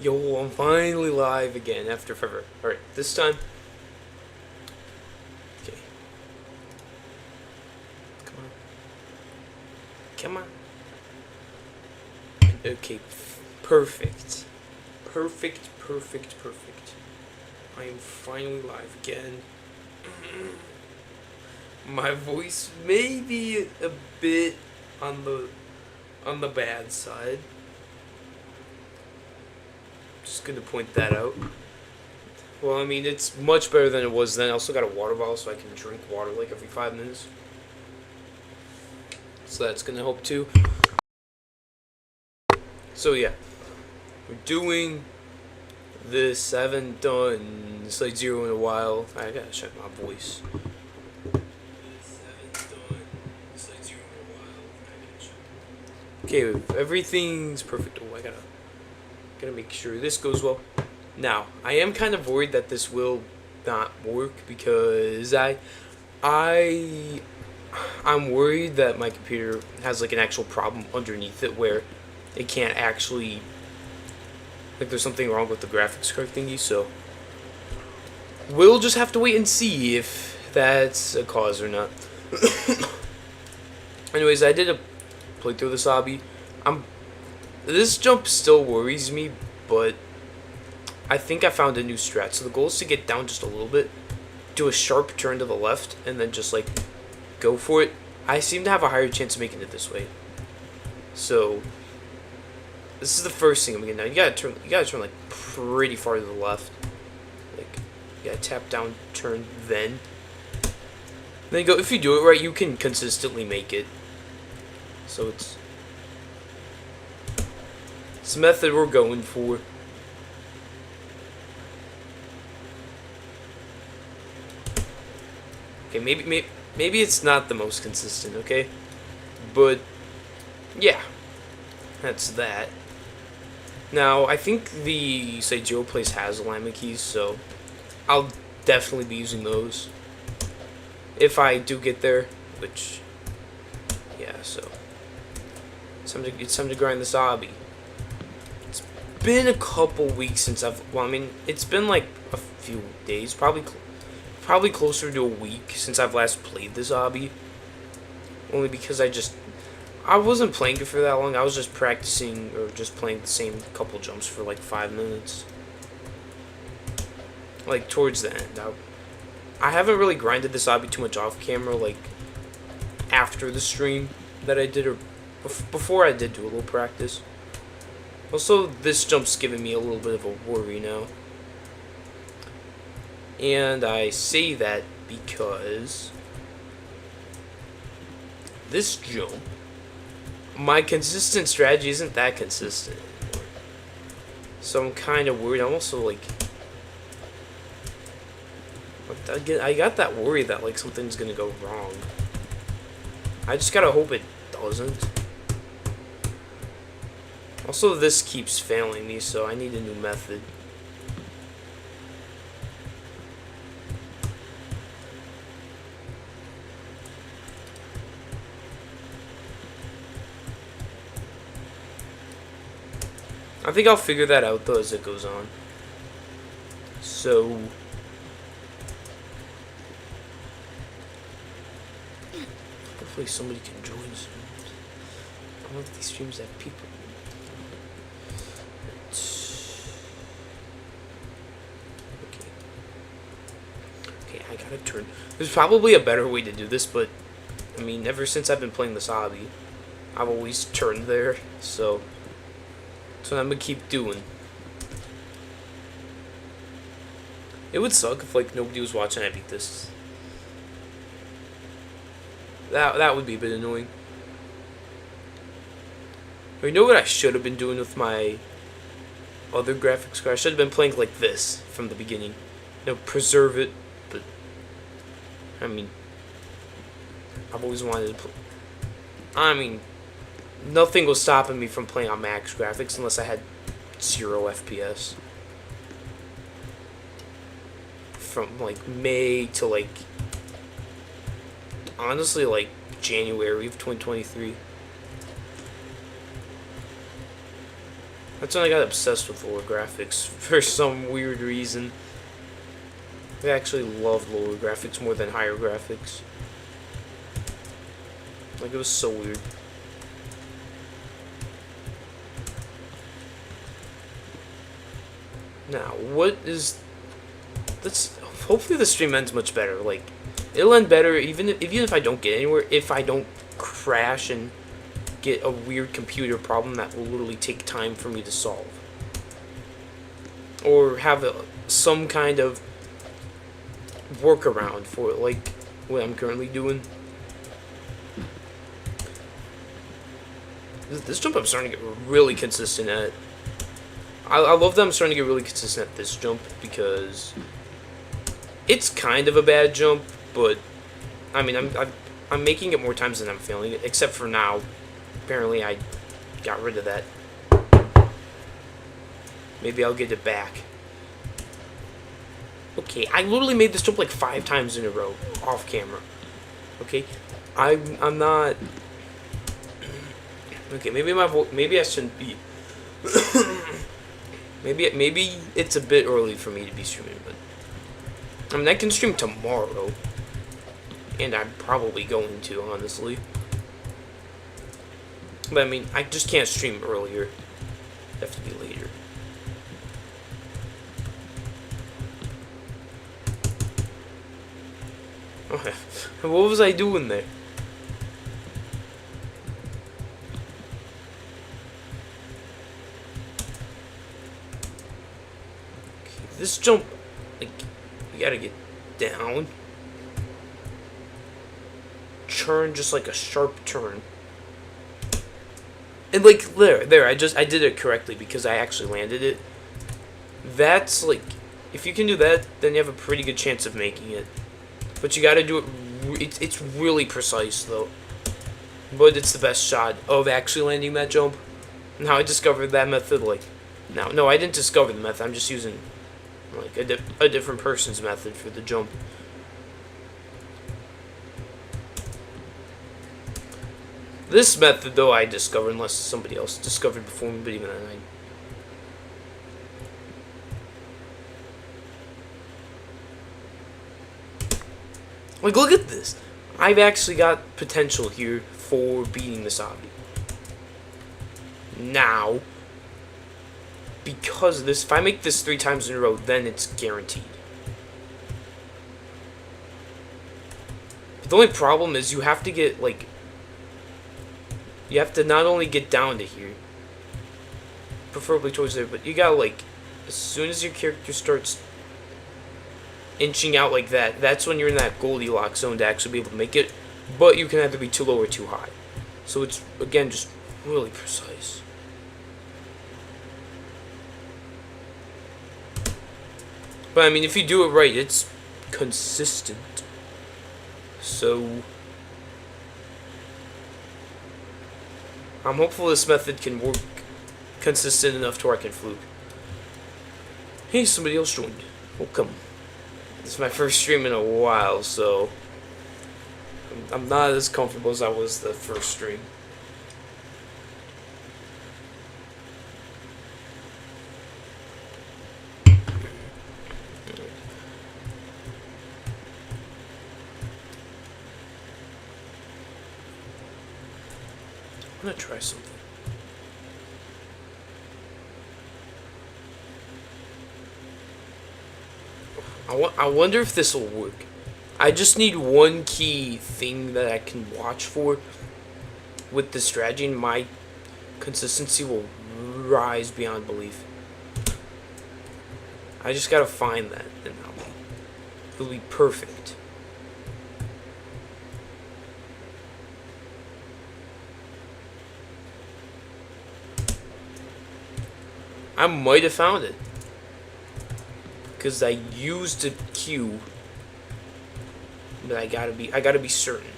Yo, I'm finally live again after forever. Alright, this time. Okay. Come on. Come on. Okay, perfect. Perfect. I am finally live again. My voice may be a bit on the bad side. Just gonna point that out. Well, I mean, it's much better than it was then. I also got a water bottle so I can drink water like every 5 minutes. So that's gonna help too. So yeah, we're doing this. I haven't done Site0 in a while. I gotta check my voice. Okay, everything's perfect. Oh, I gotta make sure this goes well. Now, I am kind of worried that this will not work because I'm worried that my computer has like an actual problem underneath it where it can't actually, like, there's something wrong with the graphics card thingy. So we'll just have to wait and see if that's a cause or not. Anyways, I did a playthrough of this obby. This jump still worries me, but I think I found a new strat. So the goal is to get down just a little bit, do a sharp turn to the left, and then just like go for it. I seem to have a higher chance of making it this way. So this is the first thing I'm gonna do. You gotta turn like pretty far to the left. Like you gotta tap down, turn, then you go. If you do it right, you can consistently make it. So it's the method we're going for. Okay, maybe it's not the most consistent, okay? But yeah, that's that. Now, I think the Site0 place has alignment keys, so I'll definitely be using those if I do get there, which, yeah, so it's time to grind this obby. It's been a couple weeks since it's been like a few days, probably closer to a week since I've last played this obby. Only because I wasn't playing it for that long. I was just practicing or just playing the same couple jumps for like 5 minutes. Like towards the end. I haven't really grinded this obby too much off camera, like after the stream that I did, or before I did do a little practice. Also, this jump's giving me a little bit of a worry now. And I say that because this jump, my consistent strategy isn't that consistent anymore. So I'm kind of worried. I'm also like, I got that worry that like something's gonna go wrong. I just gotta hope it doesn't. Also, this keeps failing me, so I need a new method. I think I'll figure that out though as it goes on. So hopefully somebody can join soon. I don't know if these streams have people. Okay, I gotta turn. There's probably a better way to do this, but I mean, ever since I've been playing this obby, I've always turned there, so that's what I'm gonna keep doing. It would suck if like nobody was watching I beat this. That would be a bit annoying. Or you know what I should have been doing with my other graphics card? I should have been playing like this from the beginning. You know, preserve it, but I mean, I've always wanted to play. I mean, nothing was stopping me from playing on max graphics unless I had 0 FPS. From like May to like, honestly, like January of 2023. That's when I got obsessed with lower graphics for some weird reason. I actually love lower graphics more than higher graphics. Like, it was so weird. Now, what is... Let's... Hopefully the stream ends much better. Like, it'll end better even if I don't get anywhere. If I don't crash and get a weird computer problem that will literally take time for me to solve. Or have some kind of workaround for it, like what I'm currently doing. This jump I'm starting to get really consistent at. I love that I'm starting to get really consistent at this jump because it's kind of a bad jump, but I mean I'm making it more times than I'm failing it, except for now. Apparently I got rid of that. Maybe I'll get it back. Okay, I literally made this jump like 5 times in a row, off camera. Okay, I'm not. Okay, maybe I shouldn't be. maybe it's a bit early for me to be streaming, but I mean I can stream tomorrow, and I'm probably going to, honestly. But I mean I just can't stream earlier. Have to be later. What was I doing there? Okay, this jump, like, you gotta get down. Turn just like a sharp turn. And like there, I did it correctly because I actually landed it. That's like, if you can do that, then you have a pretty good chance of making it. But you gotta do it, it's really precise though. But it's the best shot of actually landing that jump. Now I discovered that method, like, no, I didn't discover the method, I'm just using, like, a different person's method for the jump. This method, though, I discovered, unless somebody else discovered before me, but even then I... Like, look at this. I've actually got potential here for beating this obby. Now, because of this, if I make this 3 times in a row, then it's guaranteed. But the only problem is you have to get, like... You have to not only get down to here, preferably towards there, but you gotta, like... As soon as your character starts inching out like that, that's when you're in that Goldilocks zone to actually be able to make it, but you can either be too low or too high. So it's, again, just really precise. But I mean, if you do it right, it's consistent. So I'm hopeful this method can work consistent enough to where I can fluke. Hey, somebody else joined. Welcome. This is my first stream in a while, so I'm not as comfortable as I was the first stream. I'm gonna try something. I wonder if this will work. I just need one key thing that I can watch for with the strategy, and my consistency will rise beyond belief. I just gotta find that, and it'll be perfect. I might have found it, because I used a cue, but I gotta be certain.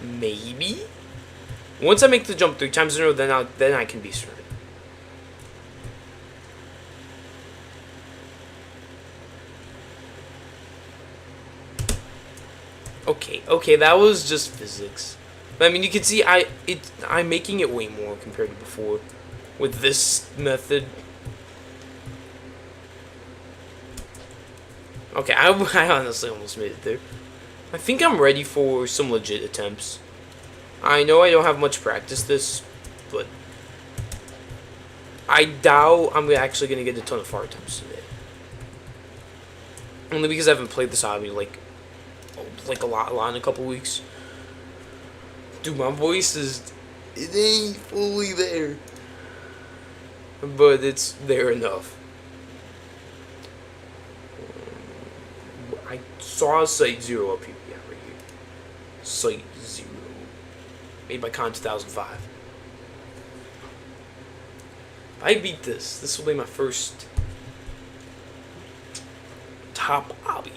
Maybe once I make the jump 3 times in a row, then I can be certain. Okay, that was just physics. But I mean, you can see I'm making it way more compared to before with this method. Okay, I honestly almost made it there. I think I'm ready for some legit attempts. I know I don't have much practice this, but I doubt I'm actually going to get a ton of far attempts today. Only because I haven't played this hobby like a lot in a couple weeks. Dude, my voice it ain't fully there, but it's there enough. I saw Site0 up here. Yeah, right here. Site0. Made by Con 2005. If I beat this, this will be my first top obby.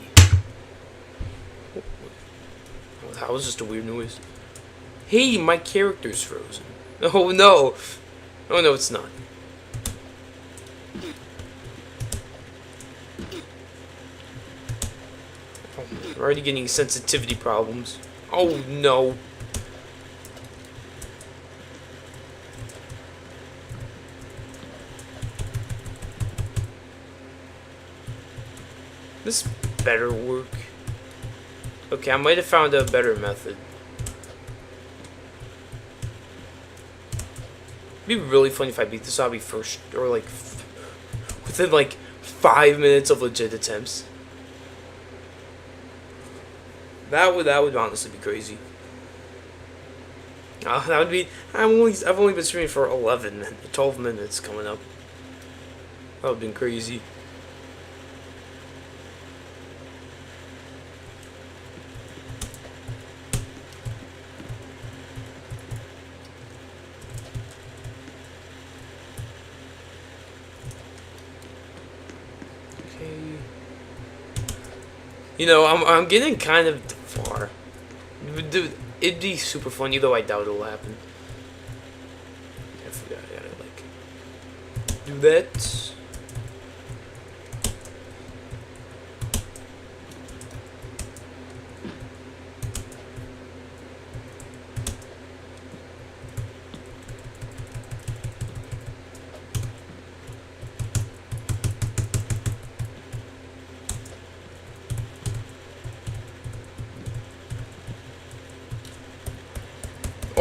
Oh, that was just a weird noise. Hey, my character's frozen. Oh no. Oh no, it's not. Oh, we're already getting sensitivity problems. Oh no. This better work. Okay, I might have found a better method. It'd be really funny if I beat this hobby first, or like within like 5 minutes of legit attempts. That would honestly be crazy. That would be. I've only been streaming for 12 minutes coming up. That would've been crazy. You know, I'm getting kind of far. Dude, it'd be super funny, though I doubt it'll happen. I forgot, I gotta, like, do that.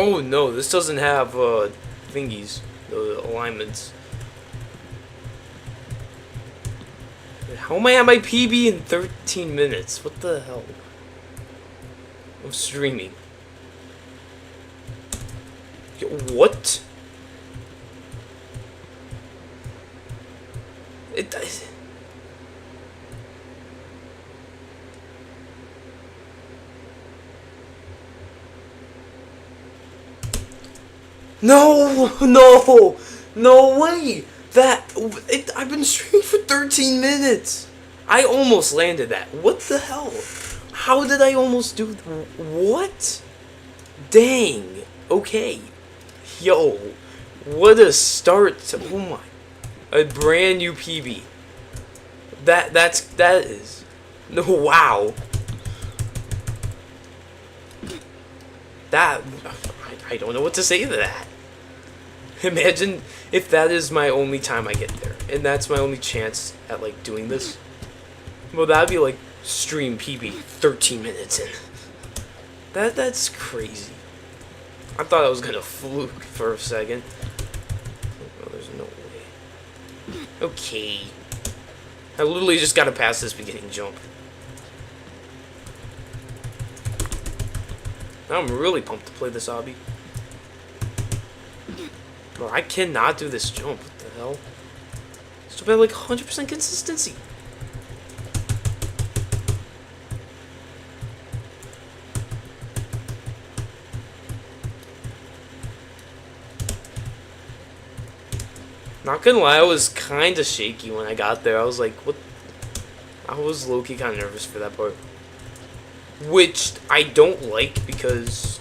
Oh no, this doesn't have thingies, the alignments. How am I at my PB in 13 minutes? What the hell? I'm streaming. Yo, what? It does. No, no way. I've been streaming for 13 minutes. I almost landed that. What the hell? How did I almost do what? Dang. Okay. Yo, what a start to, oh my. A brand new PB. That is. No, wow. I don't know what to say to that. Imagine if that is my only time I get there, and that's my only chance at like doing this. Well, that'd be like stream PB 13 minutes in. That's crazy. I thought I was gonna fluke for a second. Oh, there's no way. Okay. I literally just gotta pass this beginning jump. Now I'm really pumped to play this obby. Bro, I cannot do this jump. What the hell? Still got like 100% consistency. Not gonna lie, I was kind of shaky when I got there. I was like, what? I was low-key kind of nervous for that part. Which I don't like because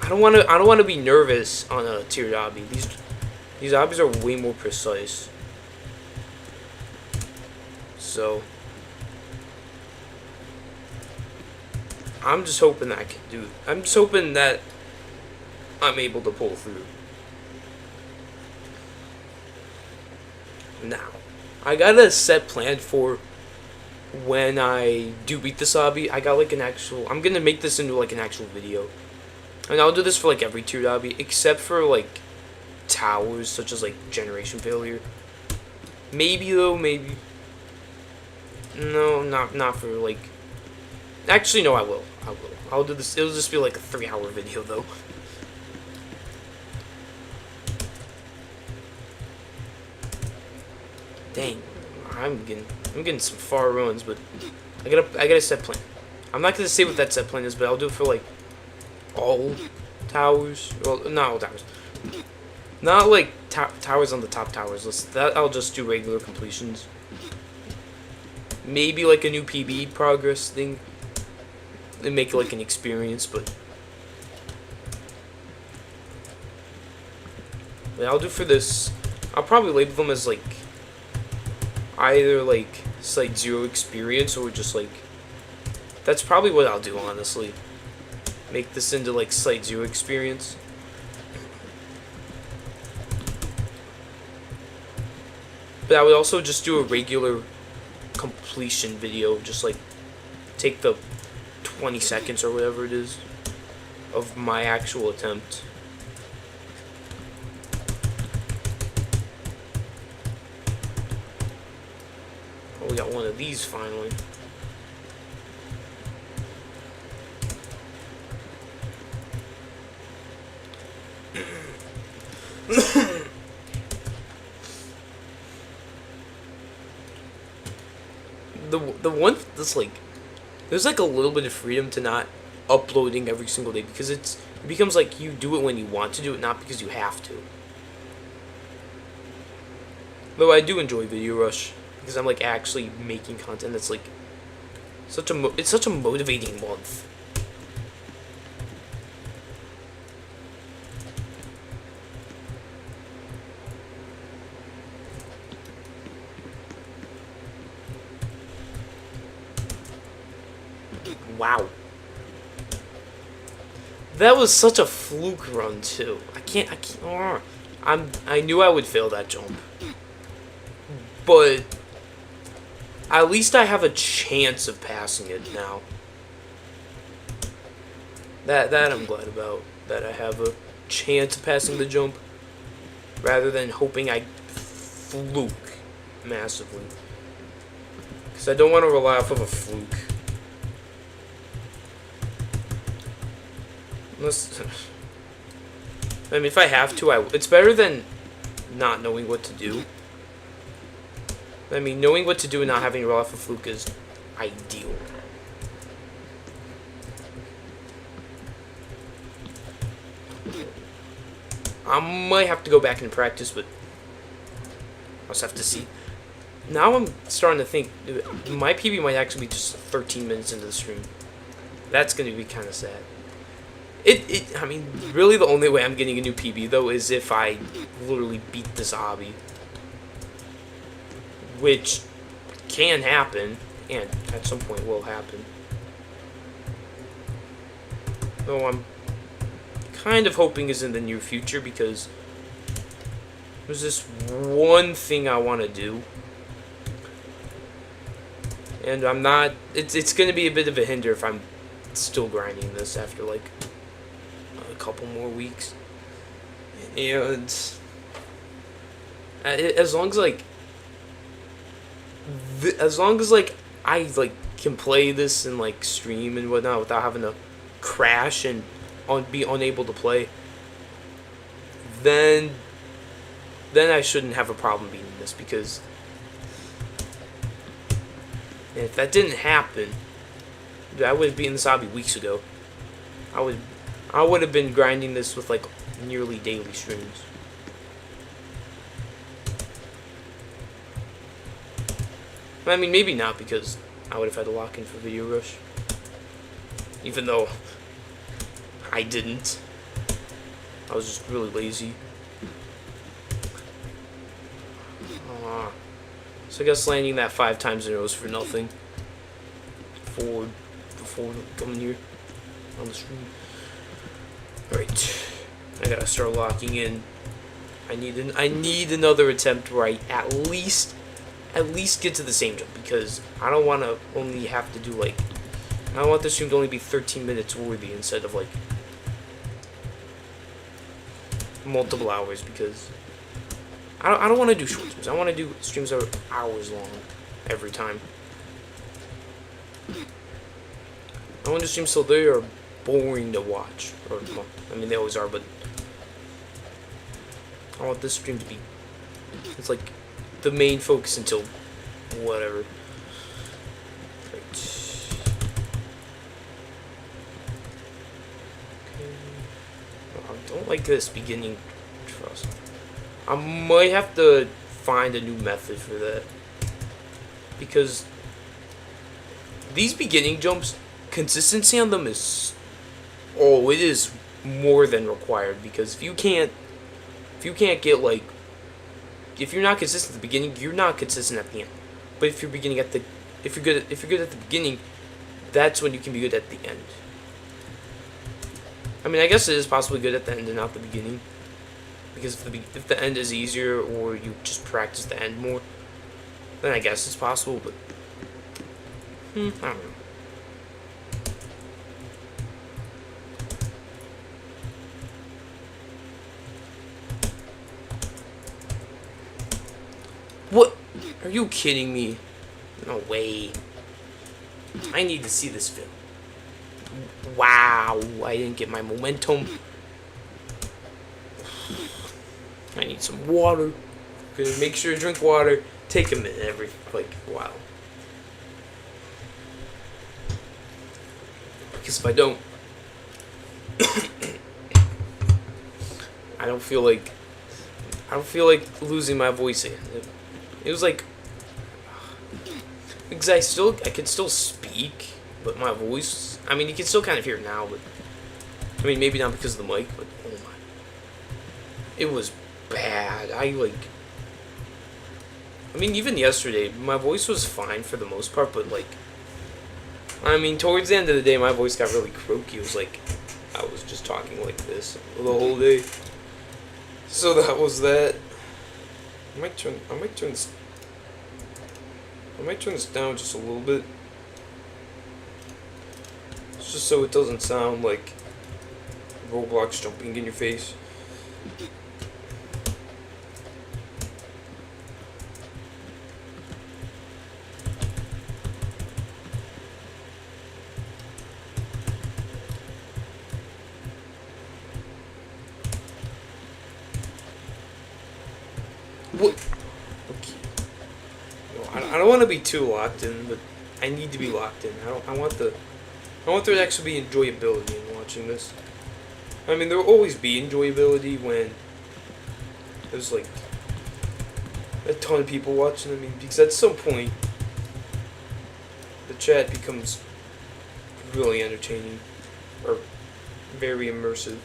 I don't want to be nervous on a tiered obby. These obbies are way more precise. So I'm just hoping that I can do it. I'm just hoping that I'm able to pull through. Now, I got a set plan for when I do beat this obby. I got like an actual. I'm gonna make this into like an actual video, and I'll do this for like every tiered obby, except for like towers, such as like generation failure. Maybe though, maybe. No, not for like. Actually, no, I will. I'll do this. It'll just be like a 3-hour video though. Dang, I'm getting some far runs, but I got a set plan. I'm not gonna say what that set plan is, but I'll do it for like all towers. Well, not all towers. Not like towers on the top towers list. That I'll just do regular completions. Maybe like a new PB progress thing. And make it like an experience, but I'll do for this. I'll probably label them as like either like Site0 experience or just like that's probably what I'll do, honestly. Make this into like Site0 experience. But I would also just do a regular completion video, just like take the 20 seconds or whatever it is of my actual attempt. Oh, we got one of these finally. the one that's like there's like a little bit of freedom to not uploading every single day, because it becomes like you do it when you want to do it, not because you have to. Though I do enjoy Video Rush because I'm like actually making content that's like it's such a motivating month. Wow. That was such a fluke run too. I knew I would fail that jump. But at least I have a chance of passing it now. That I'm glad about. That I have a chance of passing the jump rather than hoping I fluke massively. Because I don't want to rely off of a fluke. I mean, if I have to, it's better than not knowing what to do. I mean, knowing what to do and not having to rely off a fluke is ideal. I might have to go back and practice, but I'll just have to see. Now I'm starting to think, my PB might actually be just 13 minutes into the stream. That's going to be kind of sad. I mean, really the only way I'm getting a new PB, though, is if I literally beat this obby. Which can happen, and at some point will happen. Though I'm kind of hoping is in the near future, because there's this one thing I want to do. And I'm not... It's going to be a bit of a hinder if I'm still grinding this after, like, a couple more weeks. And as long as, like... as long as, like, I, like, can play this and, like, stream and whatnot without having to crash and be unable to play, then I shouldn't have a problem beating this, because if that didn't happen, I would have beaten this hobby weeks ago. I would have been grinding this with, like, nearly daily streams. I mean, maybe not, because I would have had to lock in for Video Rush. Even though I didn't. I was just really lazy. So I guess landing that 5 times in a row is for nothing. Before coming here. on the stream. Alright. I gotta start locking in. I need another attempt where I at least get to the same jump, because I don't want to only have to do like, I don't want this stream to only be 13 minutes worthy instead of like multiple hours, because I don't want to do short streams. I want to do streams that are hours long every time. I want to do streams so they are boring to watch, or well, I mean they always are, but I want this stream to be, it's like the main focus until whatever. Right. Okay. I don't like this beginning trust. I might have to find a new method for that, because these beginning jumps, consistency on them is, oh, it is more than required, because if you can't get like, if you're not consistent at the beginning, you're not consistent at the end. But if you're good at the beginning, that's when you can be good at the end. I mean, I guess it is possibly good at the end and not the beginning, because if the end is easier, or you just practice the end more, then I guess it's possible. But I don't know. What? Are you kidding me? No way. I need to see this film. Wow, I didn't get my momentum. I need some water. Okay, make sure to drink water. Take a minute every, like, wow. Because if I don't, I don't feel like losing my voice again. It was like, because I could still speak, but my voice, I mean, you can still kind of hear it now, but, I mean, maybe not because of the mic, but, oh my, it was bad. I mean, even yesterday, my voice was fine for the most part, but, like, I mean, towards the end of the day, my voice got really croaky. It was like, I was just talking like this the whole day. So that was that. I might turn this down just a little bit. It's just so it doesn't sound like Roblox jumping in your face. What? Okay. I don't want to be too locked in, but I need to be locked in. I want there to actually be enjoyability in watching this. I mean, there will always be enjoyability when there's like a ton of people watching. I mean, because at some point the chat becomes really entertaining or very immersive.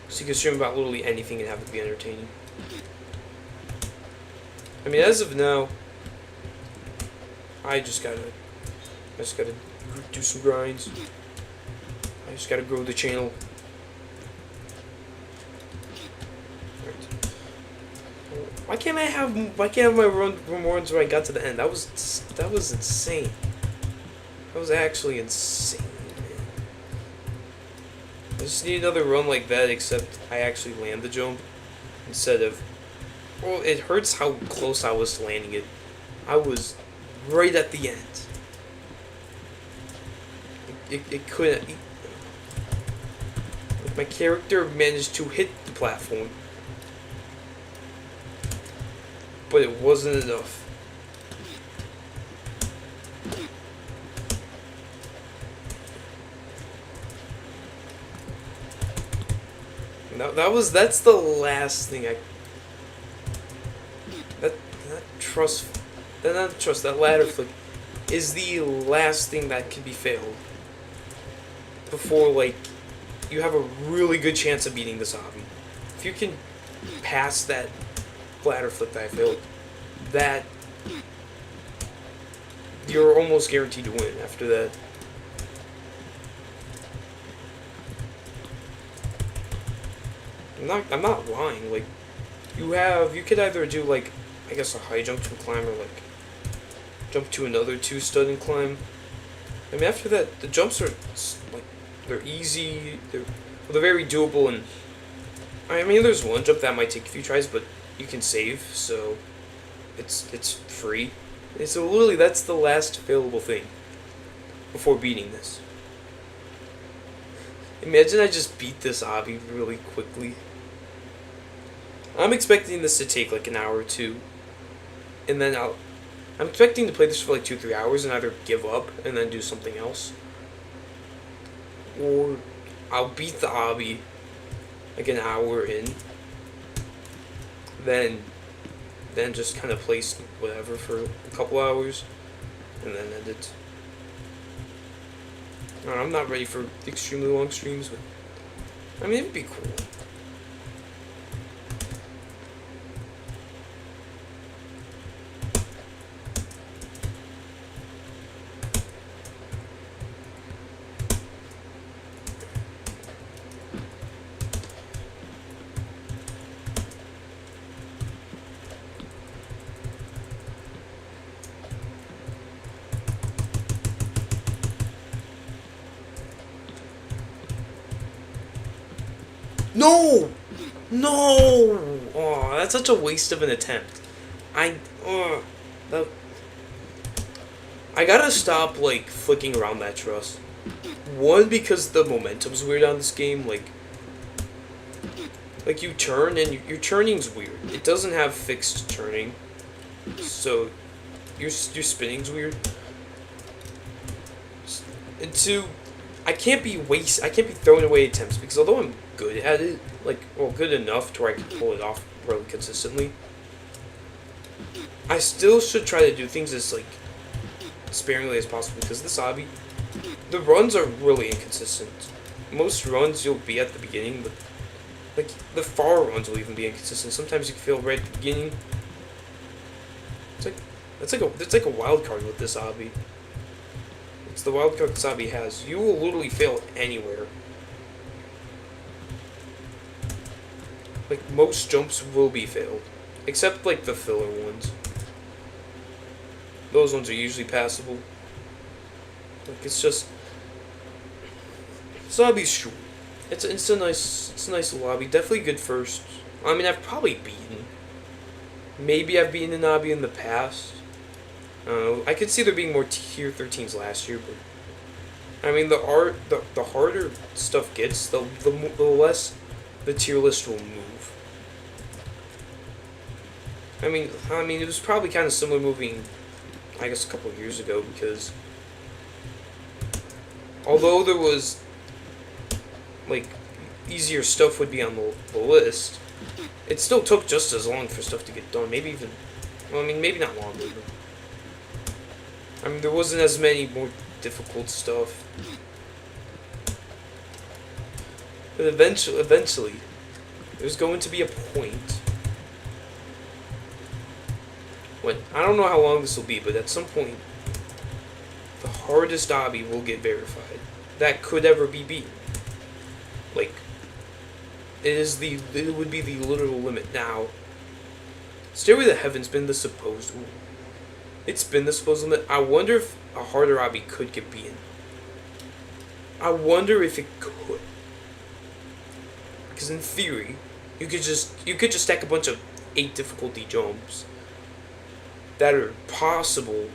So you can stream about literally anything and have it be entertaining. I mean, as of now, I just gotta do some grinds. I just gotta grow the channel. Right. Why can't I have my run runs where I got to the end? That was insane. That was actually insane. I just need another run like that, except I actually land the jump instead of, well, it hurts how close I was to landing it. I was right at the end. It couldn't. My character managed to hit the platform, but it wasn't enough. That's the last thing that ladder flip is the last thing that could be failed before, like, you have a really good chance of beating this obby. If you can pass that ladder flip that I failed, that you're almost guaranteed to win after that. I'm not lying. Like, you could either do like, I guess a high jump to a climb, or like jump to another 2 stud and climb. I mean, after that, the jumps are like, they're easy. They're very doable, and I mean, there's one jump that might take a few tries, but you can save, so it's free. And so literally, that's the last available thing before beating this. Imagine I just beat this obby really quickly. I'm expecting this to take like an hour or two, and then I'm expecting to play this for like 2-3 hours and either give up and then do something else, or I'll beat the obby like an hour in, then just kind of play whatever for a couple hours, and then end it. I'm not ready for extremely long streams, but I mean, it'd be cool. No! No! Oh, that's such a waste of an attempt. I gotta stop, like, flicking around that truss. One, because the momentum's weird on this game, like you turn, and your turning's weird. It doesn't have fixed turning, so your spinning's weird. And two, I can't be throwing away attempts, because although I'm good at it, like, well, good enough to where I can pull it off really consistently, I still should try to do things as, like, sparingly as possible, because this obby, the runs are really inconsistent. Most runs you'll be at the beginning, but, like, the far runs will even be inconsistent. Sometimes you can feel right at the beginning. It's like a wild card with this obby. It's the wild card this obby has. You will literally fail anywhere. Like, most jumps will be failed, except like the filler ones. Those ones are usually passable. Like, it's just, this obby's short. It's a nice little obby. Definitely good first. I mean, I've probably beaten. Maybe I've beaten an obby in the past. I could see there being more tier 13s last year, but I mean, the harder stuff gets, the less the tier list will move. I mean, it was probably kind of similar moving, I guess, a couple of years ago, because although there was, like, easier stuff would be on the list, it still took just as long for stuff to get done. Maybe even, well, I mean, maybe not longer, but I mean, there wasn't as many more difficult stuff. But eventually, there's going to be a point when, I don't know how long this will be, but at some point, the hardest obby will get verified that could ever be beaten. Like, it would be the literal limit. Now, Stairway to Heaven's been the supposed one. It's been the supposed limit. I wonder if a harder obby could get beaten. I wonder if it could. Because in theory, you could just stack a bunch of 8 difficulty jumps that are possible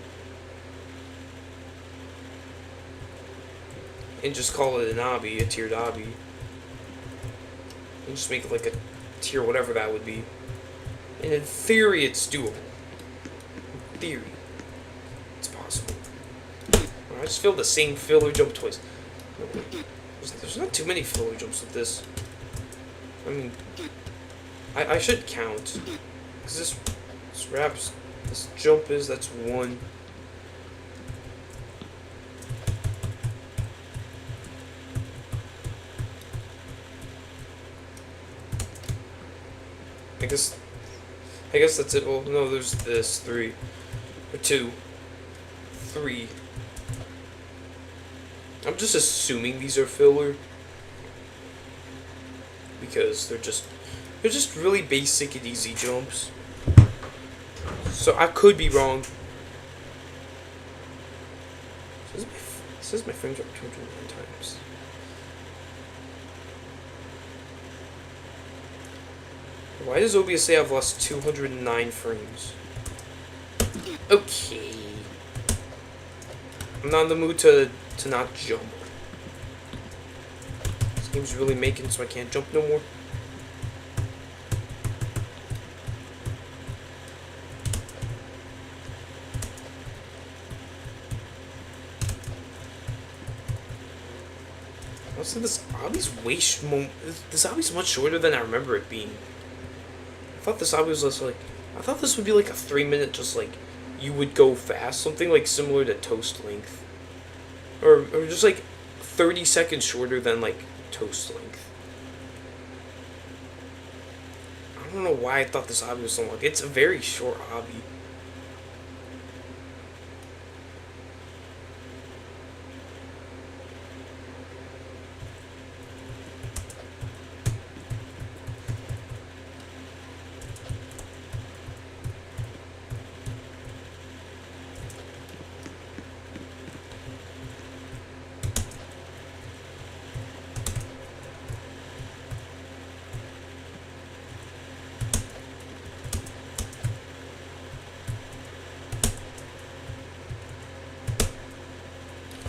and just call it an obby, a tiered obby. And just make it like a tier whatever that would be. And in theory, it's doable. In theory, it's possible. I just failed the same filler jump twice. There's not too many filler jumps with this. I mean, I should count. Because this jump that's 1. I guess that's it. Well, no, there's this 3 or 2, 3. I'm just assuming these are filler because they're just They're just really basic and easy jumps. So I could be wrong. It says my frames are 209 times. Why does OBS say I've lost 209 frames? Okay. I'm not in the mood to not jump. This game's really making so I can't jump no more. Also, this obby's much shorter than I remember it being. I thought this obby was just like, I thought this would be like a 3-minute, just like, you would go fast, something like similar to Toast Length. Or just like 30 seconds shorter than like Toast Length. I don't know why I thought this obby was so long. It's a very short obby.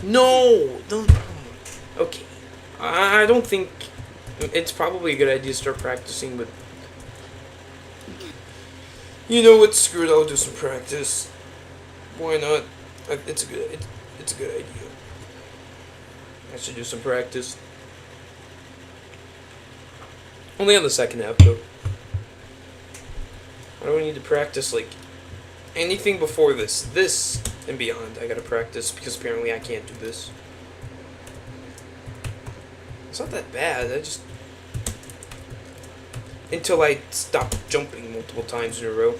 No! Don't. Okay. I don't think. It's probably a good idea to start practicing, but. You know what? Screw it. I'll do some practice. Why not? It's a good idea. I should do some practice. Only on the second half, though. I don't need to practice, like, anything before this. This and beyond, I gotta practice, because apparently I can't do this. It's not that bad, I just... Until I stop jumping multiple times in a row.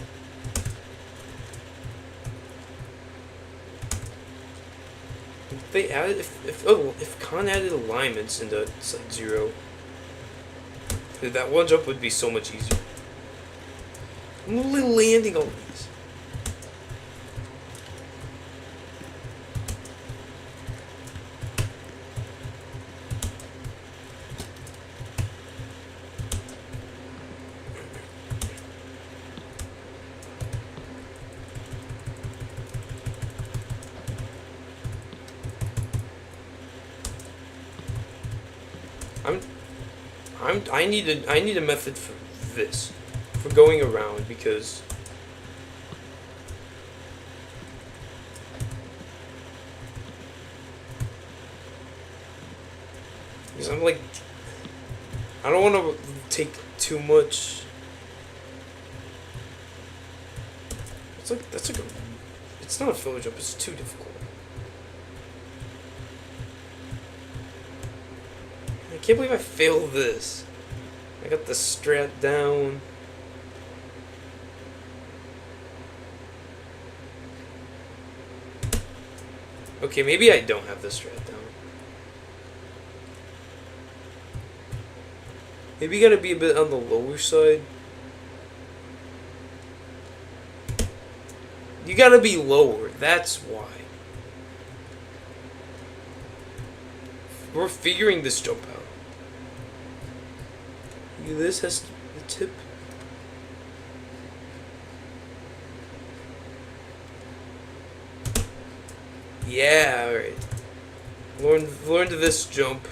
If they added... If Khan added alignments into Site0, that one jump would be so much easier. I'm literally landing all these. I need a method for this, for going around, because I'm like, I don't want to take too much. It's not a filler jump. It's too difficult. I can't believe I failed this. I got the strat down. Okay, maybe I don't have the strat down. Maybe you gotta be a bit on the lower side. You gotta be lower, that's why. We're figuring this jump out. This has the tip. Yeah, alright. Learn to this jump.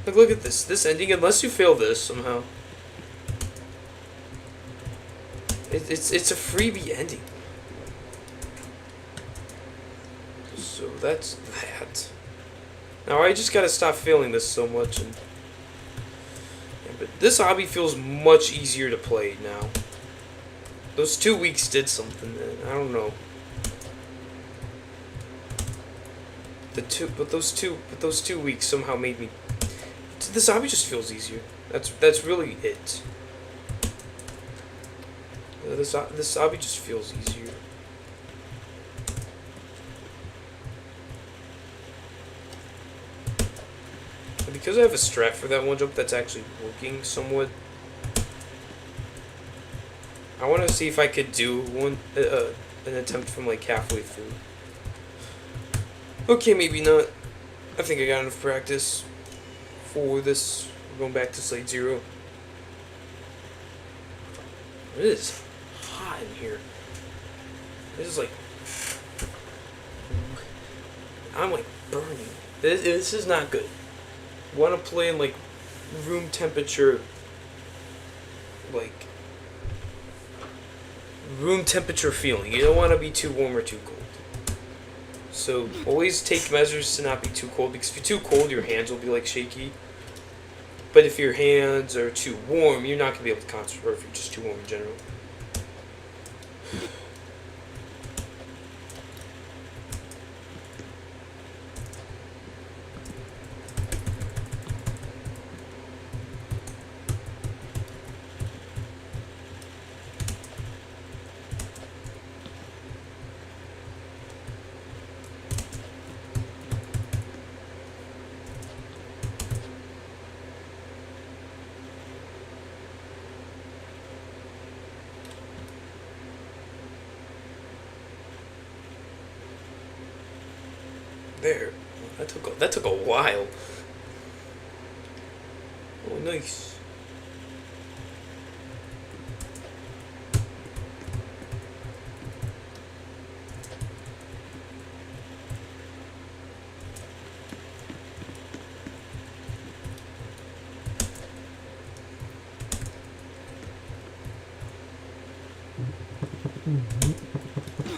Look at this. This ending, unless you fail this somehow. It's a freebie ending. So that's that. Now I just gotta stop failing this so much, and yeah, but this obby feels much easier to play now. Those 2 weeks did something. I don't know. But those two weeks somehow made me. This obby just feels easier. That's really it. This obby just feels easier. because I have a strat for that one jump that's actually working somewhat. I want to see if I could do an attempt from like halfway through. Okay, maybe not. I think I got enough practice for this. We're going back to Site0. It is hot in here. This is like, I'm like burning. This is not good. Want to play in like room temperature, like room temperature feeling. You don't want to be too warm or too cold. So always take measures to not be too cold, because if you're too cold, your hands will be like shaky. But if your hands are too warm, you're not gonna be able to concentrate. Or if you're just too warm in general. There. That took a while. Oh, nice.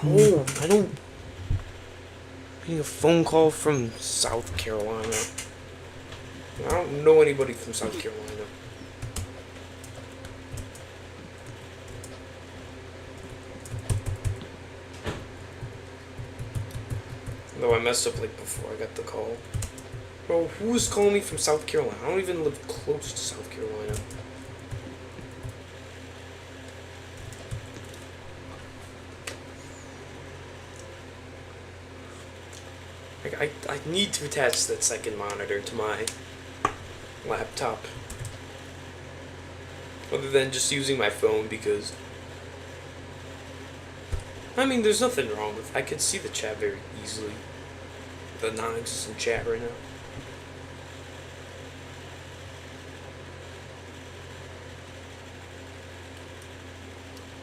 Oh, I don't. Getting a phone call from South Carolina. I don't know anybody from South Carolina. Though I messed up like before I got the call. Bro, who was calling me from South Carolina? I don't even live close to South Carolina. I need to attach that second monitor to my laptop. Other than just using my phone, because I mean, there's nothing wrong with it. I could see the chat very easily. The non-existent chat right now.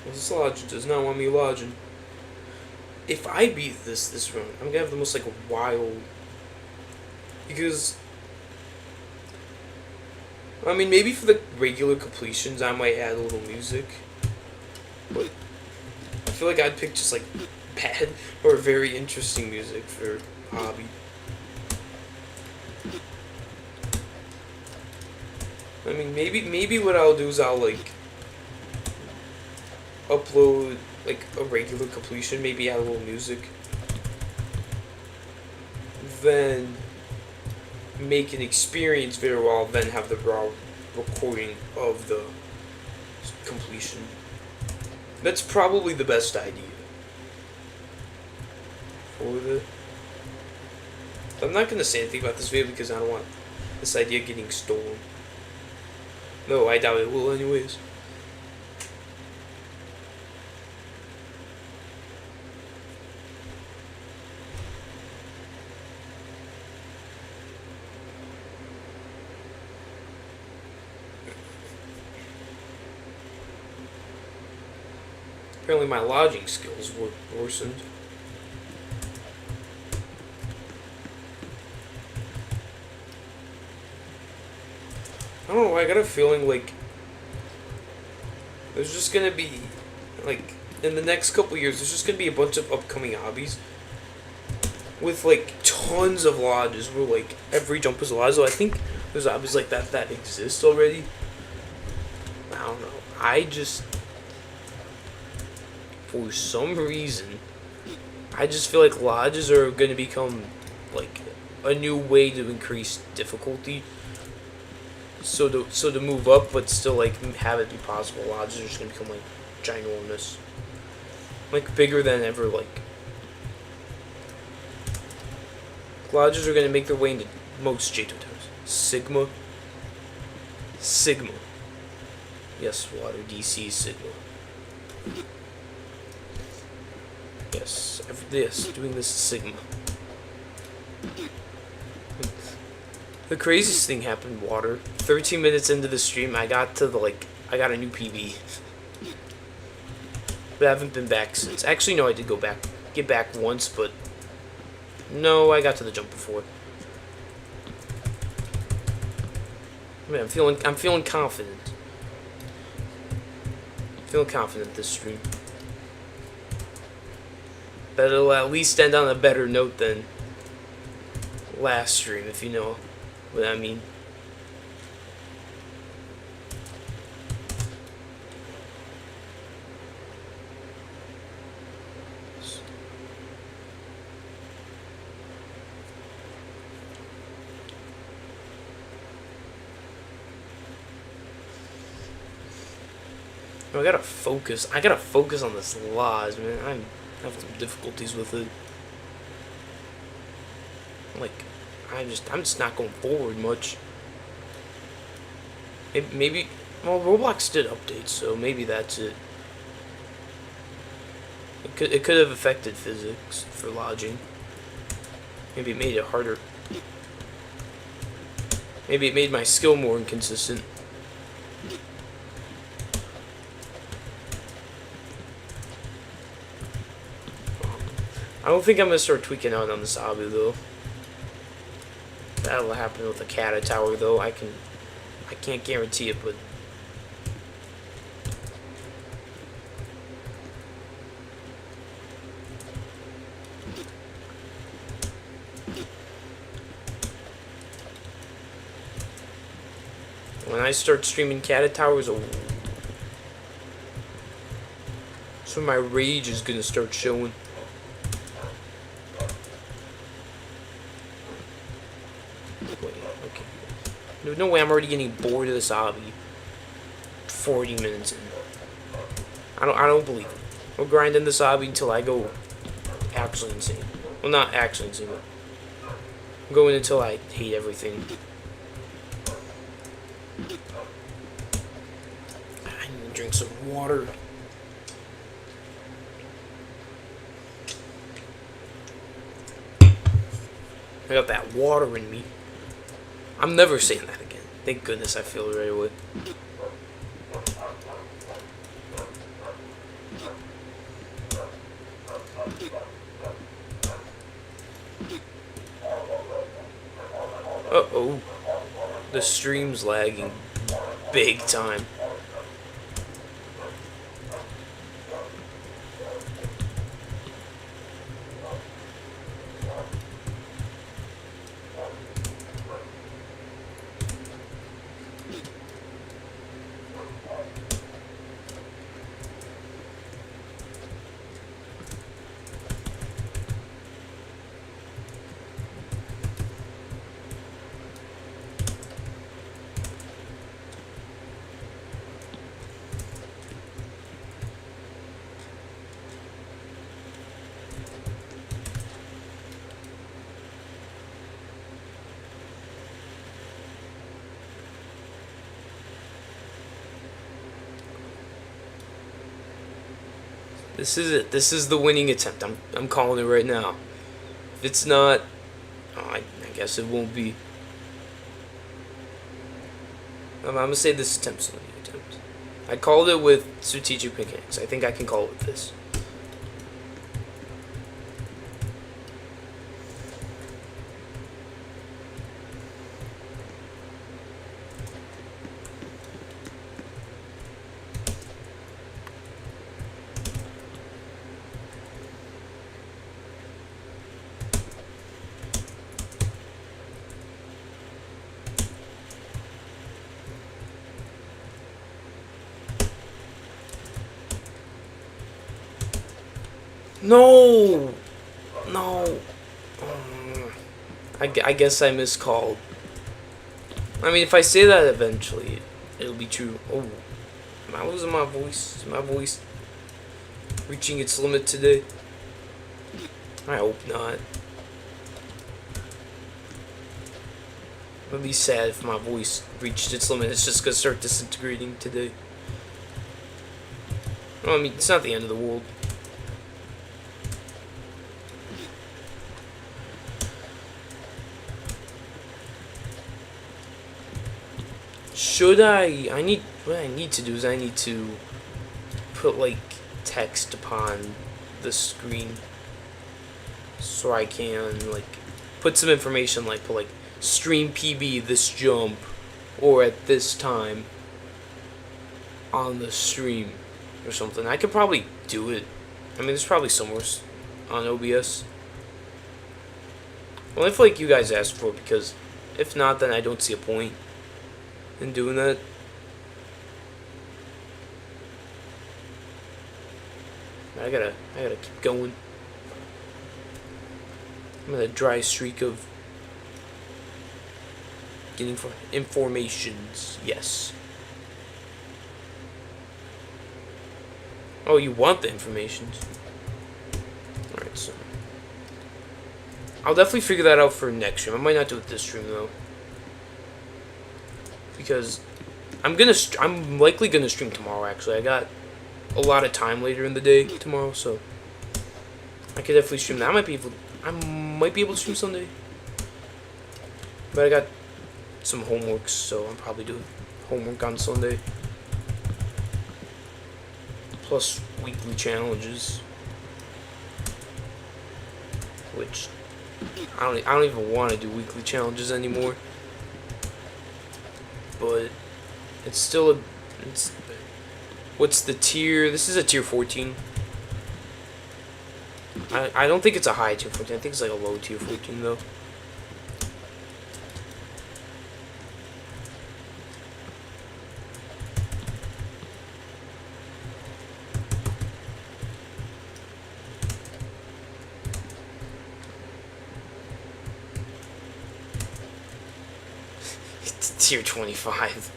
This lodge does not want me lodging. If I beat this run, I'm gonna have the most like wild. Because I mean, maybe for the regular completions, I might add a little music. But I feel like I'd pick just like bad or very interesting music for hobby. I mean, maybe what I'll do is I'll like upload like a regular completion, maybe add a little music, then make an experience video, I'll then have the raw recording of the completion. That's probably the best idea for the. I'm not gonna say anything about this video because I don't want this idea getting stolen. No, I doubt it will anyways. Apparently my lodging skills were worsened. I don't know, I got a feeling like there's just gonna be, like, in the next couple years, there's just gonna be a bunch of upcoming hobbies with like tons of lodges where like every jump is a lodge. So I think there's hobbies like that exist already. I don't know. I just, for some reason, I just feel like lodges are going to become like a new way to increase difficulty. So to move up, but still like have it be possible, lodges are just going to become like ginormous, like bigger than ever. Like lodges are going to make their way into most J2 towers. Sigma. Sigma. Yes, water DC Sigma. Yes, yes, doing this is Sigma. The craziest thing happened, water. 13 minutes into the stream, I got to I got a new PB. But I haven't been back since. Actually, no, I did get back once, but no, I got to the jump before. Man, I'm feeling confident. Feeling confident this stream. That it'll at least end on a better note than last stream, if you know what I mean. I gotta focus. I gotta focus on this laws, man. I have some difficulties with it. Like, I'm just not going forward much. Maybe well, Roblox did updates, so maybe that's it. It could have affected physics for lodging. Maybe it made it harder. Maybe it made my skill more inconsistent. I don't think I'm gonna start tweaking out on this obby though. That'll happen with the Cata Tower though. I can't guarantee it, but when I start streaming Cata Towers, so my rage is gonna start showing. No way, I'm already getting bored of this obby. 40 minutes in. I don't believe it. We'll grind in this obby until I go actually insane. Well, not actually insane, but I'm going until I hate everything. I need to drink some water. I got that water in me. I'm never saying that again. Thank goodness I feel it right away. Uh-oh. The stream's lagging big time. This is it. This is the winning attempt. I'm calling it right now. If it's not, oh, I guess it won't be. I'm gonna say this attempt's the winning attempt. I called it with strategic mechanics. I think I can call it with this. No! No! I guess I miscalled. I mean, if I say that eventually, it'll be true. Oh, am I losing my voice? Is my voice reaching its limit today? I hope not. At least sad if my voice reached its limit. It's just gonna start disintegrating today. Well, I mean, it's not the end of the world. Should what I need to do is I need to put, like, text upon the screen so I can, like, put some information, like, put, like, stream PB this jump or at this time on the stream or something. I could probably do it. I mean, there's probably somewhere on OBS. Well, if, like, you guys asked for it, because if not, then I don't see a point in doing that. I gotta keep going. I'm on a dry streak of getting informations. Yes. Oh, you want the informations? Alright, so I'll definitely figure that out for next stream. I might not do it this stream though, because I'm likely gonna stream tomorrow. Actually, I got a lot of time later in the day tomorrow, so I could definitely stream that. I might be able to stream Sunday, but I got some homework, so I'm probably doing homework on Sunday, plus weekly challenges, which I don't even want to do weekly challenges anymore. But it's still what's the tier? This is a tier 14. I don't think it's a high tier 14. I think it's like a low tier 14 though. It's tier 25.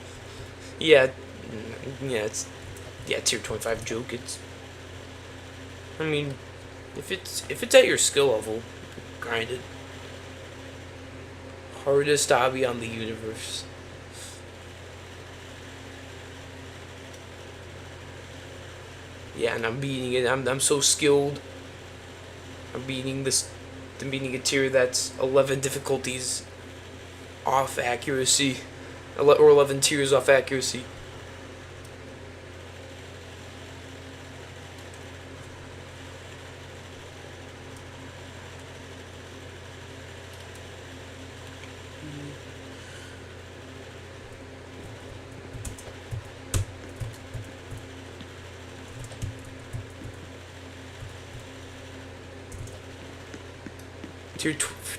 Yeah, it's tier 25 joke. I mean, if it's at your skill level, grind it. Hardest obby on the universe. Yeah, and I'm beating it. I'm so skilled. I'm beating a tier that's 11 difficulties off accuracy, or 11 tiers off accuracy.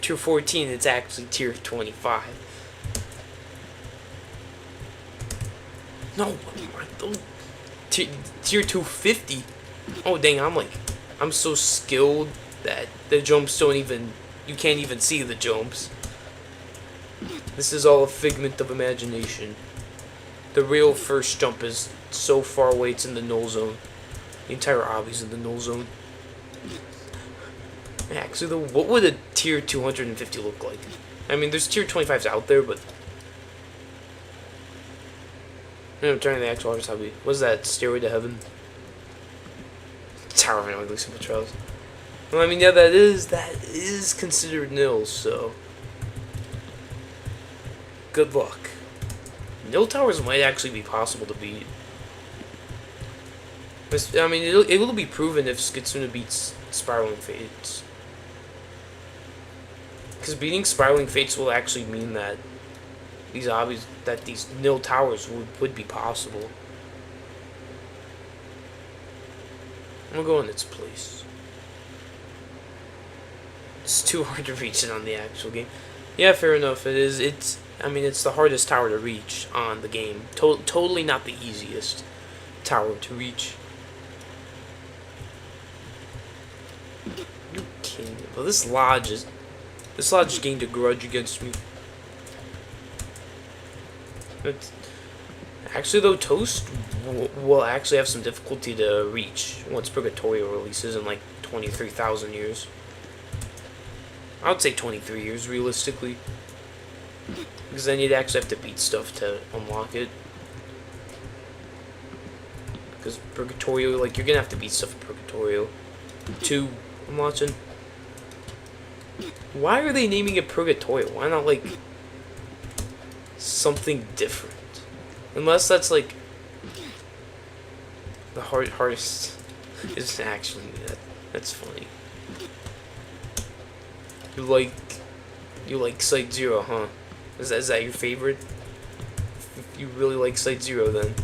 Tier 14, it's actually tier 25. No, tier 250. Oh dang, I'm so skilled that the jumps you can't even see the jumps. This is all a figment of imagination. The real first jump is so far away, it's in the null zone. The entire obby's in the null zone. Actually, though, what would a tier 250 look like? I mean, there's tier 25s out there, but I'm turning the actual artist hobby. What is that? Stairway to Heaven? Tower of an Ugly Simple Trials. Well, I mean, yeah, that is considered nil, so good luck. Nil towers might actually be possible to beat. I mean, it will be proven if Skitsuna beats Spiraling Fates. Because beating Spiraling Fates will actually mean that these nil towers would be possible. I'm gonna go in its place. It's too hard to reach it on the actual game. Yeah, fair enough. It is. It's the hardest tower to reach on the game. Totally not the easiest tower to reach. You kidding me? Well, this lodge gained a grudge against me. Actually, though, Toast will actually have some difficulty to reach once Purgatorio releases in like 23,000 years. I would say 23 years, realistically. because then you'd actually have to beat stuff to unlock it. Because Purgatorio, like, you're gonna have to beat stuff in Purgatorio. 2, I'm watching. Why are they naming it Purgatorio? Why not, like, something different? Unless that's, like, the hardest is actually, that's funny. You like Site0, huh? Is that your favorite? If you really like Site0, then.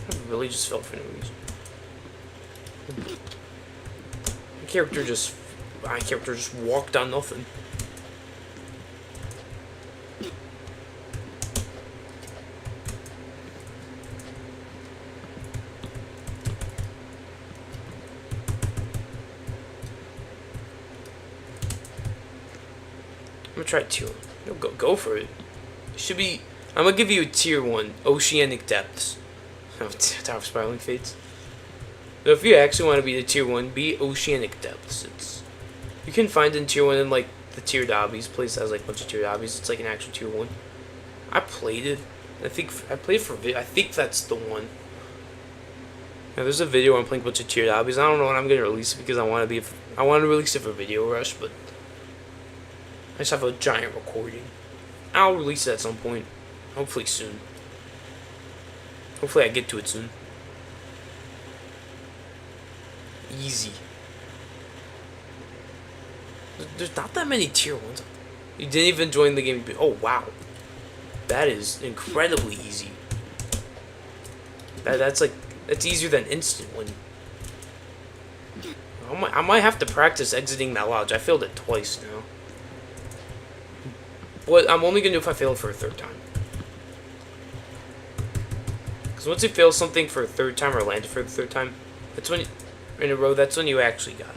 I really just fell for no reason. My character just walked on nothing. I'm gonna try tier 1. No, go for it. It should be. I'm gonna give you a tier 1, Oceanic Depths. Tower of Spiraling Fates. So if you actually want to be the tier 1, be Oceanic Depths. You can find in tier 1 in like the tiered obbies. Place has like a bunch of tiered obbies. It's like an actual tier 1. I played it. I played it for video. I think that's the one. Now there's a video where I'm playing a bunch of tiered obbies. I don't know when I'm gonna release it because I want to release it for Video Rush, but I just have a giant recording. I'll release it at some point. Hopefully soon. Hopefully I get to it soon. Easy. There's not that many tier 1s. You didn't even join the game. Oh, wow. That is incredibly easy. That's easier than instant win. I might have to practice exiting that lodge. I failed it twice now. But I'm only going to do if I fail it for a 3rd time. Because once you fail something for a 3rd time or land it for the 3rd time, that's when in a row, that's when you actually got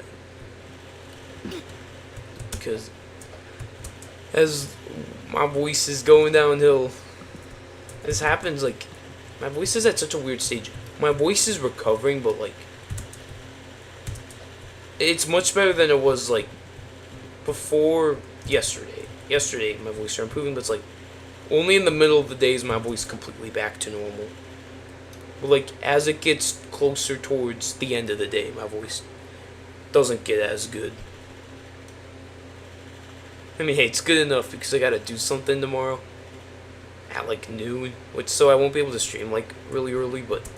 it. Because as my voice is going downhill, this happens, like, my voice is at such a weird stage. My voice is recovering, but, like, it's much better than it was, like, before yesterday. Yesterday, my voice started improving, but it's, like, only in the middle of the day is my voice completely back to normal. But, like, as it gets closer towards the end of the day, my voice doesn't get as good. I mean, hey, it's good enough because I gotta do something tomorrow at, like, noon, so I won't be able to stream, like, really early, but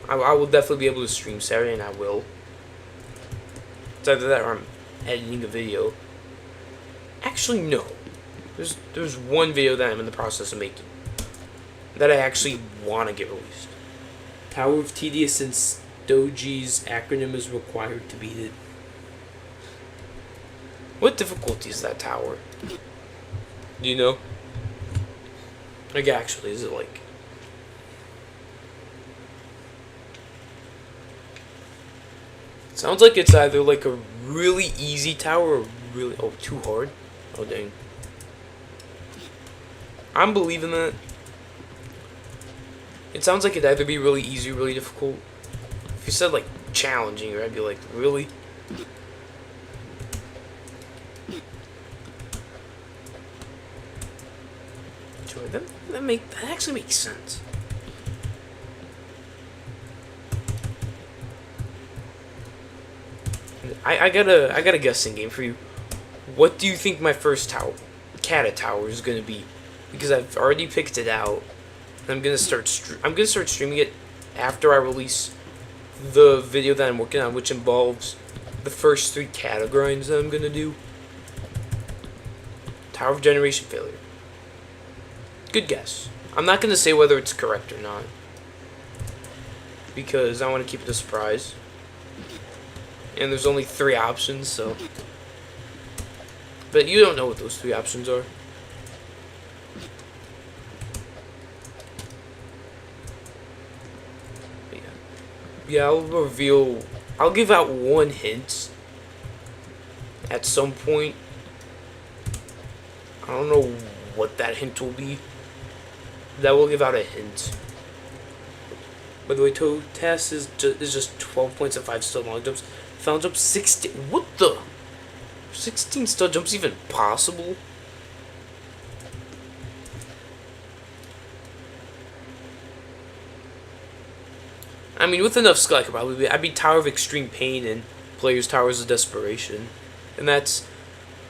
I will definitely be able to stream Saturday, and I will. It's either that or I'm editing a video. Actually, no. There's one video that I'm in the process of making that I actually want to get released. Tower of Tedious and Stoji's acronym is required to beat it. What difficulty is that tower? Do you know? Like, actually, is it like... Sounds like it's either like a really easy tower or really... Oh, too hard? Oh, dang. I'm believing that. It sounds like it'd either be really easy or really difficult. If you said, like, challenging, I'd be like, really? That actually makes sense. I got a guessing game for you. What do you think my first tower, Kata tower, is gonna be? Because I've already picked it out. I'm gonna start streaming it after I release the video that I'm working on, which involves the first 3 Kata grinds that I'm gonna do. Tower of Generation Failure. Good guess. I'm not gonna say whether it's correct or not, because I want to keep it a surprise. And there's only 3 options, so. But you don't know what those 3 options are. But yeah, I'll give out 1 hint at some point. I don't know what that hint will be. That will give out a hint. By the way, toe test is just 12 points and 5 stud long jumps. Final jump 16. What the? 16 stud jumps even possible? I mean, with enough skill, I could probably I'd be Tower of Extreme Pain and Player's Towers of Desperation. And that's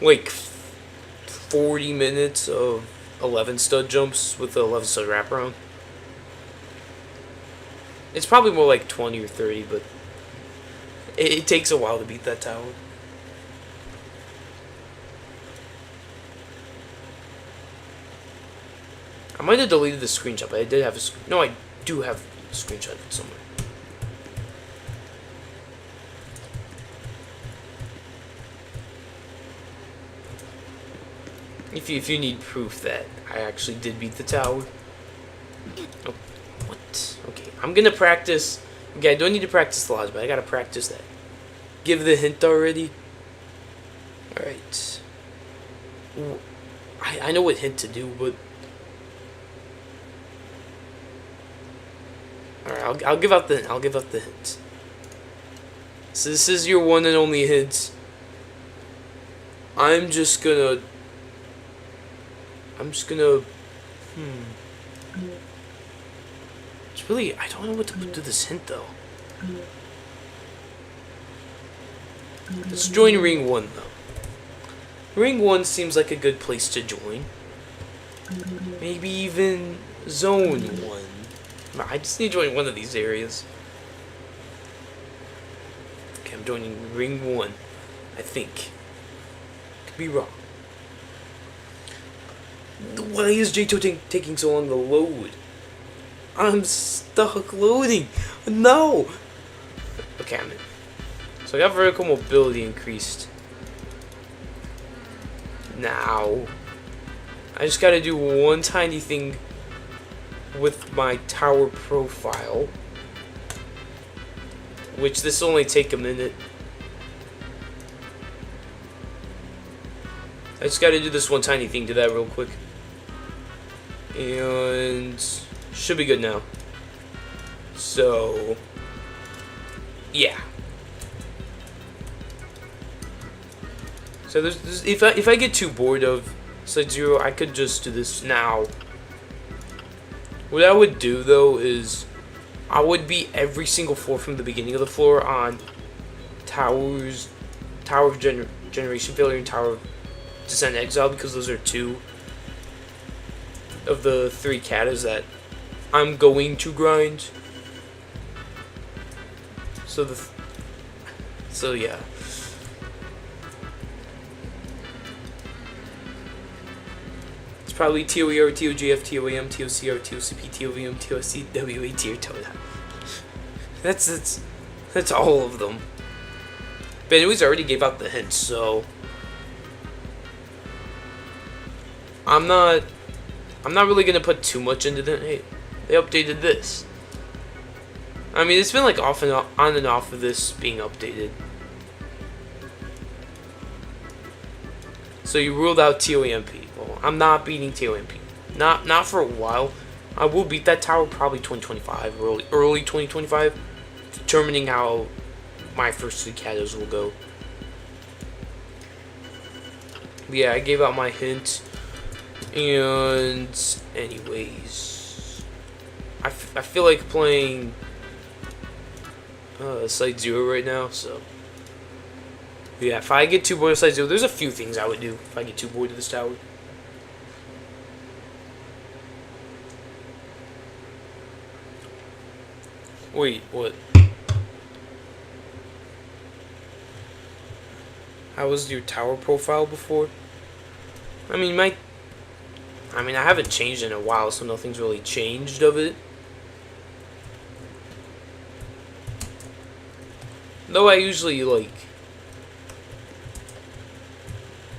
like 40 minutes of 11 stud jumps with the 11 stud wraparound. It's probably more like 20 or 30, but it takes a while to beat that tower. I might have deleted the screenshot, but I did have a... No, I do have a screenshot of it somewhere. If you need proof that I actually did beat the tower. Oh, what? Okay, I'm gonna practice. Okay, I don't need to practice the lodge, but I gotta practice that. Give the hint already. Alright. I know what hint to do, but... Alright, I'll give out the hint. So this is your one and only hint. I'm just gonna... It's really... I don't know what to do this hint, though. Let's join Ring 1, though. Ring 1 seems like a good place to join. Maybe even Zone 1. I just need to join one of these areas. Okay, I'm joining Ring 1. I think. Could be wrong. Why is J2 taking so long to load? I'm stuck loading. No! Okay, I'm in. So I got vertical mobility increased. Now, I just gotta do one tiny thing with my tower profile. Which this will only take a minute. I just gotta do this one tiny thing, do that real quick. And should be good now. So yeah. So there's if I get too bored of Site0, I could just do this now. What I would do though is I would beat every single floor from the beginning of the floor on towers, Tower of Generation Failure and Tower of Descent Exile, because those are two of the 3 katas that I'm going to grind. So yeah. It's probably TOER, TOGF, TOAM, TOCR, TOCP, TOVM, TOC, WAT, or TODA. That's all of them. But anyways, I already gave out the hints, so I'm not really gonna put too much into them. Hey, they updated this. I mean, it's been like on and off of this being updated. So you ruled out TOMP. Well, I'm not beating TOMP. Not for a while. I will beat that tower probably 2025, early 2025, determining how my first 3 katas will go. But yeah, I gave out my hint. And anyways, I feel like playing Site0 right now, so yeah, if I get too bored of Site0, there's a few things I would do if I get too bored of this tower. Wait, what? How was your tower profile before? I mean, I haven't changed in a while, so nothing's really changed of it. Though I usually like,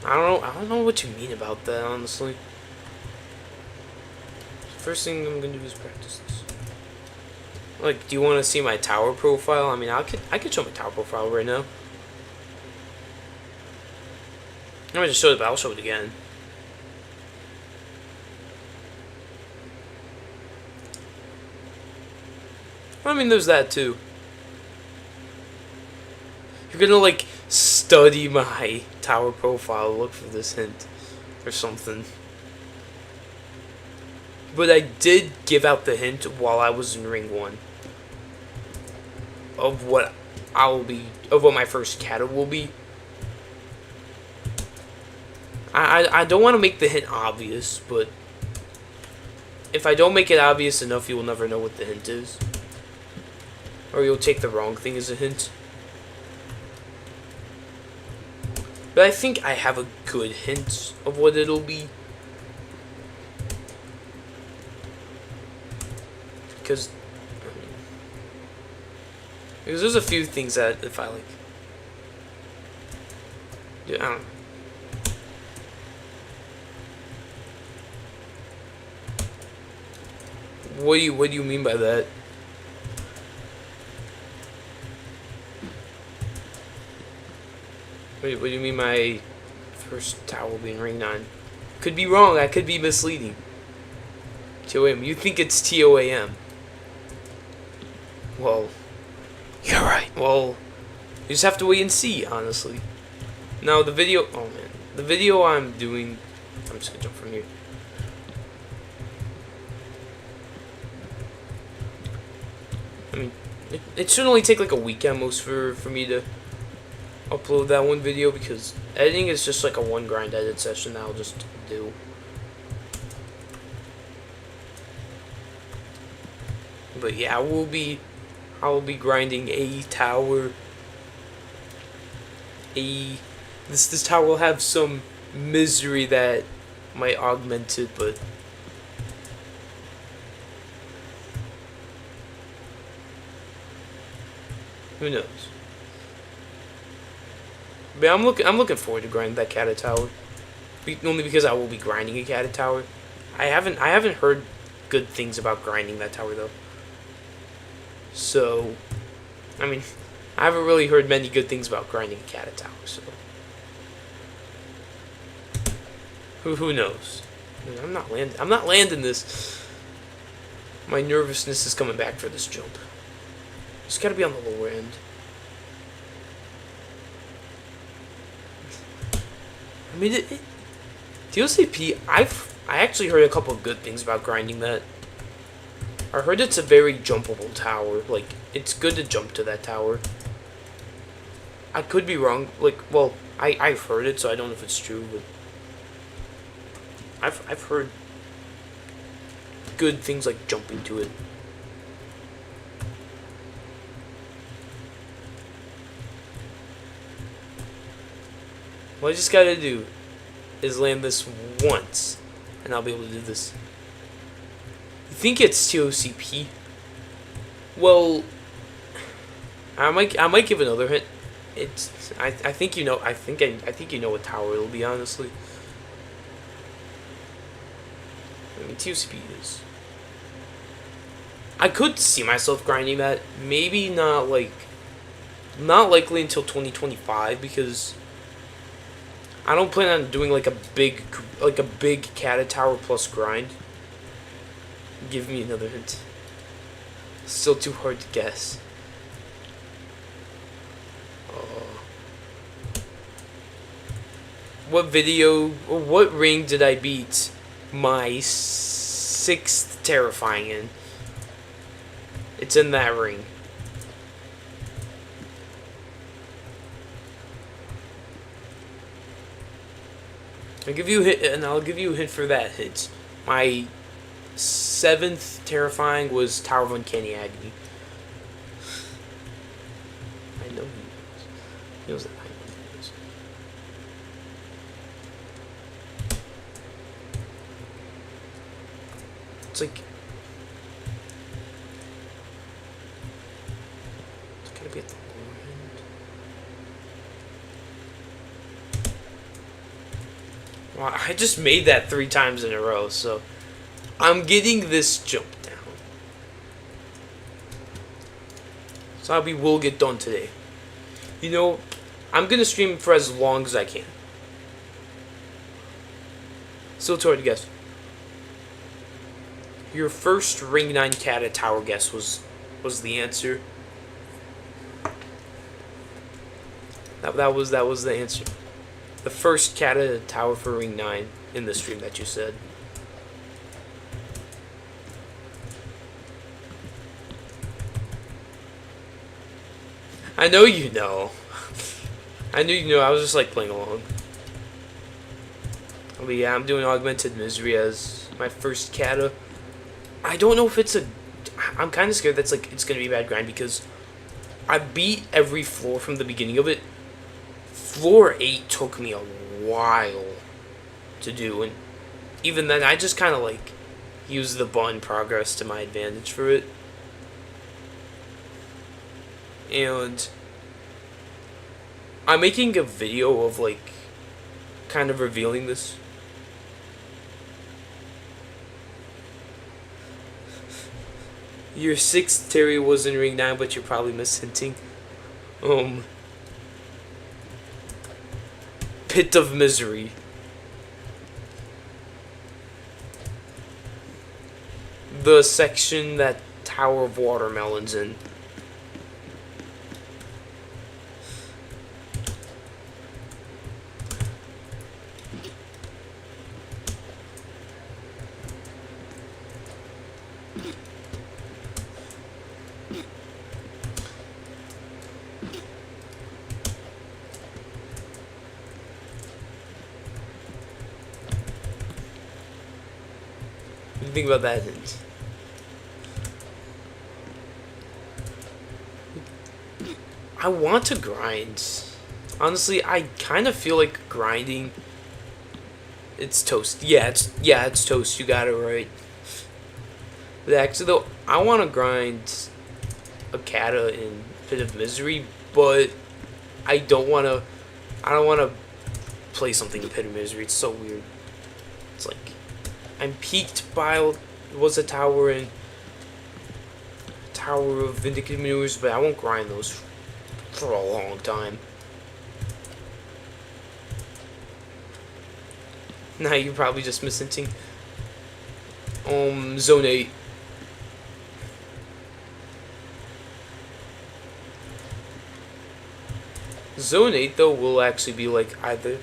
I don't know what you mean about that, honestly. First thing I'm gonna do is practice this. Like, do you want to see my tower profile? I mean, I could show my tower profile right now. I'm gonna just show it, but I'll show it again. I mean, there's that too. You're gonna like study my tower profile, look for this hint or something. But I did give out the hint while I was in ring 1 of what what my first kata will be. I don't want to make the hint obvious, but if I don't make it obvious enough, you will never know what the hint is. Or you'll take the wrong thing as a hint. But I think I have a good hint of what it'll be. Because there's a few things that if I like, yeah, I don't know. What do you mean by that? Wait, what do you mean my first tower being ring 9? Could be wrong. I could be misleading. TOAM. You think it's TOAM? Well, you're right. Well, you just have to wait and see, honestly. Now, the video... Oh, man. The video I'm doing... I'm just going to jump from here. I mean, it should only take like a week at most for me to upload that one video, because editing is just like a one grind edit session that I'll just do. But yeah, I will be grinding a tower. This tower will have some misery that might augment it, but who knows? But I'm looking forward to grinding that Kata tower. Only because I will be grinding a Kata tower. I haven't heard good things about grinding that tower though. So, I mean, I haven't really heard many good things about grinding a Kata tower. So, who knows? I mean, I'm not landing this. My nervousness is coming back for this jump. It's gotta be on the lower end. I mean, DOCP, I actually heard a couple of good things about grinding that. I heard it's a very jumpable tower. Like, it's good to jump to that tower. I could be wrong. Like, well, I've heard it, so I don't know if it's true, but I've heard good things like jumping to it. What I just gotta do is land this once, and I'll be able to do this. You think it's TOCP? Well, I might give another hint. I think you know. I think you know what tower it'll be. Honestly, I mean TOCP is. I could see myself grinding that. Maybe not likely until 2025, because I don't plan on doing like a big Kata tower plus grind. Give me another hint. Still too hard to guess. What video or what ring did I beat my 6th terrifying in? It's in that ring. I'll give you a hint, and I'll give you a hint for that hint. My 7th terrifying was Tower of Uncanny Agony. I know he knows. He knows that I know he knows. It's like, it's gotta be at the lower end. Well, I just made that 3 times in a row, so I'm getting this jump down. So we'll get done today. You know, I'm gonna stream for as long as I can. Still too hard to guess. Your first Ring 9 Kata tower guess was was the answer. That was the answer. The first Kata tower for Ring 9 in the stream that you said. I know you know. I knew you know. I was just like playing along. But yeah, I'm doing Augmented Misery as my first Kata. I don't know if it's a... I'm kind of scared that's like it's going to be a bad grind because I beat every floor from the beginning of it. Floor 8 took me a while to do, and even then I just kind of like used the button progress to my advantage for it. And I'm making a video of like kind of revealing this. Your 6th Terry was in Ring 9, but you're probably mishinting. Pit of Misery. The section that Tower of Watermelon's in. What do you think about that? I want to grind. Honestly, I kind of feel like grinding. It's toast. Yeah, it's toast. You got it right. But actually, though, I want to grind a Kata in Pit of Misery, but I don't want to. I don't want to play something in Pit of Misery. It's so weird. It's like I'm peaked by was a tower in Tower of Vindicated Maneuvers, but I won't grind those for a long time. Now you're probably just mishinting. Zone 8. Zone 8 though will actually be like either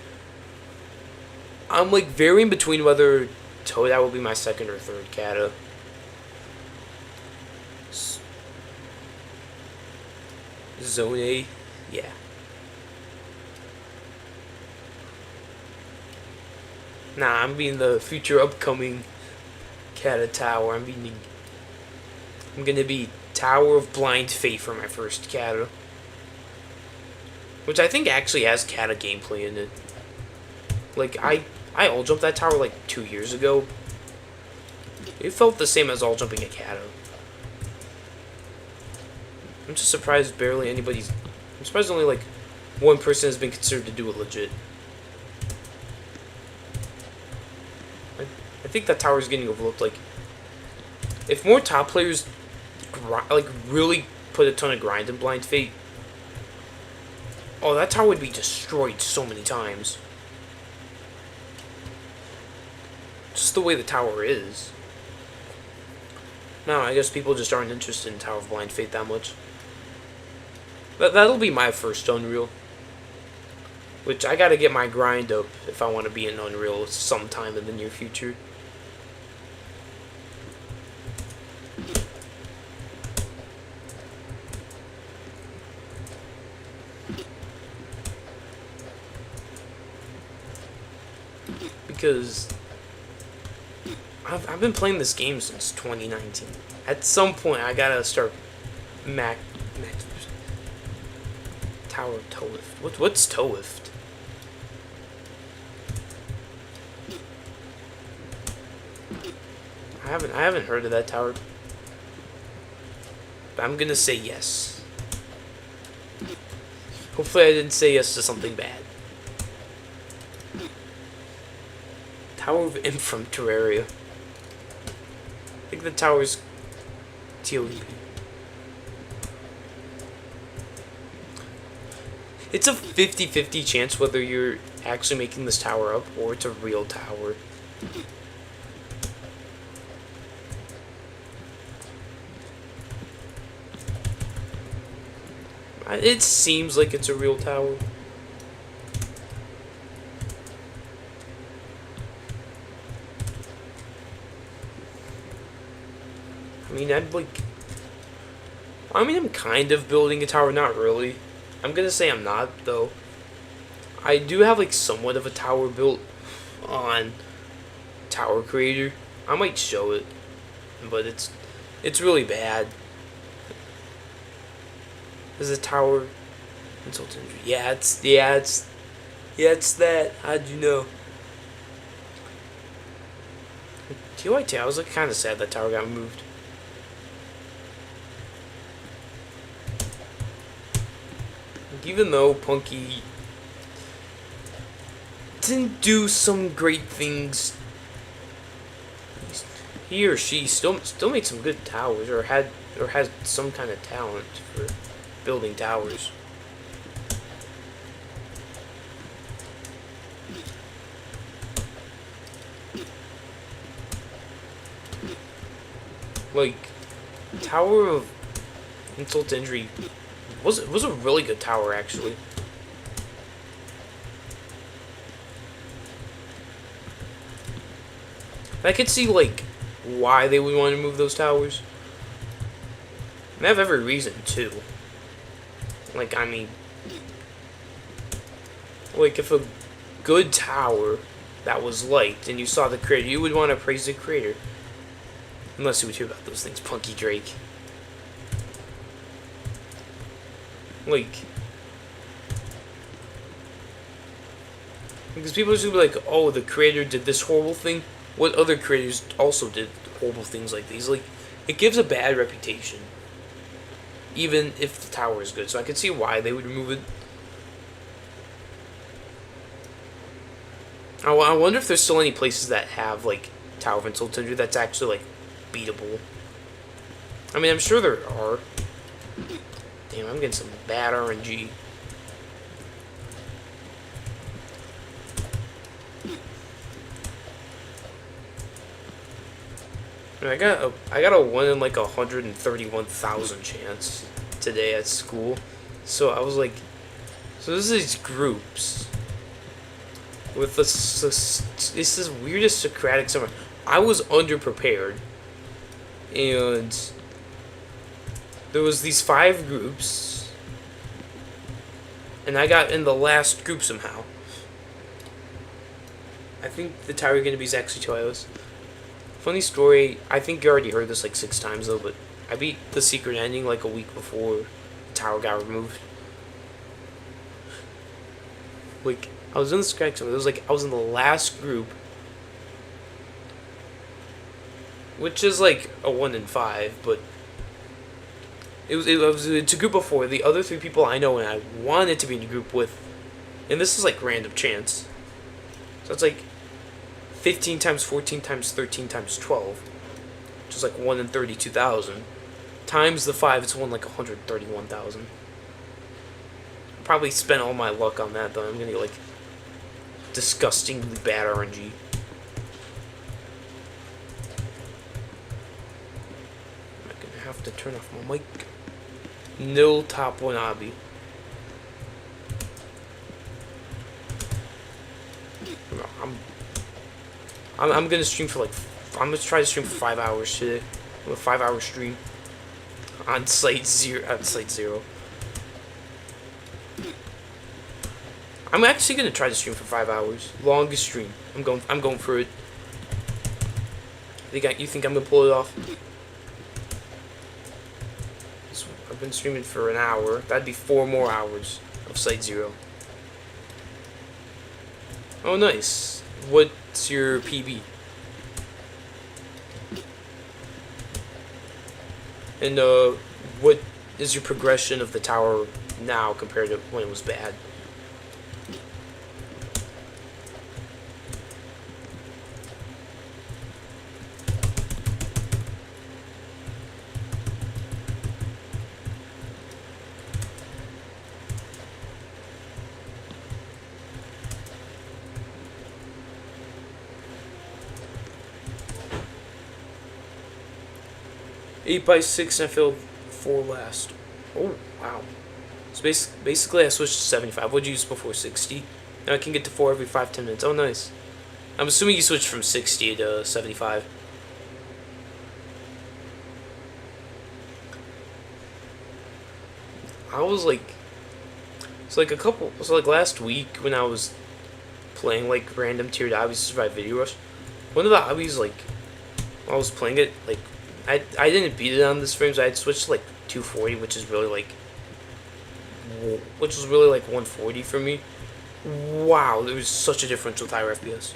I'm like varying between whether that will be my 2nd or 3rd Kata. Zone 8, yeah. Nah, I'm being the future upcoming Kata Tower. I'm gonna be Tower of Blind Fate for my first Kata. Which I think actually has Kata gameplay in it. Like, I all jumped that tower like 2 years ago. It felt the same as all jumping a Kata. I'm just surprised barely anybody's... I'm surprised only like one person has been considered to do it legit. I think that tower is getting overlooked. Like, if more top players like really put a ton of grind in Blind Fate, oh, that tower would be destroyed so many times. Just the way the tower is. No, I guess people just aren't interested in Tower of Blind Fate that much. That'll be my first Unreal. Which I gotta get my grind up if I want to be in Unreal sometime in the near future. Because I've been playing this game since 2019. At some point, I gotta start Max Tower of Towift. What's Towift? I haven't heard of that tower. But I'm gonna say yes. Hopefully, I didn't say yes to something bad. Tower of Imp from Terraria. I think the tower's TOP. It's a 50-50 chance whether you're actually making this tower up or it's a real tower. It seems like it's a real tower. I mean, I'm kind of building a tower, not really. I'm gonna say I'm not, though. I do have, like, somewhat of a tower built on Tower Creator. I might show it, but it's really bad. There's a tower consultant. Yeah, it's that. How'd you know? TYT, I was like kind of sad that tower got moved. Like, even though Punky didn't do some great things, he or she still made some good towers, or has some kind of talent for building towers. Like, Tower of Insult to Injury was a really good tower, actually. I could see, like, why they would want to move those towers. And they have every reason, too. Like, I mean, like, if a good tower that was liked and you saw the creator, you would want to praise the creator. Unless you would hear about those things, Punky Drake. Like, because people are just gonna be like, oh, the creator did this horrible thing. What other creators also did horrible things like these? Like, it gives a bad reputation, even if the tower is good. So I can see why they would remove it. I wonder if there's still any places that have, like, Tower of Insult to Injury that's actually, like, beatable. I mean, I'm sure there are. Damn, I'm getting some bad RNG. I got a 1 in like 131,000 chance today at school. So I was like, so this is these groups with this is weirdest Socratic summer. I was underprepared, and there was these 5 groups, and I got in the last group somehow. I think the tower gonna be is actually 2 hours. Funny story, I think you already heard this like 6 times though, but I beat the secret ending like a week before the tower got removed. Like, I was in the Socratic summer. It was like I was in the last group, which is like a 1 in 5, but it's a group of 4. The other 3 people I know and I wanted to be in a group with, and this is like random chance. So it's like 15 times 14 times 13 times 12, which is like 1 in 32,000. Times the 5, it's 1 like 131,000. Probably spent all my luck on that though. I'm gonna get like disgustingly bad RNG. I'm gonna have to turn off my mic. No top 1 obby. I'm gonna stream for like, I'm gonna try to stream for 5 hours today. A 5-hour stream on Site0. I'm actually gonna try to stream for 5 hours. Longest stream. I'm going for it. You think I'm gonna pull it off? I've been streaming for an hour. That'd be 4 more hours of Site0. Oh, nice. What's your PB? And what is your progression of the tower now compared to when it was bad? Eight by 6, and I failed 4 last. Oh, wow. So basically I switched to 75. What'd you use before? 60? Now I can get to 4 every 5-10 minutes. Oh, nice. I'm assuming you switched from 60 to 75. I was like... So like last week when I was playing like random tiered obbies to survive video rush, one of the obbies, like, while I was playing it, like, I didn't beat it on this frame, so I had switched to like 240, which was really like 140 for me. Wow, there was such a difference with higher FPS.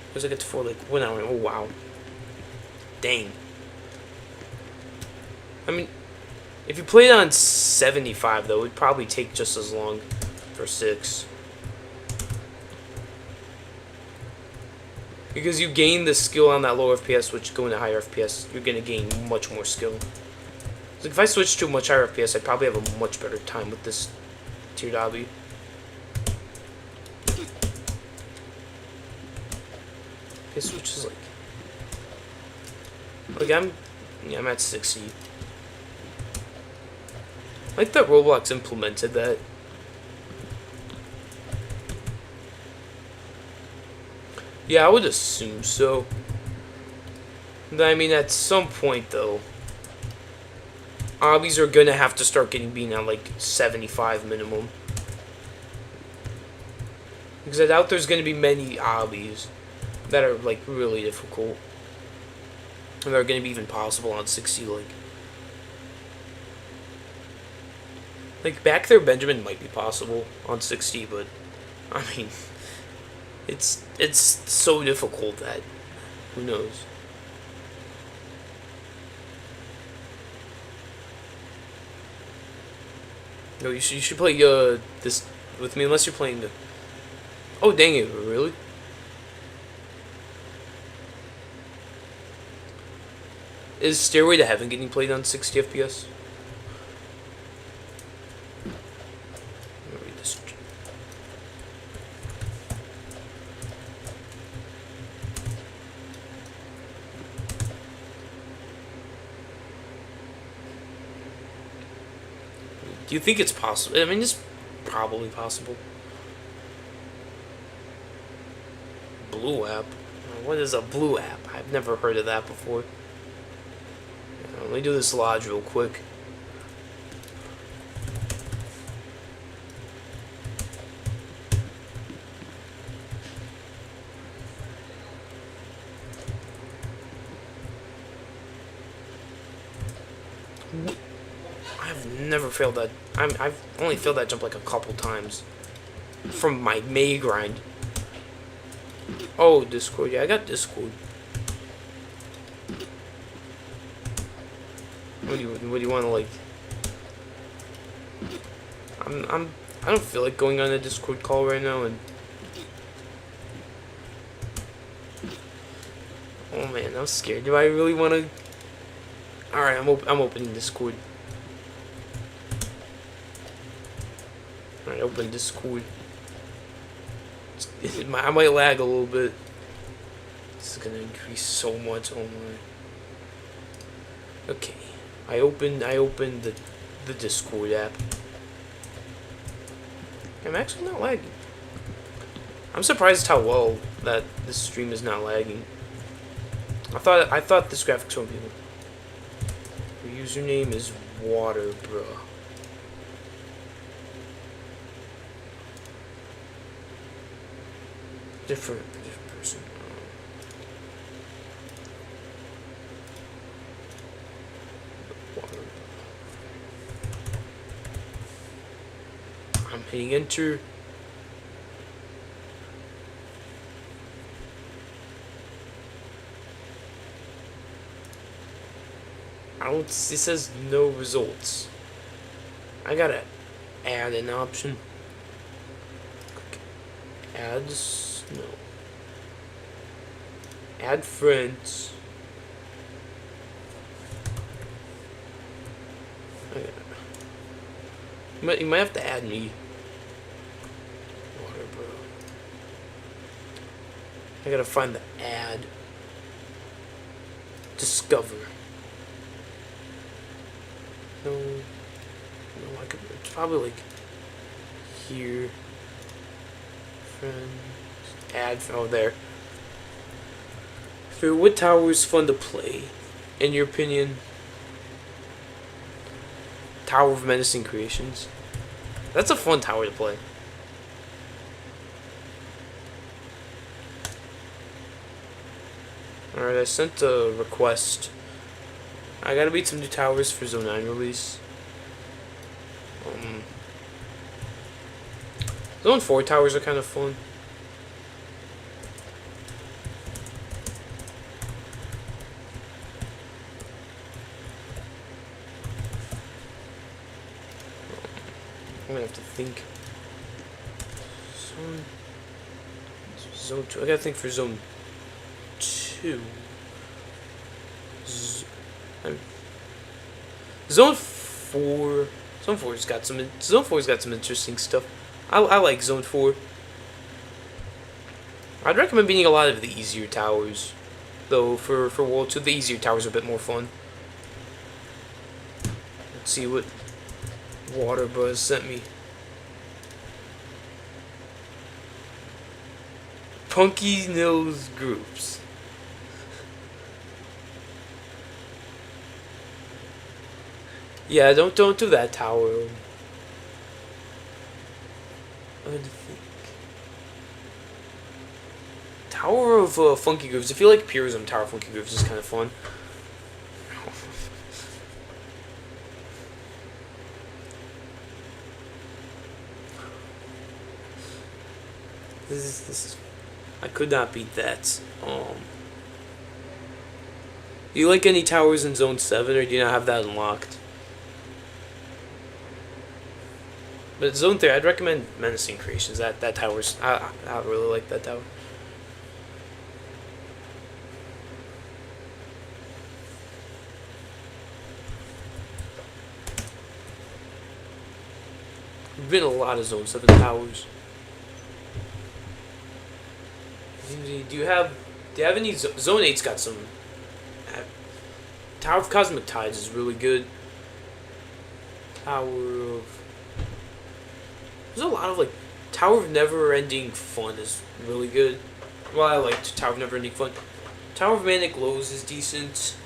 Because I get to 4 like 1 hour. Oh wow, dang. I mean, if you played on 75 though, it'd probably take just as long for 6. Because you gain the skill on that lower FPS, which going to higher FPS, you're gonna gain much more skill. Like if I switch to a much higher FPS, I'd probably have a much better time with this tiered obby. This which is like I'm at 60. I like that Roblox implemented that. Yeah, I would assume so. I mean, at some point, though, obbies are gonna have to start getting beaten at like 75 minimum. Because I doubt there's gonna be many obbies that are like really difficult. And they're gonna be even possible on 60, like back there Benjamin might be possible on 60, but I mean it's so difficult that who knows. No, you should play this with me unless you're playing the. Oh dang it! Really? Is Stairway to Heaven getting played on 60 FPS? Let me read this. Do you think it's possible? I mean, it's probably possible. Blue app? What is a blue app? I've never heard of that before. Let me do this lodge real quick. I've never failed that. I've only failed that jump like a couple times from my May grind. Oh, Discord. Yeah, I got Discord. What do you want to like? I don't feel like going on a Discord call right now, and oh man, I'm scared. Do I really want to? All right, I'm opening Discord. All right, open Discord. I might lag a little bit. This is gonna increase so much. Oh my. Okay. I opened the Discord app. I'm actually not lagging. I'm surprised how well that this stream is not lagging. I thought this graphics won't be. Your username is water, bro. Different person. I'm hitting enter. It says no results. I gotta add an option. Ads, no. Add friends. You might have to add me. Water, bro. I gotta find the ad. Discover. No. No, it's probably like here. Friends. Add. Oh, there. So, what tower is fun to play? In your opinion? Tower of Menacing Creations. That's a fun tower to play. Alright, I sent a request. I gotta beat some new towers for Zone 9 release. Zone 4 towers are kind of fun. I'm gonna have to think. Zone 2. I gotta think for Zone 2. Zone 4. Zone 4's got some. Zone 4's got some interesting stuff. I like Zone 4. I'd recommend beating a lot of the easier towers, though. For World 2, the easier towers are a bit more fun. Let's see what Water Buzz sent me. Punky Nose Groups. Yeah, don't do that tower. I think. Tower of Funky Grooves. If you like Purism, Tower of Funky Grooves is kind of fun. This is. I could not beat that. Do you like any towers in Zone 7, or do you not have that unlocked? But Zone 3, I'd recommend Menacing Creations. That tower's... I really like that tower. There's been a lot of Zone 7 towers. Do you have any... Zone 8's got some... Tower of Cosmic Tides is really good. Tower of... There's a lot of, like... Tower of Never Ending Fun is really good. Well, I liked Tower of Never Ending Fun. Tower of Manic Lows is decent.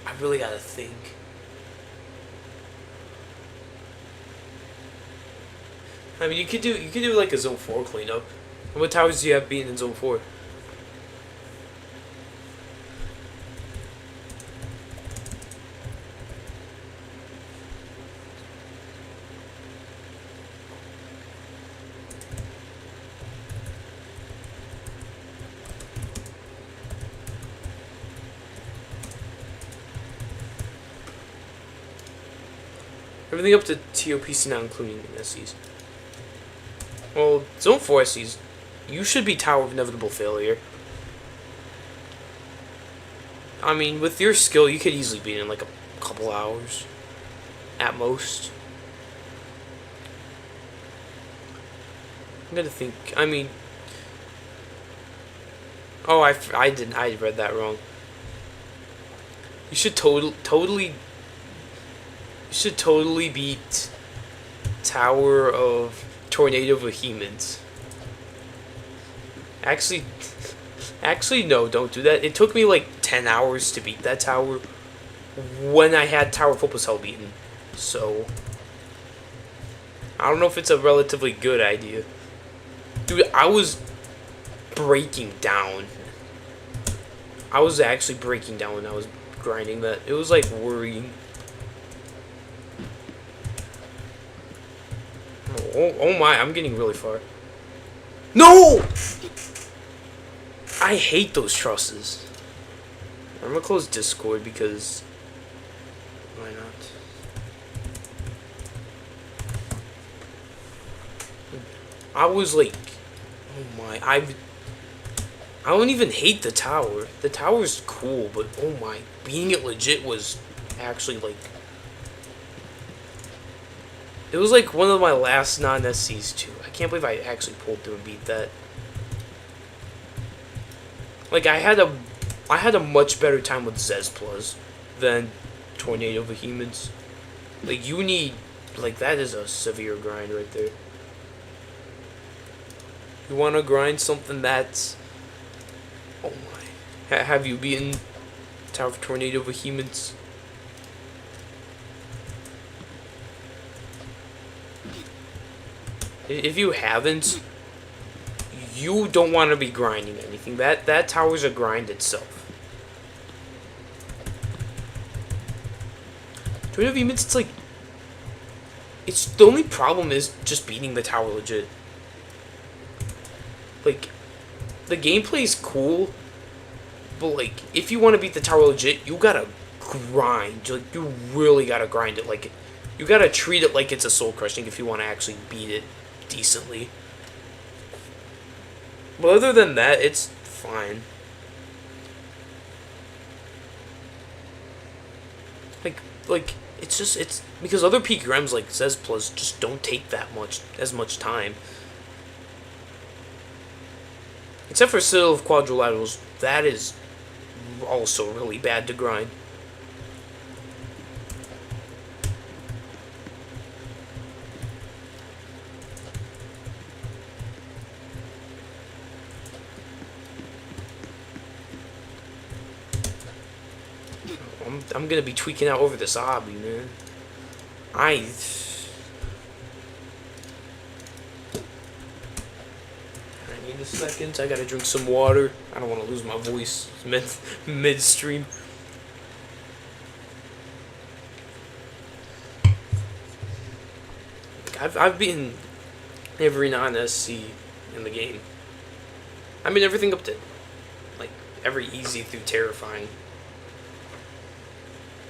I really gotta think. I mean, you could do like a Zone 4 cleanup. What towers do you have being in Zone 4? Everything up to TOPC, not including SCs. Well, Zone 4 SCs, you should be Tower of Inevitable Failure. I mean, with your skill, you could easily beat it in like a couple hours. At most. I'm gonna think, I mean... Oh, I read that wrong. You should totally beat Tower of Tornado Vehemence. Actually, no, don't do that. It took me like 10 hours to beat that tower when I had Tower of Hopeless Hell beaten. So, I don't know if it's a relatively good idea. Dude, I was breaking down. I was actually breaking down when I was grinding that. It was like worrying. Oh my, I'm getting really far. No! I hate those trusses. I'm gonna close Discord because... Why not? I was like... Oh my, I don't even hate the tower. The tower's cool, but oh my, beating it legit was actually like... It was like one of my last non-SCs too. I can't believe I actually pulled through and beat that. Like I had a much better time with Zez Plus than Tornado Vehemence. Like you need Like, that is a severe grind right there. You want to grind something that's... Oh my. Have you beaten Tower of Tornado Behemoths? If you haven't, you don't want to be grinding anything. That tower's a grind itself. Tornado Behemoths, it's like... It's... The only problem is just beating the tower legit. Like, the gameplay is cool, but, like, if you want to beat the tower legit, you gotta grind. Like, you really gotta grind it. Like, you gotta treat it like it's a soul crushing if you want to actually beat it decently. But other than that, it's fine. Like, it's because other PQMs like Zezplas just don't take as much time. Except for Citadel of Quadrilaterals, that is also really bad to grind. I'm gonna be tweaking out over this obby, man. I need a second. I gotta drink some water. I don't want to lose my voice midstream. I've beaten every non-SC in the game. I mean everything up to like every easy through terrifying.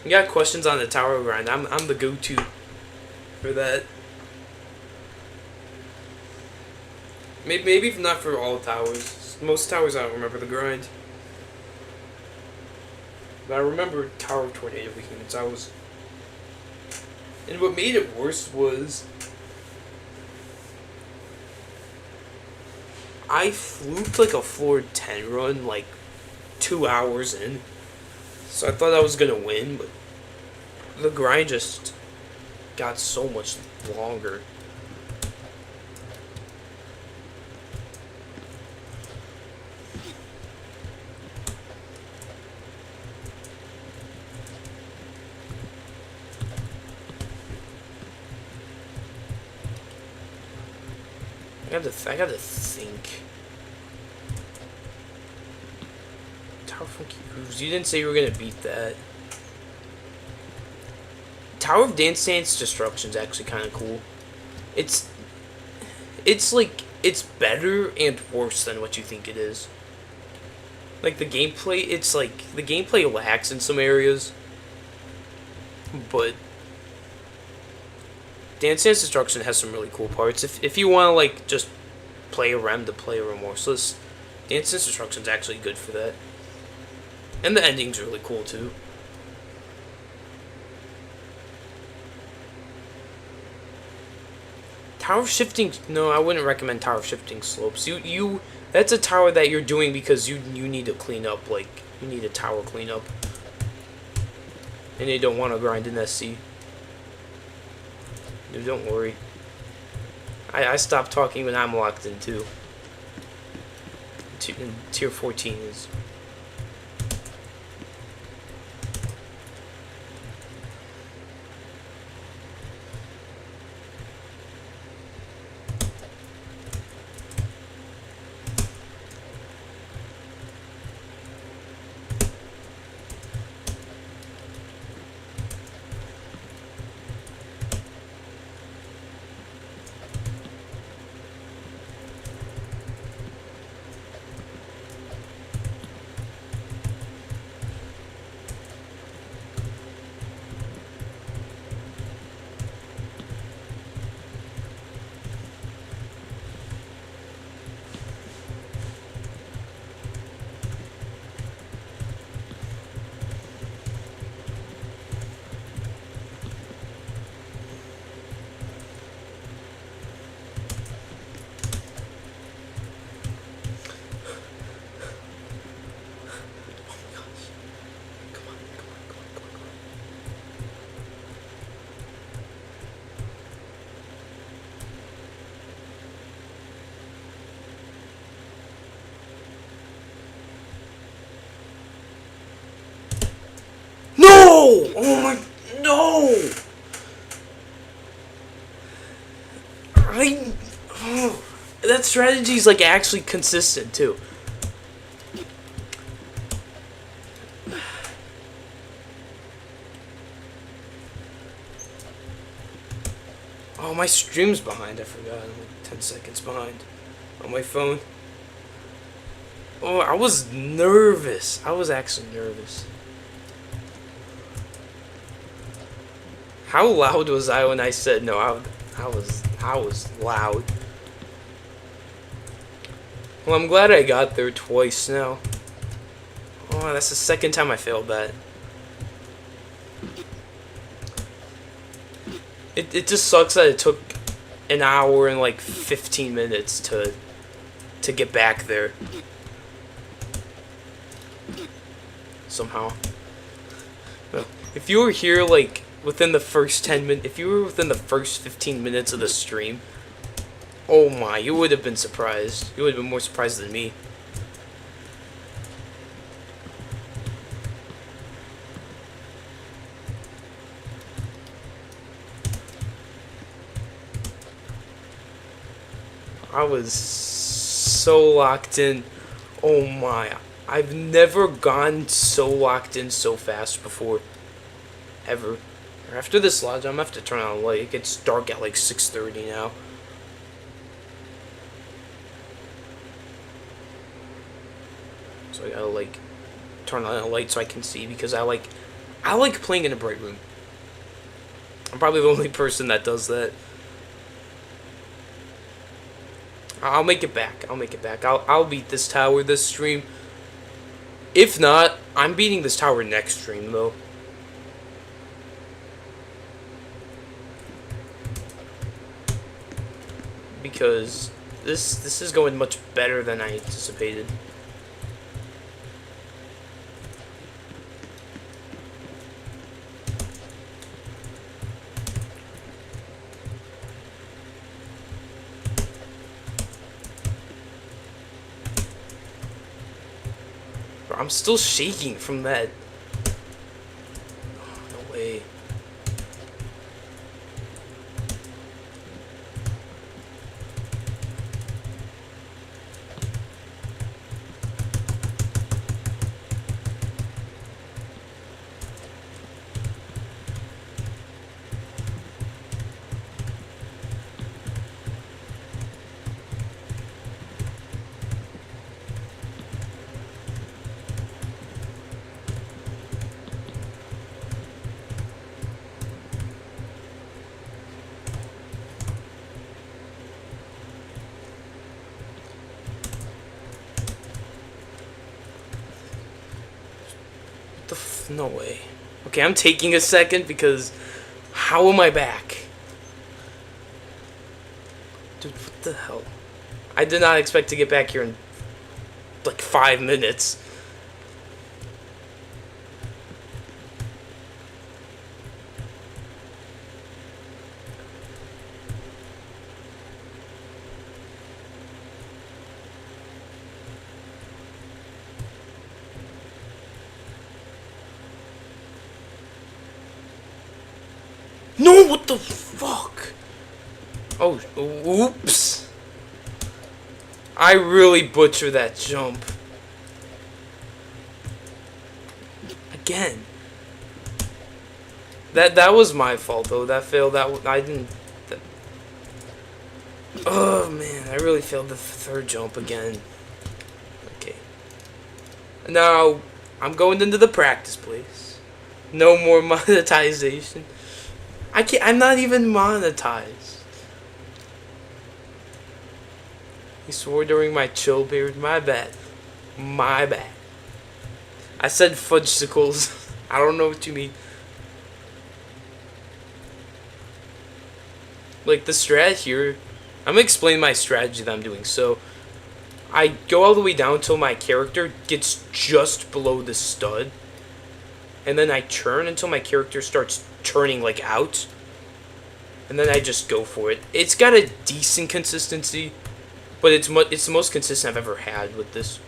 You got questions on the tower grind? I'm the go-to for that. Maybe not for all towers. Most towers I don't remember the grind. But I remember Tower of Tornado Behemoths. And what made it worse was I fluked like a floor 10 run like 2 hours in. So I thought I was gonna win, but the grind just got so much longer. I gotta think. Tower Funky Grooves. You didn't say you were gonna beat that. Tower of Dance Dance Destruction's actually kind of cool. It's like it's better and worse than what you think it is. Like the gameplay, it's like the gameplay lacks in some areas, but Dance Dance Destruction has some really cool parts. If you want to like just play a rem to play a remorseless, Dance Dance Destruction's actually good for that. And the ending's really cool too. Tower shifting, no, I wouldn't recommend tower shifting slopes. That's a tower that you're doing because you need to clean up, like you need a tower cleanup, and you don't want to grind an SC. Dude, don't worry. I stopped talking when I'm locked in too. Tier 14 is. That strategy is like actually consistent too. Oh, my stream's behind. I forgot. I'm like 10 seconds behind on my phone. Oh, I was nervous. I was actually nervous. How loud was I when I said no? I was loud. Well, I'm glad I got there twice now. Oh, that's the second time I failed that. It just sucks that it took an hour and like 15 minutes to get back there. Somehow. Well, if you were here like within the first 10 minutes, if you were within the first 15 minutes of the stream, oh my, you would have been surprised. You would have been more surprised than me. I was so locked in. Oh my. I've never gone so locked in so fast before. Ever. After this lodge, I'm gonna have to turn on the light. It gets dark at like 6:30 now. So I gotta like turn on the light so I can see, because I like playing in a bright room. I'm probably the only person that does that. I'll make it back. I'll beat this tower this stream. If not, I'm beating this tower next stream though. Because this is going much better than I anticipated. I'm still shaking from that. Oh, no way. No way. Okay, I'm taking a second because how am I back? Dude, what the hell? I did not expect to get back here in like 5 minutes. No, what the fuck? Oh, oops. I really butchered that jump. Again. That was my fault though. That failed. I didn't. Oh man, I really failed the third jump again. Okay. Now I'm going into the practice place. No more monetization. I'm not even monetized. He swore during my chill period. My bad. My bad. I said fudgesicles. I don't know what you mean. Like the strat here, I'm gonna explain my strategy that I'm doing. So I go all the way down till my character gets just below the stud. And then I churn until my character starts turning like out, and then I just go for it. It's got a decent consistency, but it's the most consistent I've ever had with this.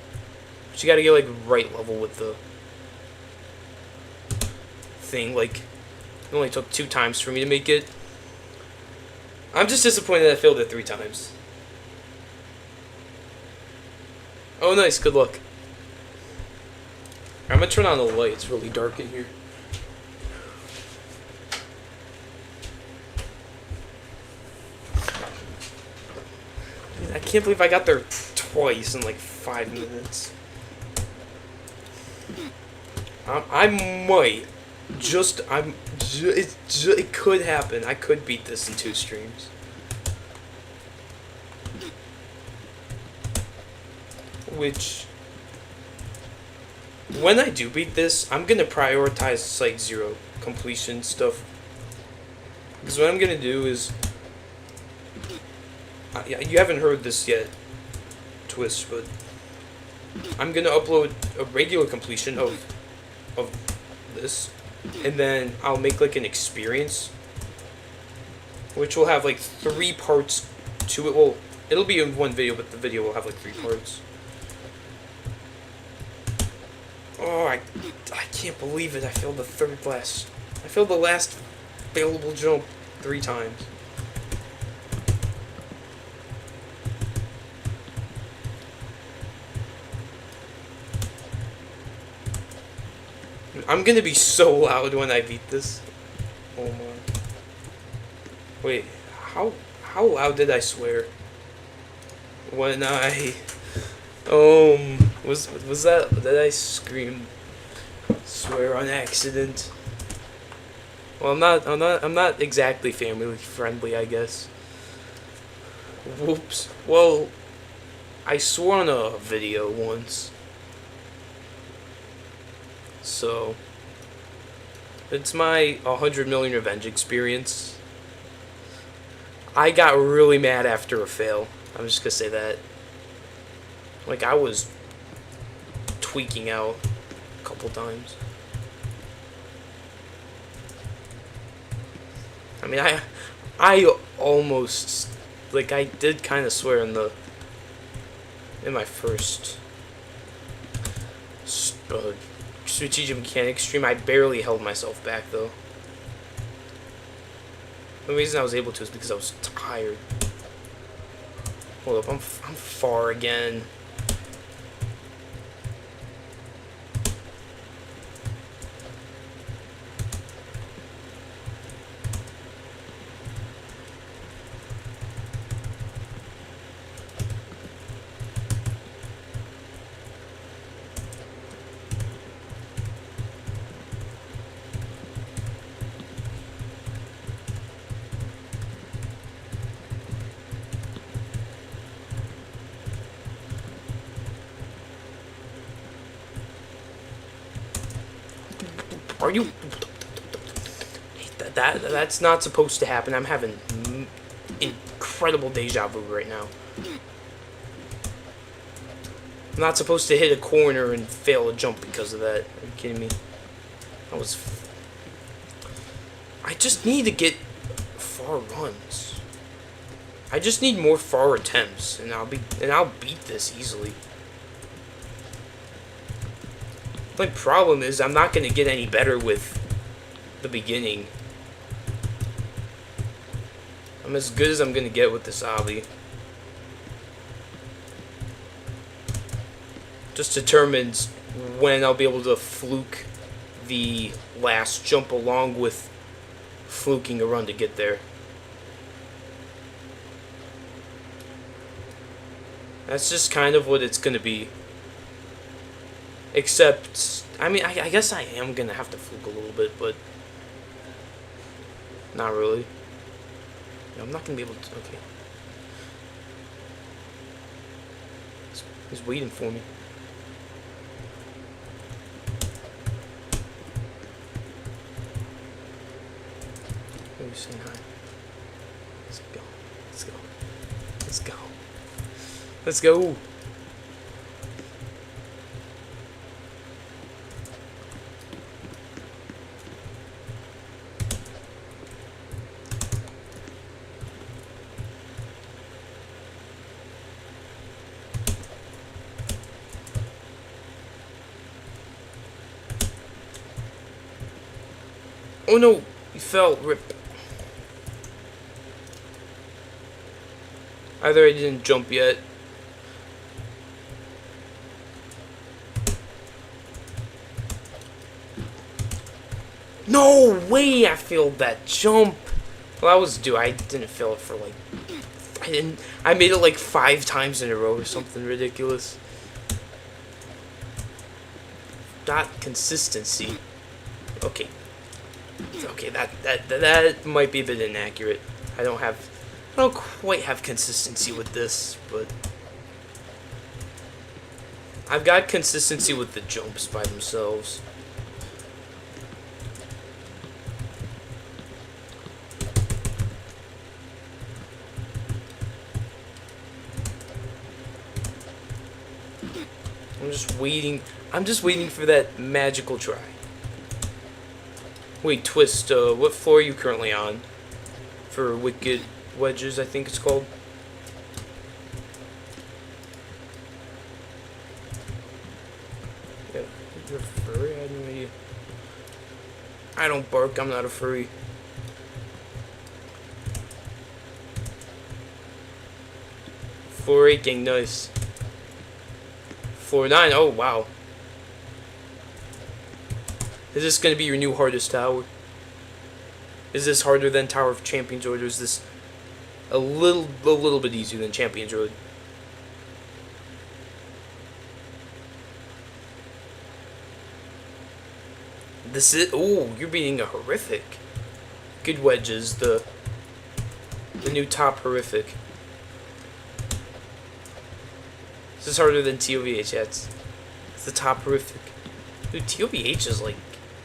But you gotta get like right level with the thing. Like it only took 2 times for me to make it. I'm just disappointed I failed it 3 times. Oh, nice. Good luck. I'm gonna turn on the light. It's really dark in here. I can't believe I got there twice in like 5 minutes. I might. It could happen. I could beat this in 2 streams. Which, when I do beat this, I'm gonna prioritize Site0 completion stuff. Because what I'm gonna do is, you haven't heard this yet, Twist, but I'm gonna upload a regular completion of this, and then I'll make like an experience, which will have like 3 parts to it. Well, it'll be in one video, but the video will have like 3 parts. Oh, I can't believe it. I failed the last failable jump 3 times. I'm gonna be so loud when I beat this. Oh my. Wait, how loud did I swear? When I was that, did I swear on accident? Well, I'm not exactly family friendly, I guess. Whoops. Well, I swore on a video once. So, it's my 100 million revenge experience. I got really mad after a fail. I'm just gonna say that. Like, I was tweaking out a couple times. I mean, I almost, like, I did kind of swear in my first strategic mechanics stream. I barely held myself back, though. The reason I was able to is because I was tired. Hold up, I'm far again. Are you? That's not supposed to happen. I'm having incredible deja vu right now. I'm not supposed to hit a corner and fail a jump because of that. Are you kidding me? I just need to get far runs. I just need more far attempts, and I'll beat this easily. My problem is I'm not going to get any better with the beginning. I'm as good as I'm going to get with this obby. Just determines when I'll be able to fluke the last jump along with fluking a run to get there. That's just kind of what it's going to be. Except, I mean, I guess I am going to have to fluke a little bit, but not really. I'm not going to be able to, okay. He's waiting for me. Oh, he's saying hi. Let's go. Let's go. Let's go. Let's go. Oh no, he fell. Rip. Either I didn't jump yet. No way I failed that jump. Well, I didn't fail it for like, I made it like 5 times in a row or something ridiculous. Dot consistency. Okay. Okay, that might be a bit inaccurate. I don't quite have consistency with this, but I've got consistency with the jumps by themselves. I'm just waiting for that magical try. Wait, Twist, what floor are you currently on? For Wicked Wedges, I think it's called. Yeah, you're a furry? I had no idea. I don't bark, I'm not a furry. Floor 8 getting nice. Floor 9, oh wow. Is this going to be your new hardest tower? Is this harder than Tower of Champions Road, or is this a little bit easier than Champions Road? This is, oh, you're beating a horrific. Good Wedges, the new top horrific. This is harder than TOVH, yeah, it's the top horrific. Dude, TOVH is like,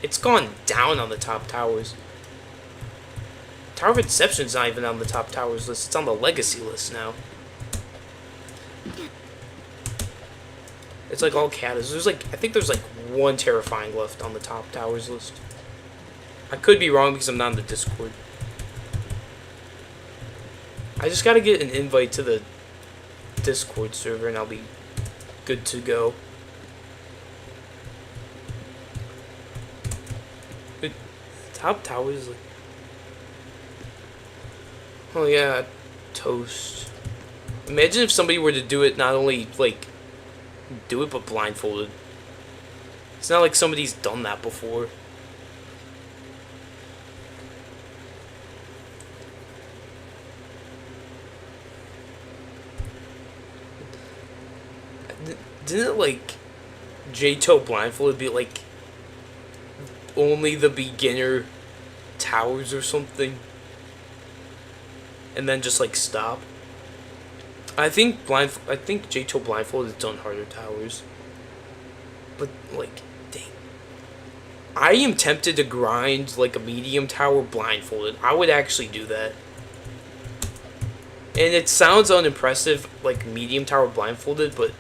it's gone down on the top towers. Tower of Inception's not even on the top towers list, it's on the legacy list now. It's like all catas. There's like, I think there's like 1 terrifying left on the top towers list. I could be wrong because I'm not in the Discord. I just gotta get an invite to the Discord server and I'll be good to go. But top towers, like, oh yeah, toast. Imagine if somebody were to do it, not only like do it but blindfolded. It's not like somebody's done that before. Didn't like J-Toe blindfolded be like only the beginner towers or something? And then just like stop? I think J-Toe blindfolded has done harder towers. But like, dang. I am tempted to grind like a medium tower blindfolded. I would actually do that. And it sounds unimpressive, like medium tower blindfolded, but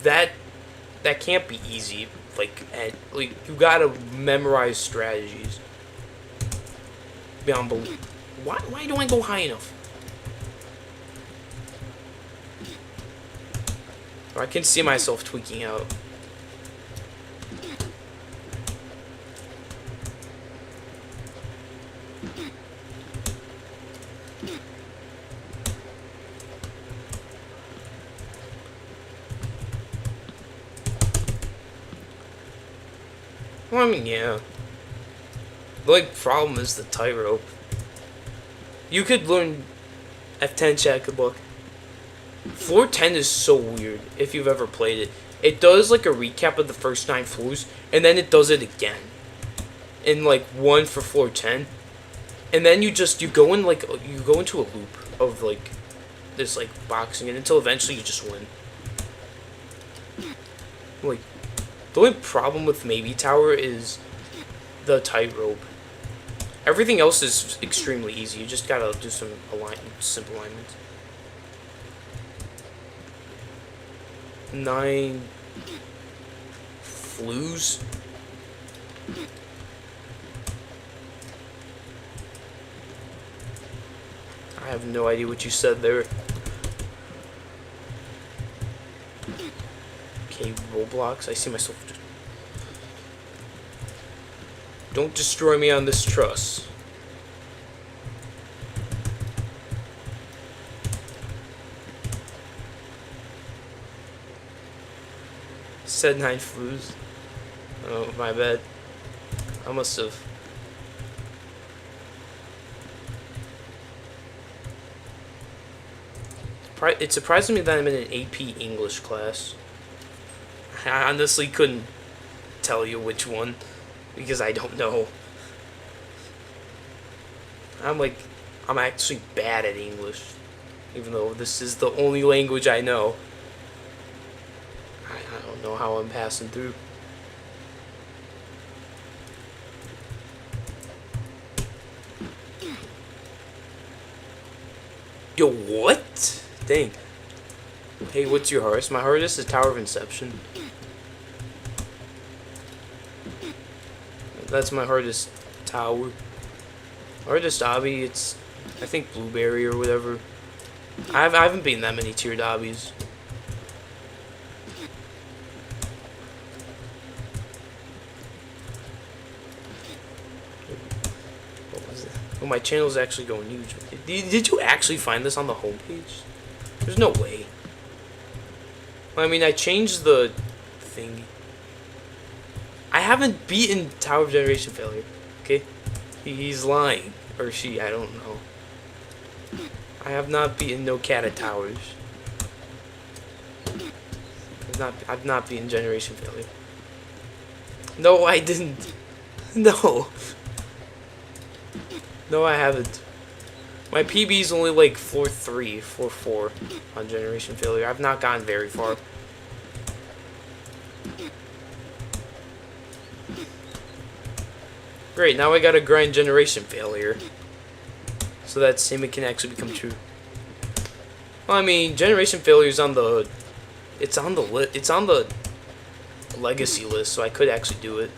that can't be easy. Like you gotta memorize strategies. Beyond belief. Why don't I go high enough? I can see myself tweaking out. Well, I mean, yeah. The only problem is the tightrope. You could learn F10 check a book. Floor 10 is so weird if you've ever played it. It does like a recap of the first 9 floors, and then it does it again. In like 1 for floor 10. And then you go into a loop of like this like boxing, and until eventually you just win. Like, the only problem with Maybe Tower is the tightrope. Everything else is extremely easy. You just gotta do some simple alignments. 9 flues. I have no idea what you said there. Okay, Roblox. I see myself. Don't destroy me on this truss. said 9 flues. Oh, my bad. I must have. It surprised me that I'm in an AP English class. I honestly couldn't tell you which one because I don't know. I'm actually bad at English, even though this is the only language I know. I don't know how I'm passing through. Yo, what? Dang. Hey, what's your hardest? My hardest is Tower of Inception. That's my hardest tower. Hardest obby, it's, I think, Blueberry or whatever. I haven't beaten that many tiered obbies. What was it? Oh, my channel's actually going huge. Did you actually find this on the homepage? There's no way. I mean, I changed the thing. I haven't beaten Tower of Generation Failure. Okay? He's lying. Or she, I don't know. I have not beaten no cat at towers. I've not beaten Generation Failure. No, I didn't. No. No, I haven't. My PB is only like floor 3, floor 4 on Generation Failure. I've not gotten very far. Great, now I gotta grind Generation Failure. So that statement can actually become true. Well, I mean, Generation Failure is on the... It's on the legacy list, so I could actually do it.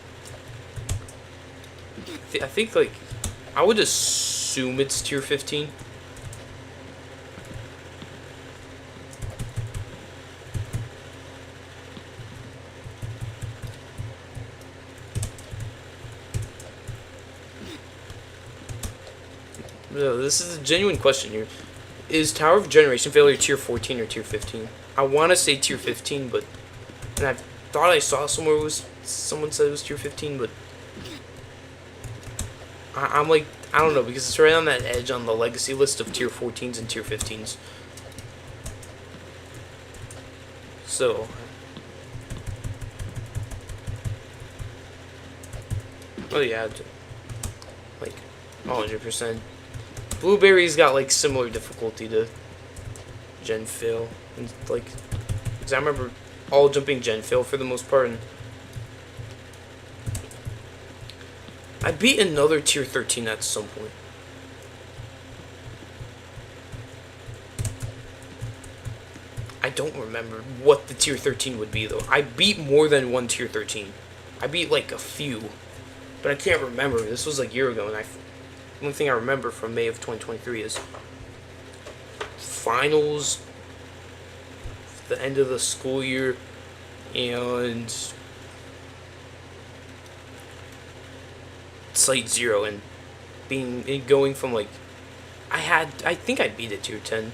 I think, like... I would assume it's tier 15. No, this is a genuine question here. Is Tower of Generation Failure tier 14 or tier 15? I want to say tier 15, but... And I thought I saw somewhere someone said it was tier 15, but... I'm like, I don't know, because it's right on that edge on the legacy list of tier 14s and tier 15s. So... Oh yeah, like, 100%. Blueberry's got, like, similar difficulty to Gen Fail. And, like, because I remember all jumping Gen Fail for the most part, and I beat another tier 13 at some point. I don't remember what the tier 13 would be, though. I beat more than one tier 13. I beat, like, a few. But I can't remember. This was, like, a year ago, and the only thing I remember from May of 2023 is finals, the end of the school year, and Site0, and going from, like, I think I beat a tier 10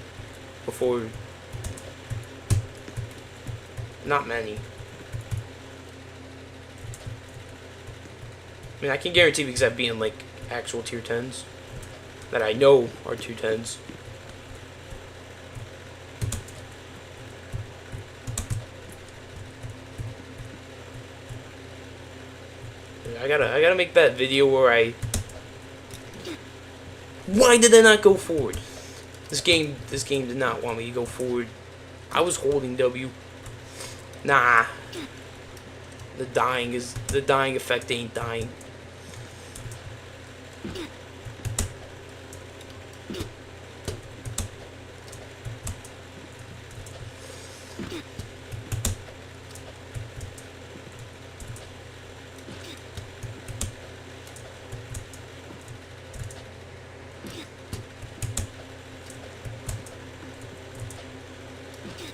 before. Not many. I mean, I can guarantee because I've beaten, like, actual tier 10s that I know are tier 10s. I gotta make that video where why did I not go forward? This game did not want me to go forward. I was holding W. Nah. The dying effect ain't dying.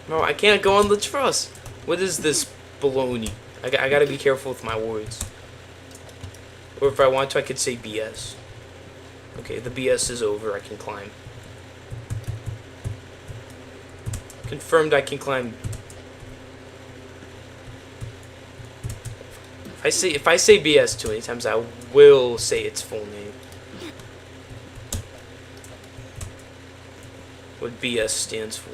No, I can't go on the truss. What is this baloney? I gotta be careful with my words. Or if I want to, I could say BS. Okay, the BS is over. I can climb. Confirmed I can climb. If I say BS too many times, I will say its full name. What BS stands for.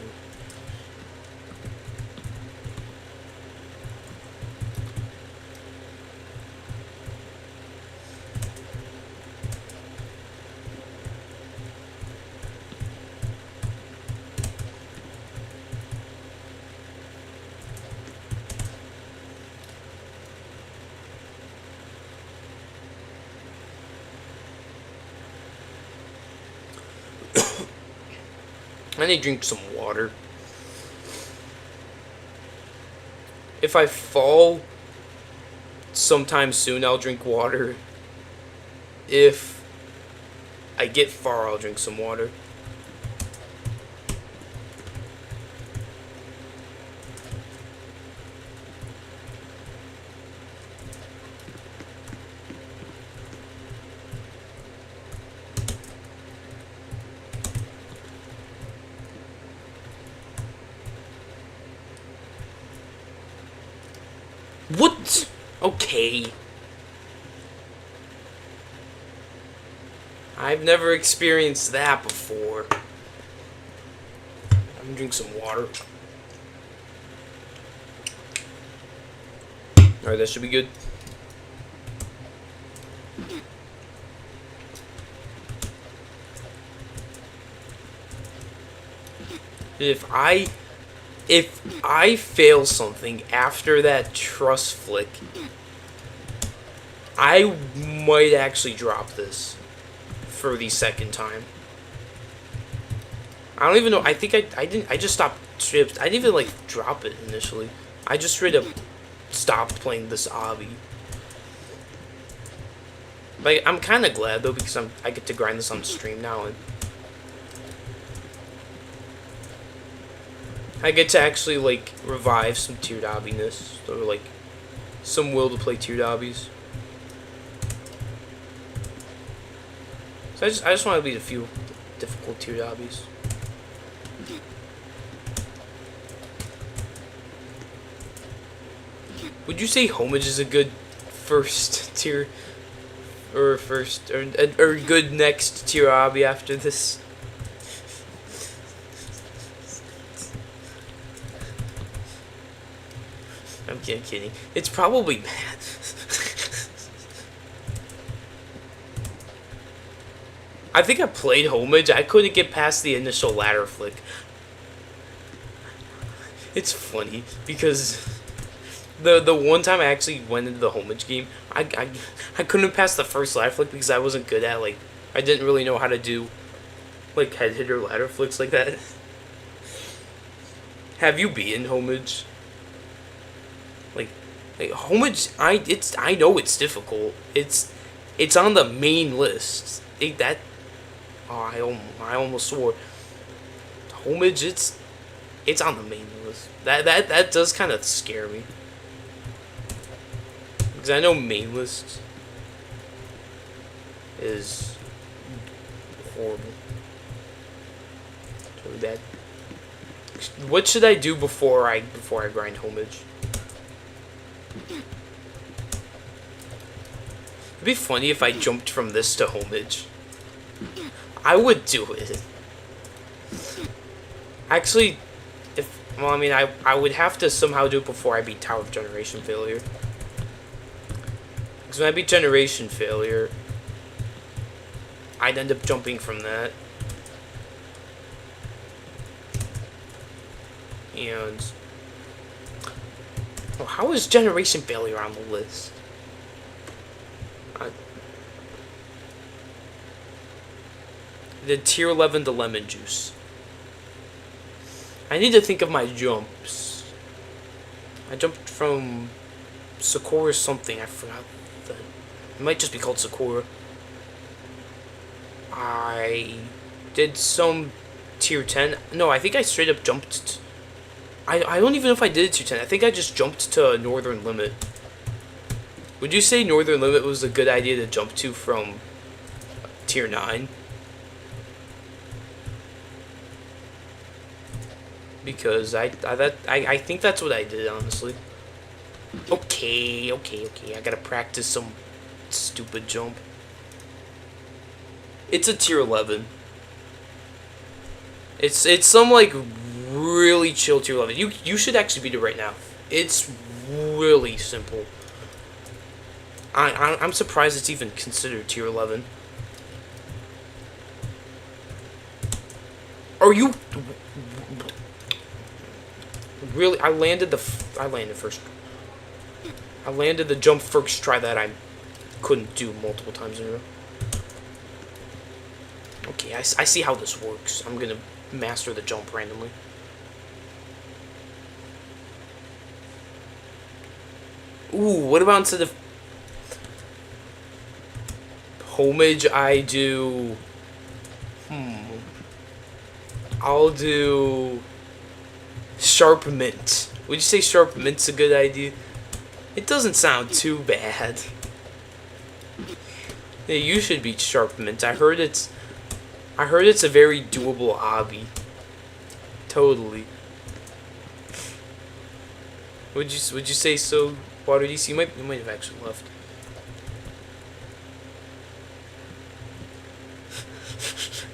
I need to drink some water. If I fall sometime soon, I'll drink water. If I get far, I'll drink some water. What? Okay. I've never experienced that before. I'm gonna drink some water. Alright, that should be good. If I fail something after that trust flick, I might actually drop this for the second time. I don't even know. I think I didn't. I just stopped strips. I didn't even like drop it initially. I just straight up stopped playing this obby. Like, I'm kind of glad though, because I get to grind this on stream now, and I get to actually like revive some tiered obbiness, or like some will to play tiered obbies. So I just want to beat a few difficult tiered obbies. Would you say homage is a good first tier, or good next tier obby after this? I'm kidding. It's probably bad. I think I played homage. I couldn't get past the initial ladder flick. It's funny because the one time I actually went into the homage game, I couldn't pass the first ladder flick because I wasn't good at, like, I didn't really know how to do like head hitter ladder flicks like that. Have you beaten homage? Like homage, I know it's difficult. It's on the main list. I almost swore. Homage, it's on the main list. That does kind of scare me, because I know main list is horrible. So that. What should I do before I grind homage? It'd be funny if I jumped from this to homage. I would do it. Actually, I would have to somehow do it before I beat Tower of Generation Failure. Because when I beat Generation Failure, I'd end up jumping from that. And oh, how is Generation Failure on the list? The tier 11 to lemon juice. I need to think of my jumps. I jumped from Sakura something. I forgot. It might just be called Sakura. I did some tier 10. No, I think I straight up jumped. I don't even know if I did tier 10. I think I just jumped to Northern Limit. Would you say Northern Limit was a good idea to jump to from tier 9? Because I think that's what I did, honestly. Okay, okay, okay. I gotta practice some stupid jump. It's a tier 11. It's some like really chill tier 11. You should actually beat it right now. It's really simple. I'm surprised it's even considered tier 11. Are you really? I landed first. I landed the jump first try that I couldn't do multiple times in a row. Okay, I see how this works. I'm gonna master the jump randomly. Ooh, what about instead of homage, I do... I'll do... Sharp Mint. Would you say Sharp Mint's a good idea? It doesn't sound too bad. Yeah, you should beat Sharp Mint. I heard it's a very doable obby. Totally. Would you say so, Water DC? You might have actually left.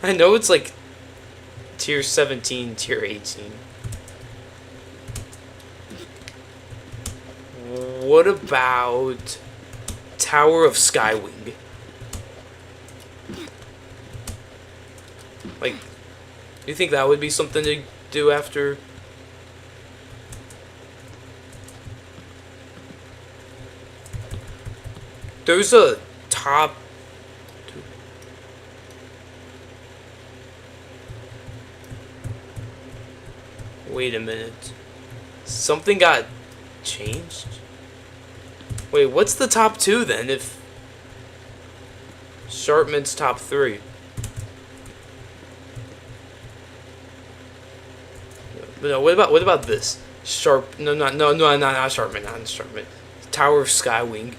I know it's like tier 17, tier 18. What about Tower of Skywing? Like, you think that would be something to do after? There's a top... Wait a minute. Something got changed? Wait, what's the top 2 then if Sharpman's top 3? No, what about this? Not Sharpman, not Sharpman. Tower of Skywing.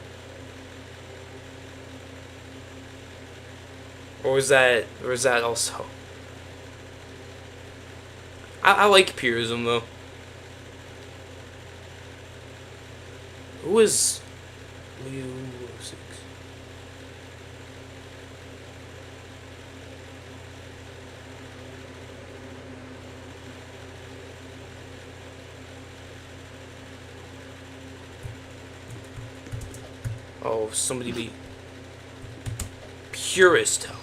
Or was that also? I like Purism though. Who is Leo 6? Oh, somebody beat Purist Hell.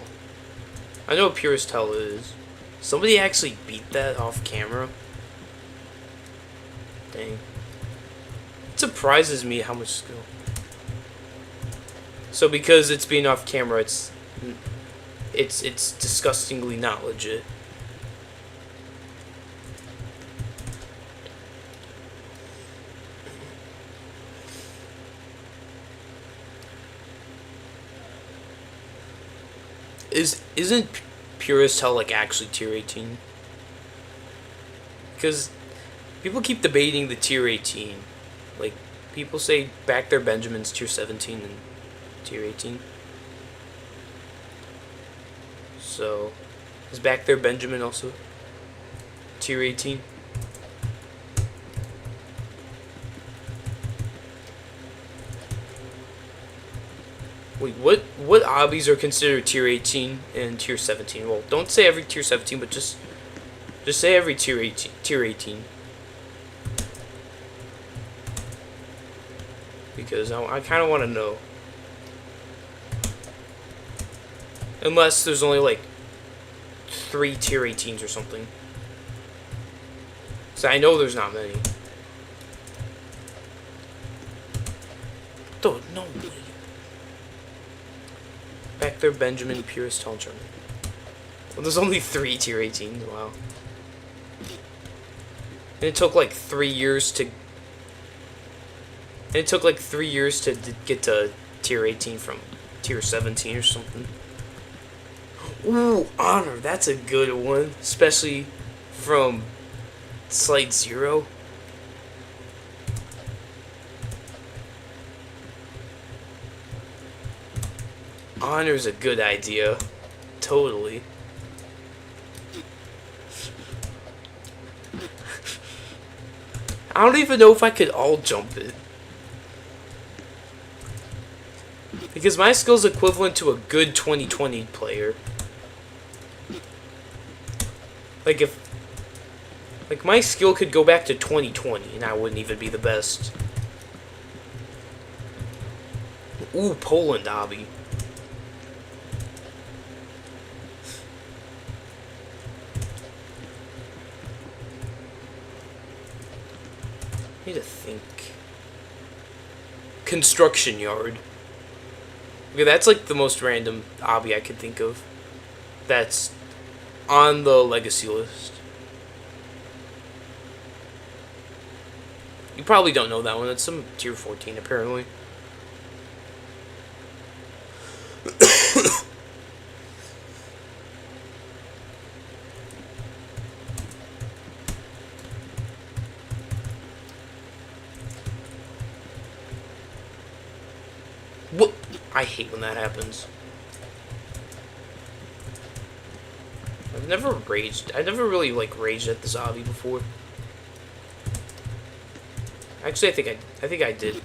I know what Purist Hell is. Somebody actually beat that off camera. Dang. It surprises me how much skill. So because it's being off camera, it's disgustingly not legit. Isn't Purist Hell like actually tier 18? Because people keep debating the tier 18. Like, people say Back There Benjamin's tier 17 and tier 18. So, is Back There Benjamin also tier 18? Wait, what obbies are considered tier 18 and tier 17? Well, don't say every tier 17, but just say every tier 18. Because I kind of want to know. Unless there's only like 3 tier 18s or something. So I know there's not many. Dude, no. Back There Benjamin, Purist Hell Journey. Well, there's only 3 tier 18s. Wow. And it took like 3 years to. And it took like 3 years to get to tier 18 from tier 17 or something. Ooh, Honor, that's a good one, especially from Site0. Honor's a good idea. Totally. I don't even know if I could all jump it. Because my skill's equivalent to a good 2020 player. Like if... Like my skill could go back to 2020 and I wouldn't even be the best. Ooh, Poland obby. I need to think. Construction yard. Okay, that's like the most random obby I could think of. That's on the legacy list. You probably don't know that one. It's some tier 14 apparently. What? I hate when that happens. I've never raged. I never really like raged at this obby before. Actually, I think I did.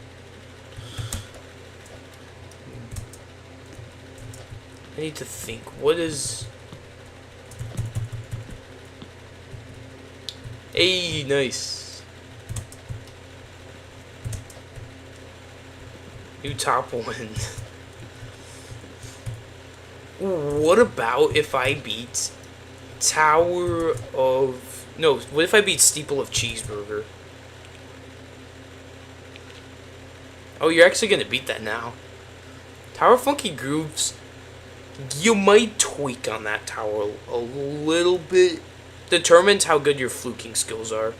I need to think. What is? Hey, nice. New top one. What about if I beat Tower of... No, what if I beat Steeple of Cheeseburger? Oh, you're actually gonna beat that now. Tower of Funky Grooves, you might tweak on that tower a little bit. Determines how good your fluking skills are.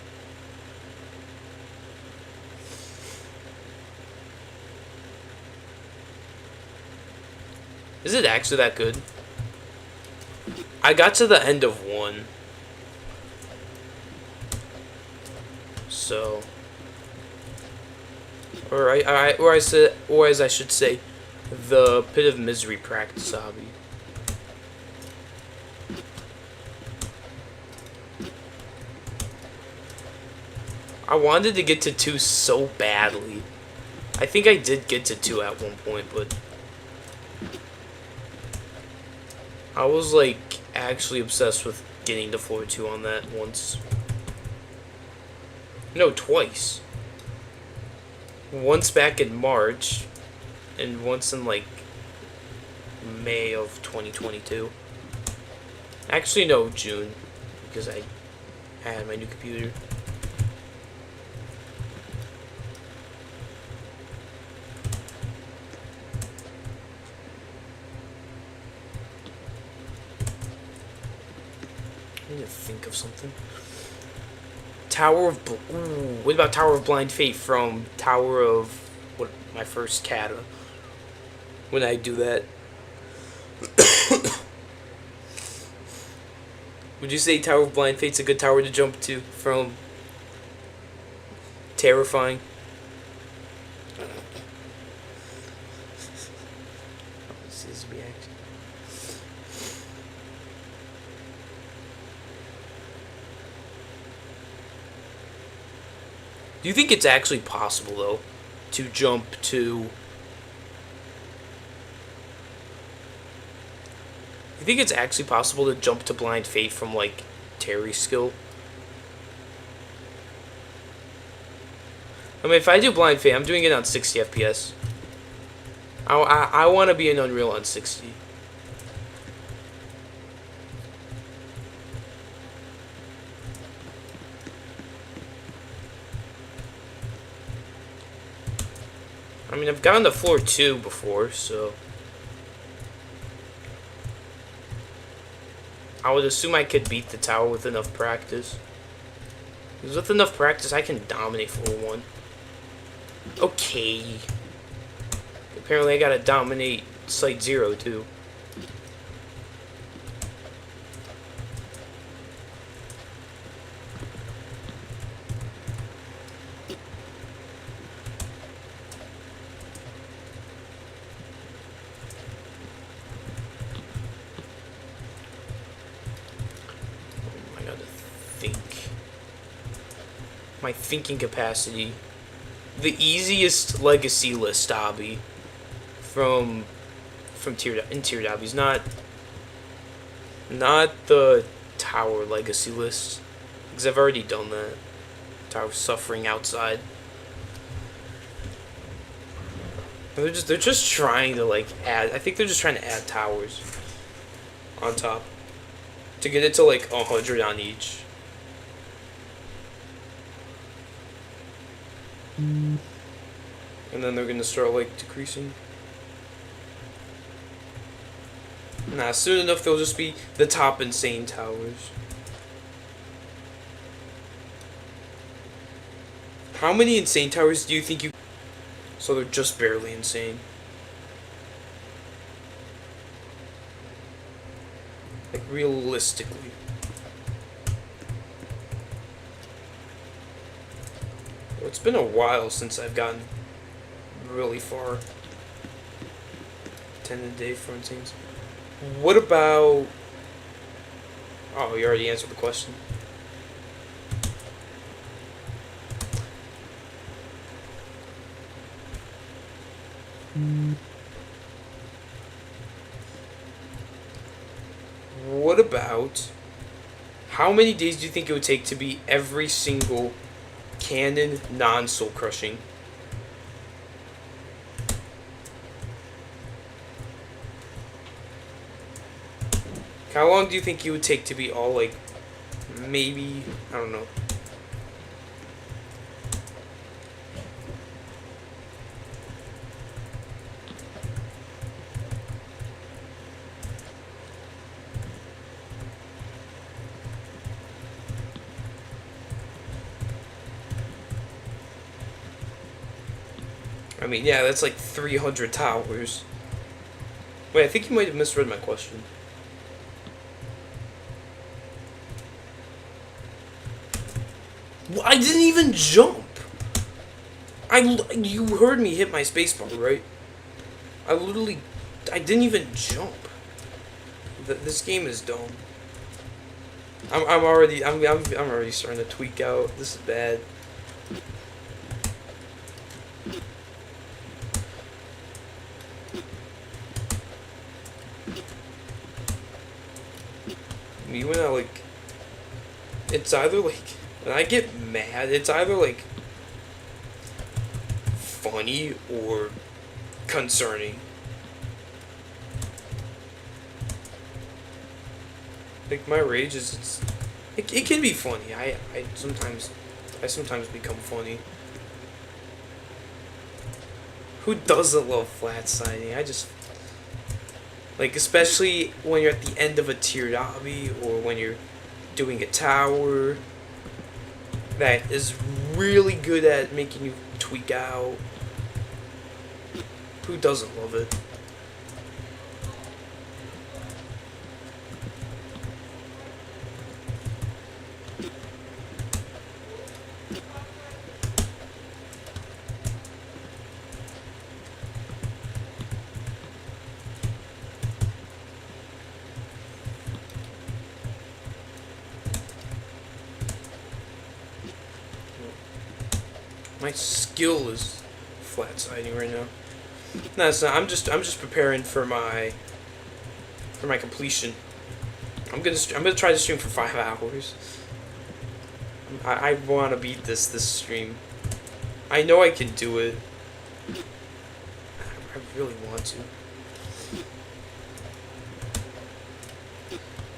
Is it actually that good? I got to the end of one. So... Or as I should say, the Pit of Misery practice obby. I wanted to get to 2 so badly. I think I did get to 2 at one point, but I was like actually obsessed with getting to floor 2 on that once. No, twice. Once back in March, and once in like May of 2022. Actually, no, June, because I had my new computer. I need to think of something. Tower of... Ooh, what about Tower of Blind Fate from Tower of... What? My first kata. When I do that. Would you say Tower of Blind Fate's a good tower to jump to from Terrifying? This is reaction. Do you think it's actually possible, though, to jump to... You think it's actually possible to jump to Blind Fate from, like, Terry's skill? I mean, if I do Blind Fate, I'm doing it on 60 FPS. I want to be in Unreal on 60. I mean, I've gotten to floor 2 before, so... I would assume I could beat the tower with enough practice. Because with enough practice, I can dominate floor 1. Okay. Apparently, I gotta dominate Site0, too. My thinking capacity. The easiest legacy list obby from tiered obbies, not the tower legacy list, because I've already done that. Tower suffering outside. They're just trying to like add. I think they're just trying to add towers on top to get it to like 100 on each. And then they're gonna start like decreasing. Nah, soon enough they'll just be the top insane towers. How many insane towers do you think you... So they're just barely insane. Like, realistically. Well, it's been a while since I've gotten really far. 10 a day for insane. What about... Oh, you already answered the question. What about... How many days do you think it would take to beat every single canon non-soul crushing? How long do you think it would take to beat all, like, maybe, I don't know. I mean, yeah, that's like 300 towers. Wait, I think you might have misread my question. Well, I didn't even jump. You heard me hit my spacebar, right? I didn't even jump. This game is dumb. I'm already starting to tweak out. This is bad. Me when I like, it's either like when I get mad, it's either like funny or concerning. Like my rage is it can be funny. I sometimes become funny. Who doesn't love flat siding? I just like, especially when you're at the end of a tiered obby or when you're doing a tower that is really good at making you tweak out. Who doesn't love it? My skill is flat siding right now. No, it's not. I'm just preparing for my completion. I'm gonna try to stream for 5 hours. I want to beat this stream. I know I can do it. I really want to.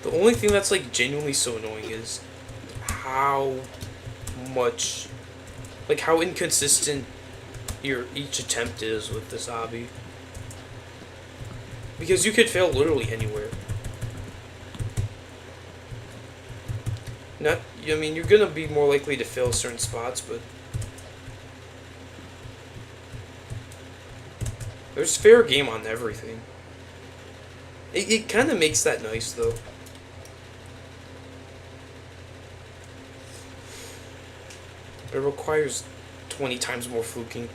The only thing that's like genuinely so annoying is how much, like how inconsistent each attempt is with this obby. Because you could fail literally anywhere. Not, I mean, you're gonna be more likely to fail certain spots, but there's fair game on everything. It kind of makes that nice, though. It requires 20 times more fluking.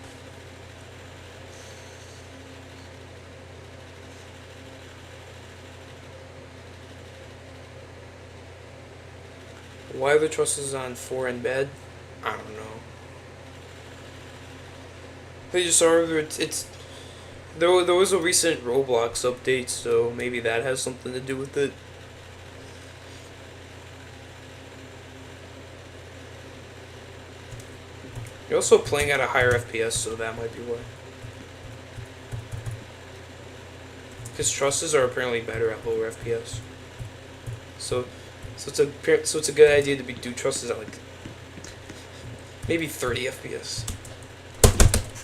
Why are the trusses on 4 in bed? I don't know. They just are. It's There was a recent Roblox update, so maybe that has something to do with it. You're also playing at a higher FPS, so that might be why. Because trusses are apparently better at lower FPS. So it's a good idea to do trusses at like maybe 30 FPS.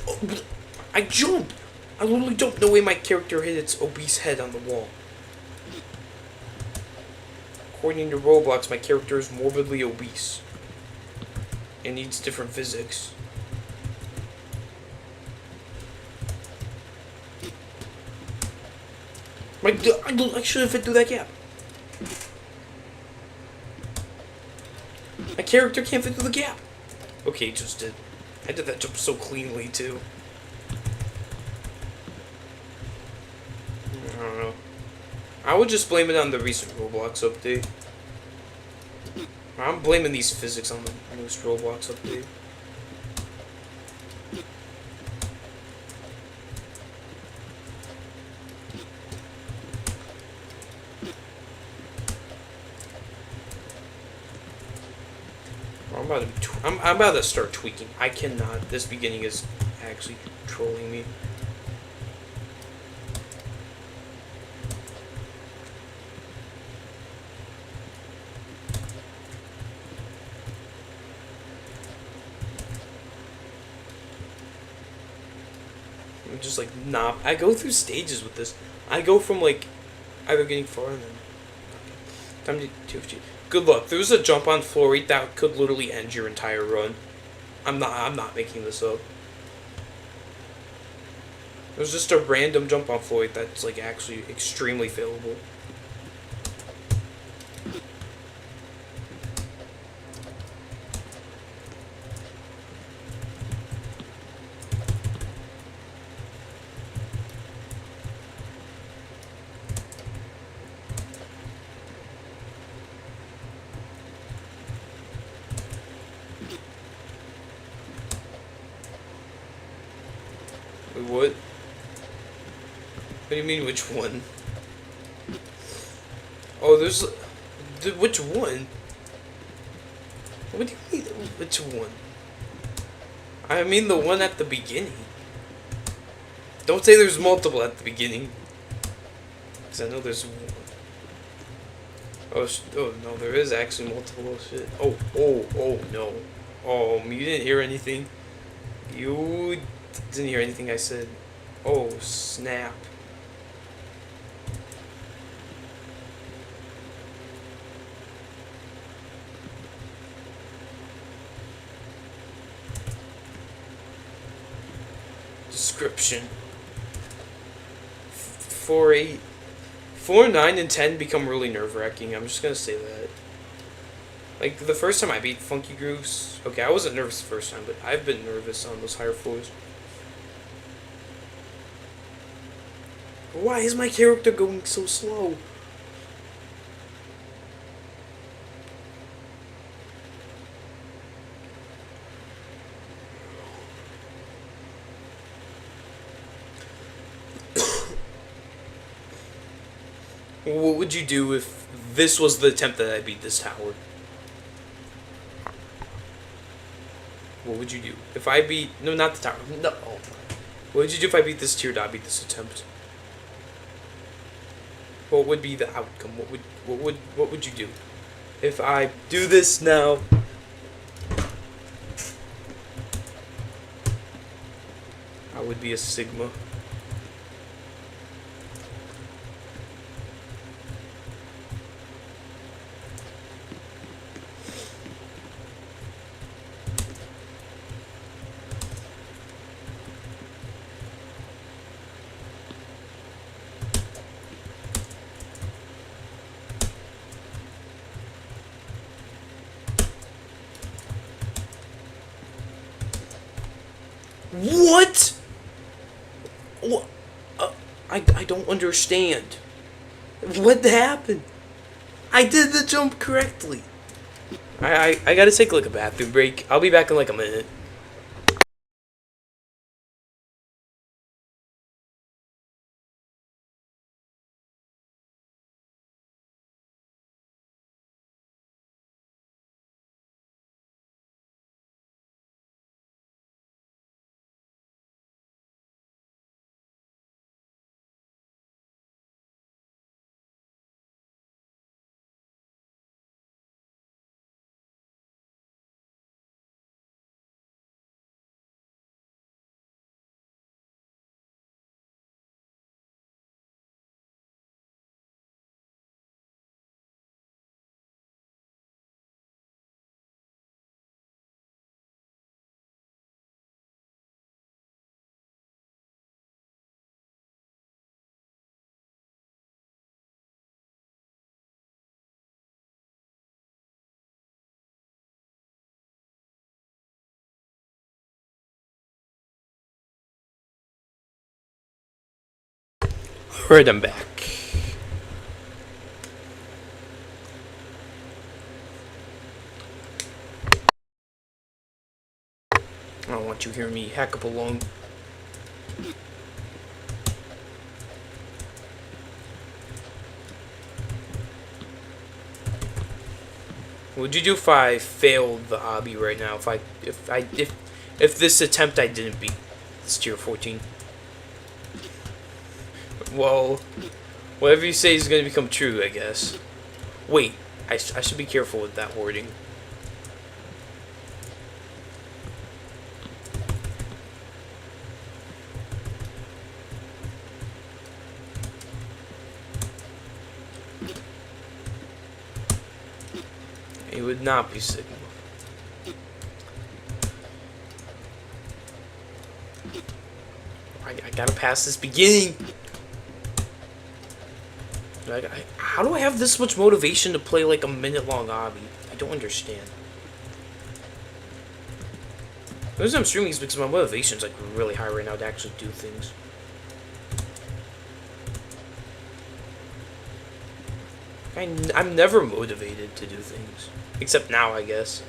Oh, I jumped. I literally jumped. No way my character hit its obese head on the wall. According to Roblox, my character is morbidly obese. It needs different physics. I should have fit through that gap. My character can't fit through the gap. Okay, just did. I did that jump so cleanly, too. I don't know. I would just blame it on the recent Roblox update. I'm blaming these physics on the newest Roblox update. I'm about to start tweaking. I cannot. This beginning is actually trolling me. I'm just like, nah. I go through stages with this. I go from like either getting far and then time to 250. Good luck. There was a jump on floor 8 that could literally end your entire run. I'm not making this up. There's just a random jump on floor 8 that's like actually extremely failable. Wait, what? What do you mean, which one? Oh, there's... Which one? What do you mean, which one? I mean the one at the beginning. Don't say there's multiple at the beginning. Because I know there's one. Oh, no, there is actually multiple shit. Oh, no. Oh, you didn't hear anything? You didn't hear anything I said. Oh, snap. Description. 4, 8. 4, 9, and 10 become really nerve-wracking. I'm just gonna say that. Like, the first time I beat Funky Grooves... Okay, I wasn't nervous the first time, but I've been nervous on those higher floors. Why is my character going so slow? What would you do if this was the attempt that I beat this tower? What would you do? If I beat... No, not the tower. No. What would you do if I beat this tier dot, beat this attempt? What would be the outcome? What would you do? If I do this now... I would be a Sigma. What? What? I don't understand. What happened? I did the jump correctly. I gotta take like a bathroom break. I'll be back in like a minute. Alright, I'm back. I don't want you hearing me hack up alone. What would you do if I failed the obby right now? If this attempt I didn't beat this tier 14? Well, whatever you say is going to become true, I guess. Wait, I should be careful with that wording. It would not be signal. I gotta pass this beginning. How do I have this much motivation to play like a minute-long obby? I don't understand. The reason I'm streaming is because my motivation's like really high right now to actually do things. I'm never motivated to do things. Except now, I guess.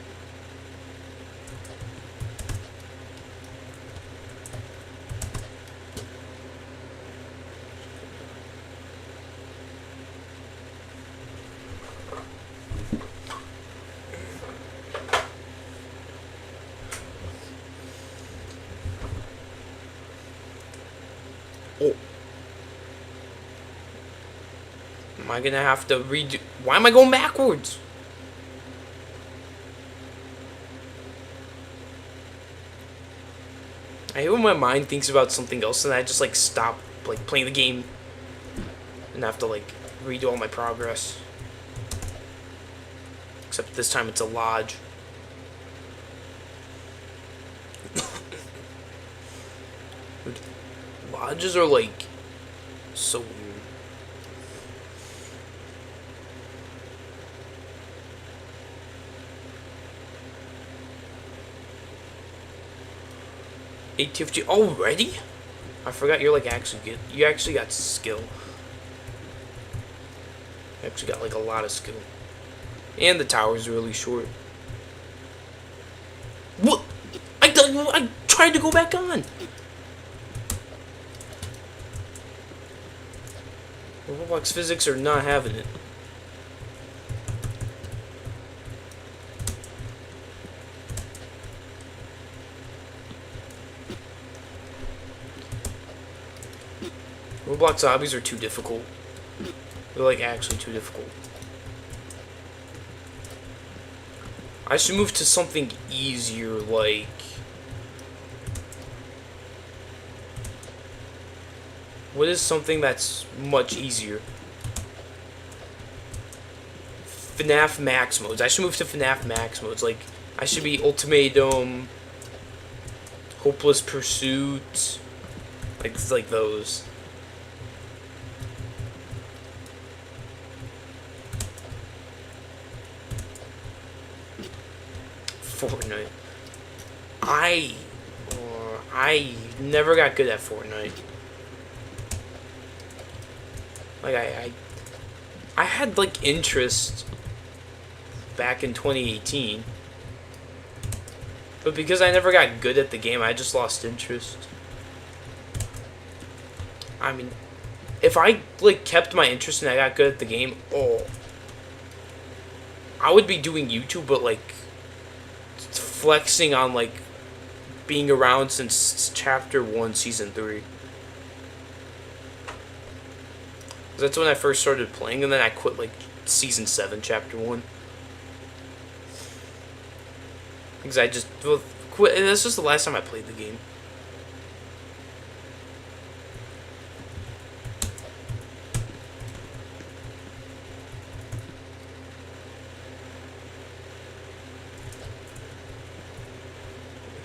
Oh. Am I gonna have to redo? Why am I going backwards? I hate when my mind thinks about something else and I just like stop like playing the game and have to like redo all my progress. Except this time it's a lodge. Dude, lodges are like so weird. ATFG already? I forgot you're like actually good. You actually got skill. You actually got like a lot of skill. And the tower's really short. What? I tried to go back on. Roblox physics are not having it. Roblox zombies are too difficult. They're like actually too difficult. I should move to something easier, like what is something that's much easier? FNAF Max modes. I should move to FNAF Max modes. Like I should be Ultimatum, Hopeless Pursuit, like those. Fortnite. I never got good at Fortnite. Like I had like interest back in 2018, but because I never got good at the game, I just lost interest. I mean, if I like kept my interest and I got good at the game, oh, I would be doing YouTube, but like flexing on like being around since chapter 1 season 3. That's when I first started playing, and then I quit like season 7 chapter 1 because I just quit. That's just the last time I played the game.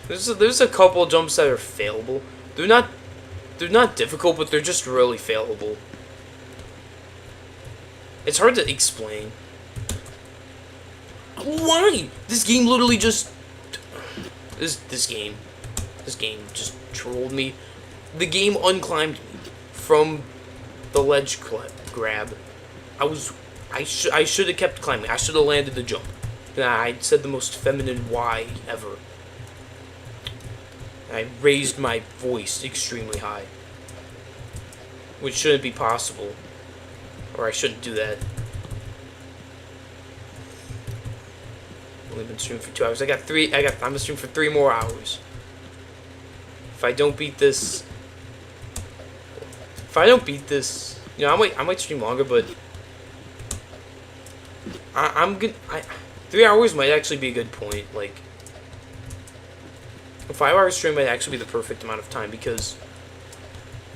There's a couple jumps that are failable. They're not difficult, but they're just really failable. It's hard to explain. Why? This game literally just this game just trolled me. The game unclimbed me from the ledge grab. I should have kept climbing. I should have landed the jump. I said the most feminine Y ever. I raised my voice extremely high, which shouldn't be possible, or I shouldn't do that. Only been streaming for 2 hours. I'm gonna stream for 3 more hours. If I don't beat this, you know, I might stream longer, but I'm good. 3 hours might actually be a good point. Like, a 5-hour stream might actually be the perfect amount of time, because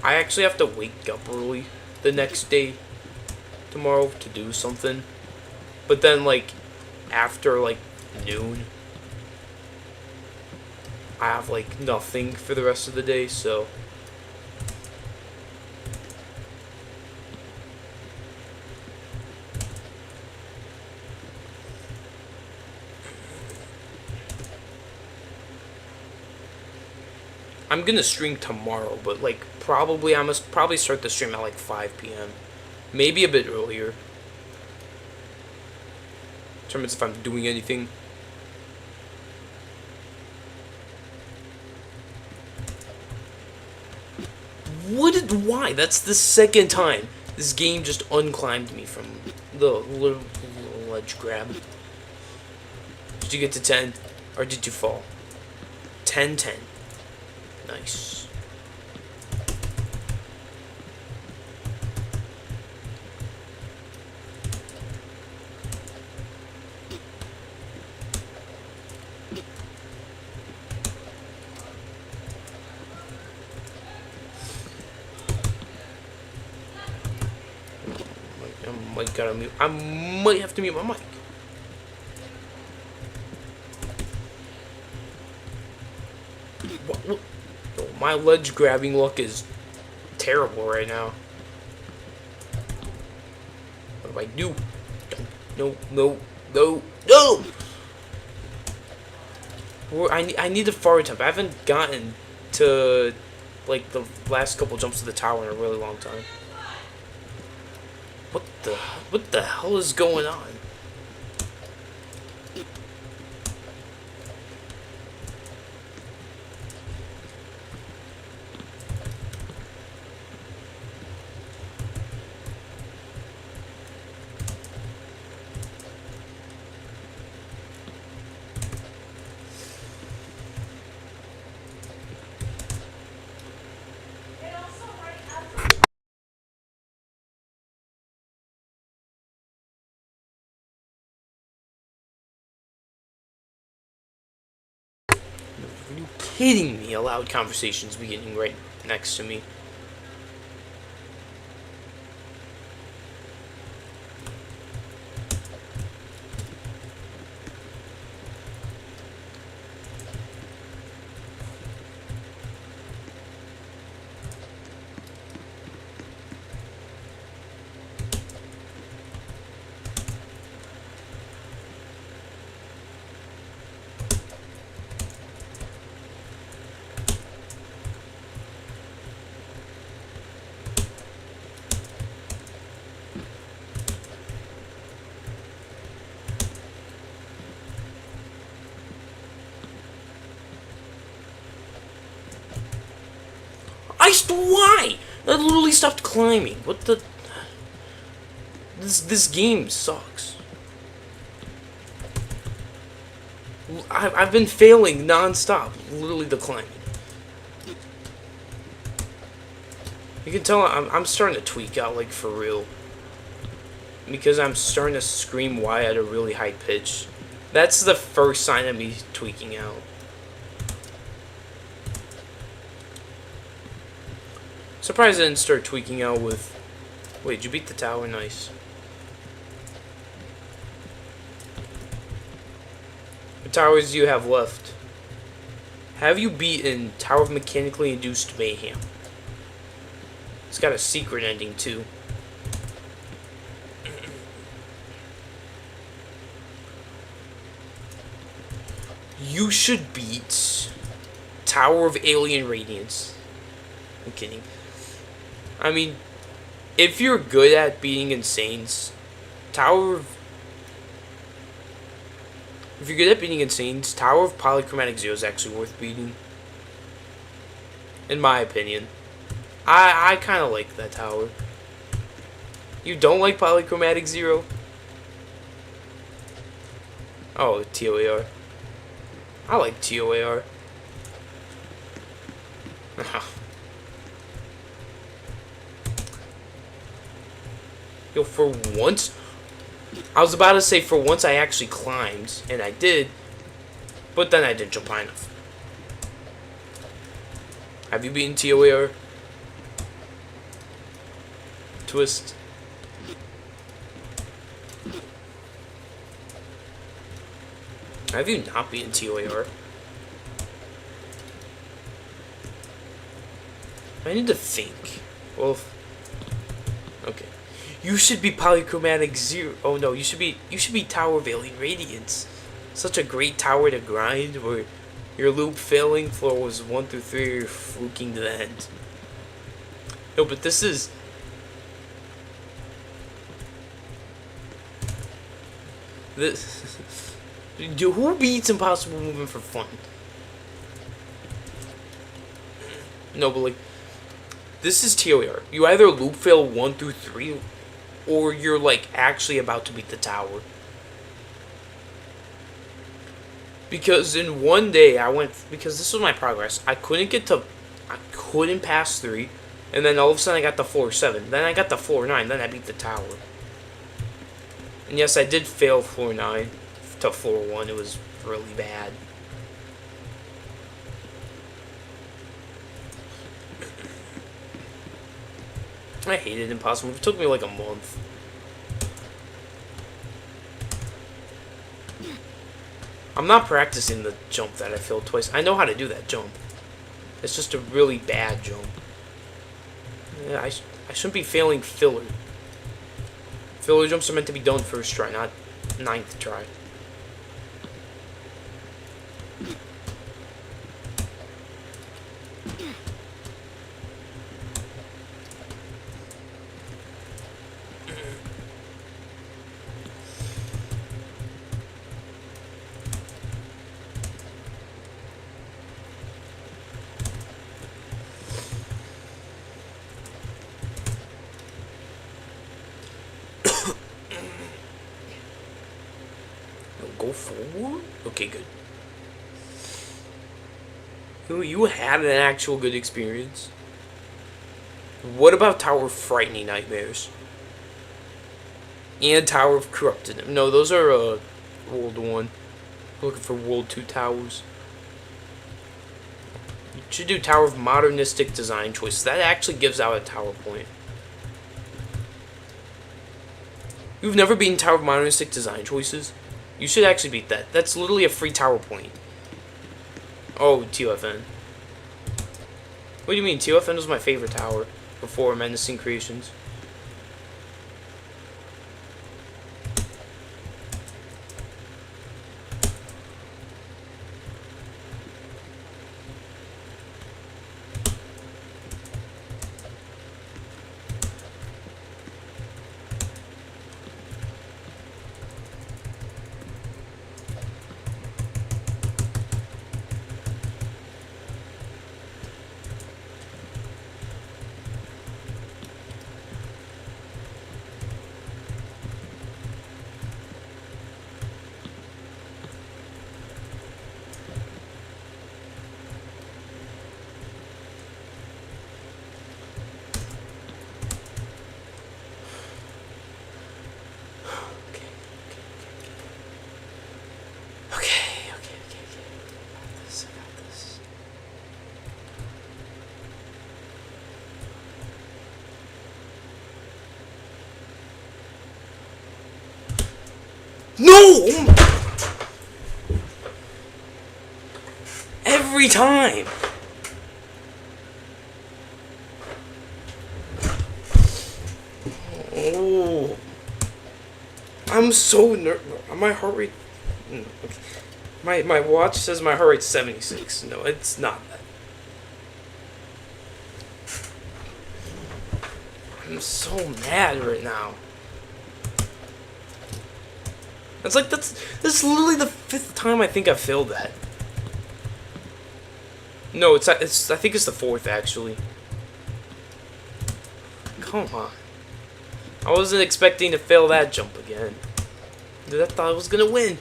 I actually have to wake up early the next day, tomorrow, to do something. But then, like, after, like, noon, I have, like, nothing for the rest of the day, so I'm gonna stream tomorrow, but, like, I must probably start the stream at, like, 5 p.m. Maybe a bit earlier. Determines if I'm doing anything. Why? That's the second time this game just unclimbed me from the little ledge grab. Did you get to 10? Or did you fall? 10. Nice. I might have to mute my mic. What? Oh, my ledge grabbing luck is terrible right now. What do I do? No. I need a far jump. I haven't gotten to, like, the last couple jumps of the tower in a really long time. What the hell is going on? Are you kidding me? A loud conversation's beginning right next to me. Why? I literally stopped climbing. What the? This game sucks. I've been failing non-stop. Literally the climbing. You can tell I'm starting to tweak out, like, for real. Because I'm starting to scream Y at a really high pitch. That's the first sign of me tweaking out. Surprised I didn't start tweaking out with... Wait, did you beat the tower? Nice. What towers do you have left? Have you beaten Tower of Mechanically Induced Mayhem? It's got a secret ending, too. You should beat Tower of Alien Radiance. I'm kidding. I mean, if you're good at beating Insanes, Tower of... If you're good at beating Insanes, Tower of Polychromatic Zero is actually worth beating. In my opinion. I kind of like that tower. You don't like Polychromatic Zero? Oh, TOAR. I like TOAR. Yo, for once... I was about to say for once I actually climbed, and I did, but then I didn't jump high enough. Have you beaten TOAR? Twist. Have you not beaten TOAR? I need to think. Well, okay. You should be Polychromatic Zero. Oh no, you should be Tower of Alien Radiance. Such a great tower to grind where your loop failing floors 1 through 3 are fluking to the end. No, but this is... This... Dude, who beats Impossible Movement for fun? No, but like... This is TOR. You either loop fail 1 through 3, or you're like actually about to beat the tower. Because in one day I went... Because this was my progress. I couldn't pass 3. And then all of a sudden I got the floor 7. Then I got the floor 9. Then I beat the tower. And yes, I did fail floor 9 to floor 1. It was really bad. I hated Impossible. It took me like a month. I'm not practicing the jump that I failed twice. I know how to do that jump. It's just a really bad jump. Yeah, I shouldn't be failing filler. Filler jumps are meant to be done first try, not 9th try. Go forward? Okay, good. You had an actual good experience. What about Tower of Frightening Nightmares? And Tower of Corrupted? No, those are World 1. I'm looking for World 2 towers. You should do Tower of Modernistic Design Choices. That actually gives out a tower point. You've never beaten Tower of Modernistic Design Choices? You should actually beat that. That's literally a free tower point. Oh, TOFN. What do you mean? TOFN was my favorite tower before Menacing Creations. No! Every time! Oh. I'm so nervous. My heart rate... My watch says my heart rate's 76. No, it's not that. I'm so mad right now. It's like this is literally the 5th time I think I've failed that. No, I think it's the 4th actually. Come on. I wasn't expecting to fail that jump again. Dude, I thought I was gonna win.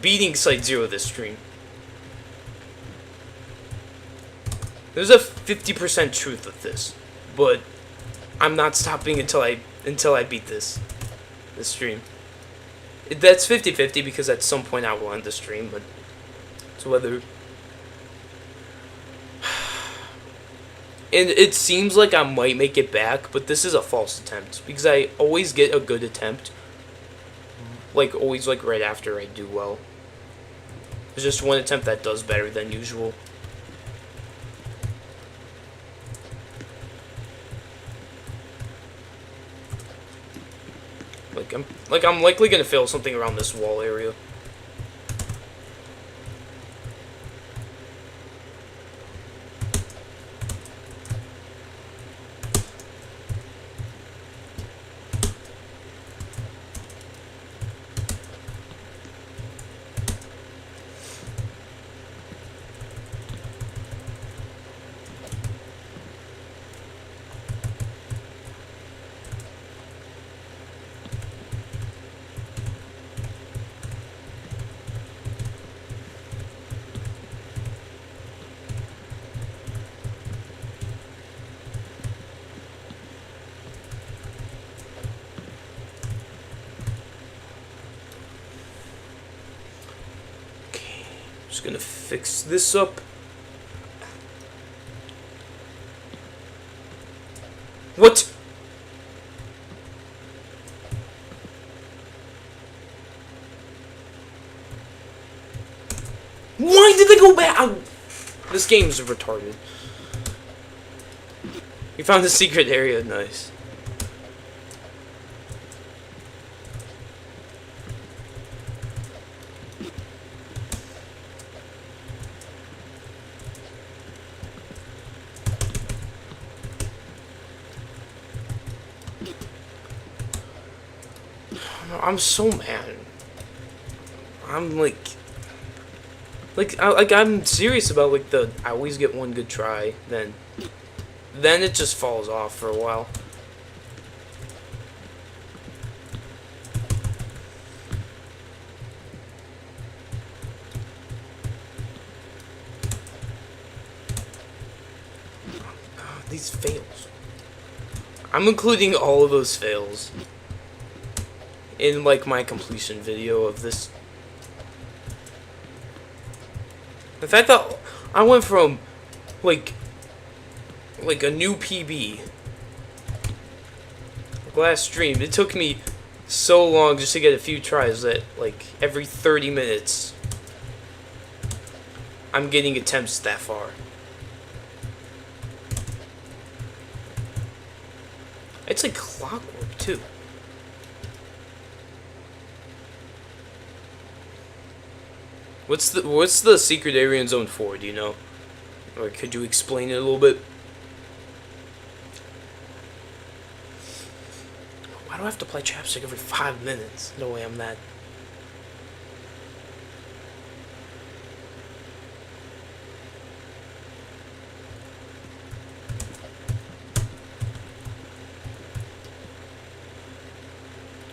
Beating Site0 this stream. There's a 50% truth of this, but I'm not stopping until I beat this stream. That's 50-50 because at some point I will end the stream, but it's whether. And it seems like I might make it back, but this is a false attempt because I always get a good attempt. Like always, like right after I do well. There's just one attempt that does better than usual. I'm likely gonna fail something around this wall area. Just gonna fix this up. What? Why did they go back? This game's retarded. We found the secret area. Nice. I'm so mad. I'm I'm serious about I always get one good try, then it just falls off for a while. These fails. I'm including all of those fails in my completion video of this. In fact, I went from like a new PB last stream. It took me so long just to get a few tries that every 30 minutes I'm getting attempts that far. It's like clockwork too. What's the secret area in Zone 4, do you know? Or could you explain it a little bit? Why do I have to play chapstick every 5 minutes? No way I'm that.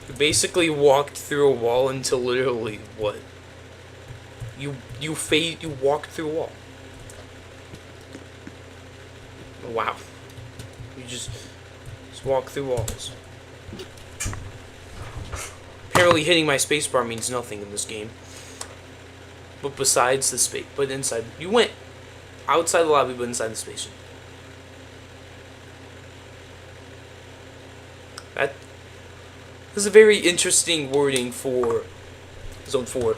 You basically walked through a wall until literally what? You walked through a wall. Wow. You just walk through walls. Apparently hitting my spacebar means nothing in this game. But besides the space, but inside, you went outside the lobby, but inside the station. That is a very interesting wording for Zone 4.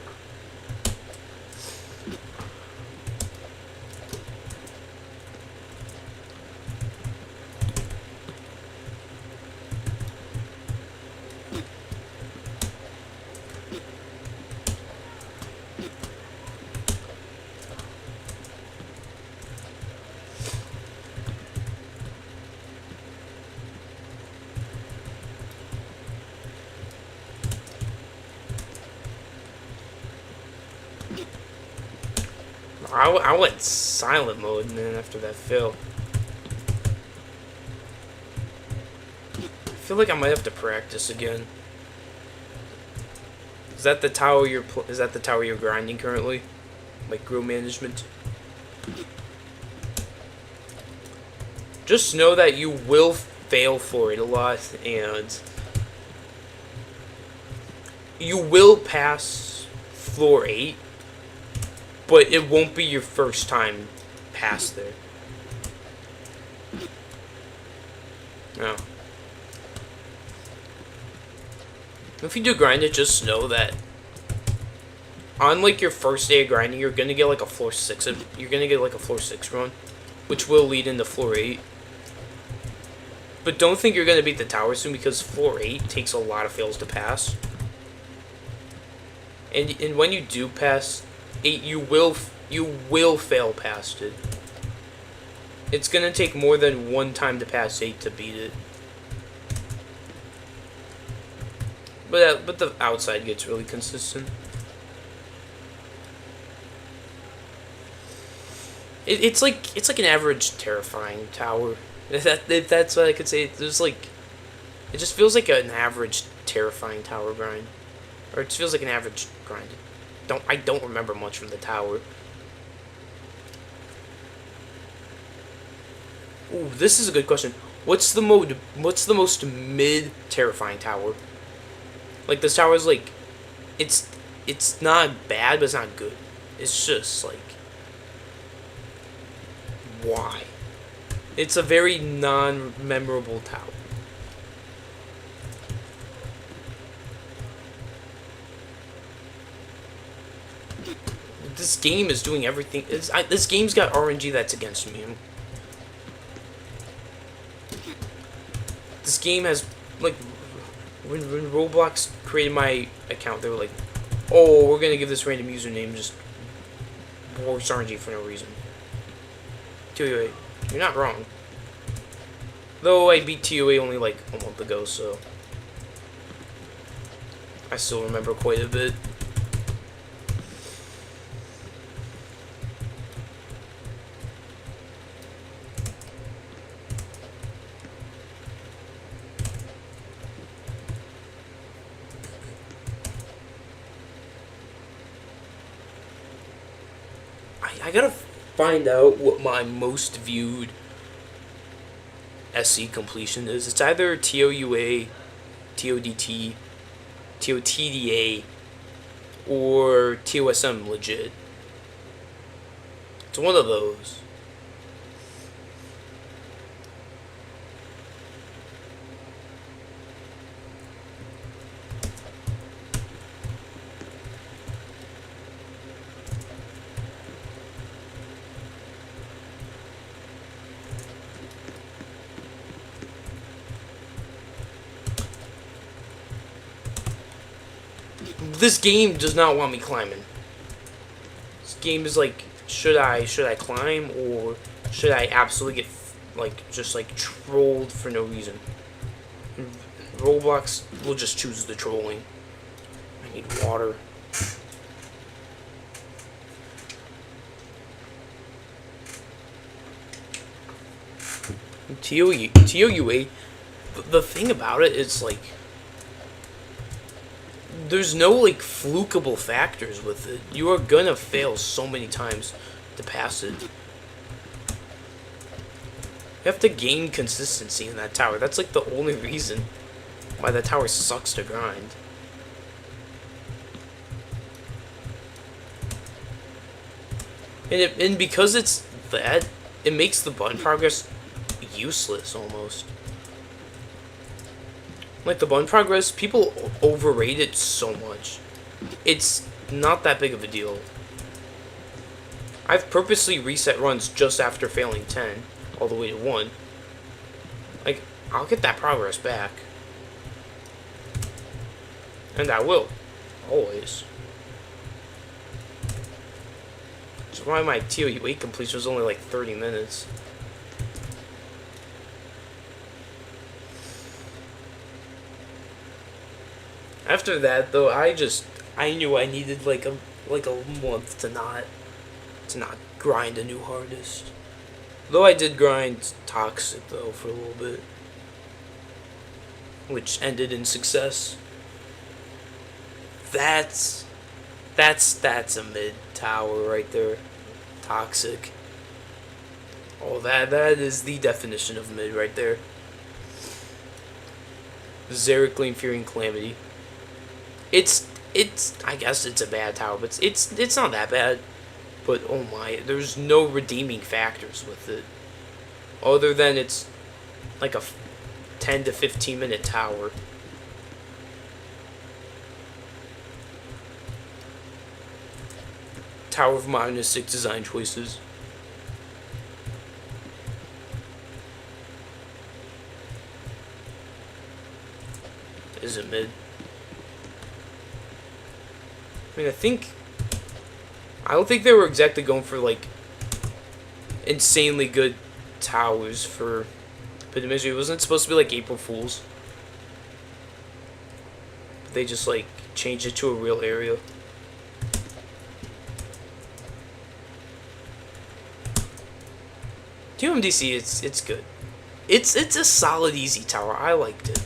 I went silent mode, and then after that fail. I feel like I might have to practice again. Is that the tower you're grinding currently? Like grow management? Just know that you will fail for it a lot, and you will pass floor 8, but it won't be your first time past there. No. If you do grind it, just know that on like your first day of grinding, you're gonna get like a floor 6. You're gonna get like a floor 6 run, which will lead into floor 8. But don't think you're gonna beat the tower soon, because floor 8 takes a lot of fails to pass. And when you do pass 8, you will fail past it. It's gonna take more than one time to pass 8 to beat it. But the outside gets really consistent. It's like an average terrifying tower. If that's what I could say. There's like, it just feels like an average terrifying tower grind, or it feels like an average grind. I don't remember much from the tower. Ooh, this is a good question. What's the most mid terrifying tower? Like, this tower is like, it's not bad, but it's not good. It's just like, why? It's a very non-memorable tower. This game is doing everything. This game's got RNG that's against me. This game has, like, when Roblox created my account, they were like, oh, we're gonna give this random username just works RNG for no reason. TOA, you're not wrong. Though I beat TOA only like a month ago, so I still remember quite a bit. I gotta find out what my most viewed SC completion is. It's either TOUA, TODT, TOTDA, or TOSM legit. It's one of those. This game does not want me climbing. This game is like, should I climb, or should I absolutely get like just like trolled for no reason? Roblox will just choose the trolling. I need water. TOUA. The thing about it is like, there's no like flukeable factors with it. You are gonna fail so many times to pass it. You have to gain consistency in that tower. That's like the only reason why that tower sucks to grind. And because it's that, it makes the button progress useless almost. Like, the button progress, people overrate it so much. It's not that big of a deal. I've purposely reset runs just after failing 10, all the way to 1. Like, I'll get that progress back. And I will. Always. That's why my TOU8 completion was only like 30 minutes. After that, though, I knew I needed like a month to to not grind a new hardest. Though I did grind toxic though for a little bit, which ended in success. That's a mid tower right there. Toxic. Oh, that is the definition of mid right there. Zerically Fearing Calamity. It's I guess it's a bad tower, but it's not that bad. But oh my, there's no redeeming factors with it, other than it's like a 10 to 15 minute tower. Tower of Modernistic design choices. Is it mid? I mean, I don't think they were exactly going for like insanely good towers for Pit of Misery. It wasn't supposed to be like April Fools. They just like changed it to a real area. UMDC, it's good. It's a solid easy tower. I liked it.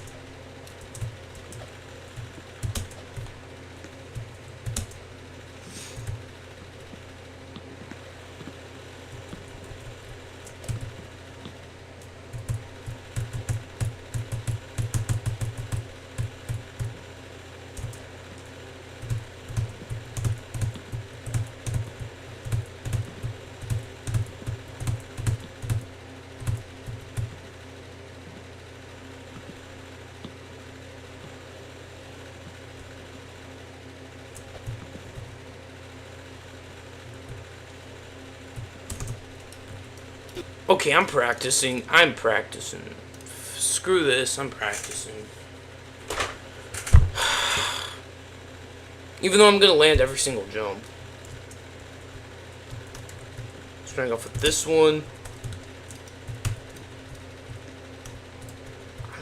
Okay, I'm practicing. Screw this, I'm practicing. Even though I'm gonna land every single jump. Starting off with this one.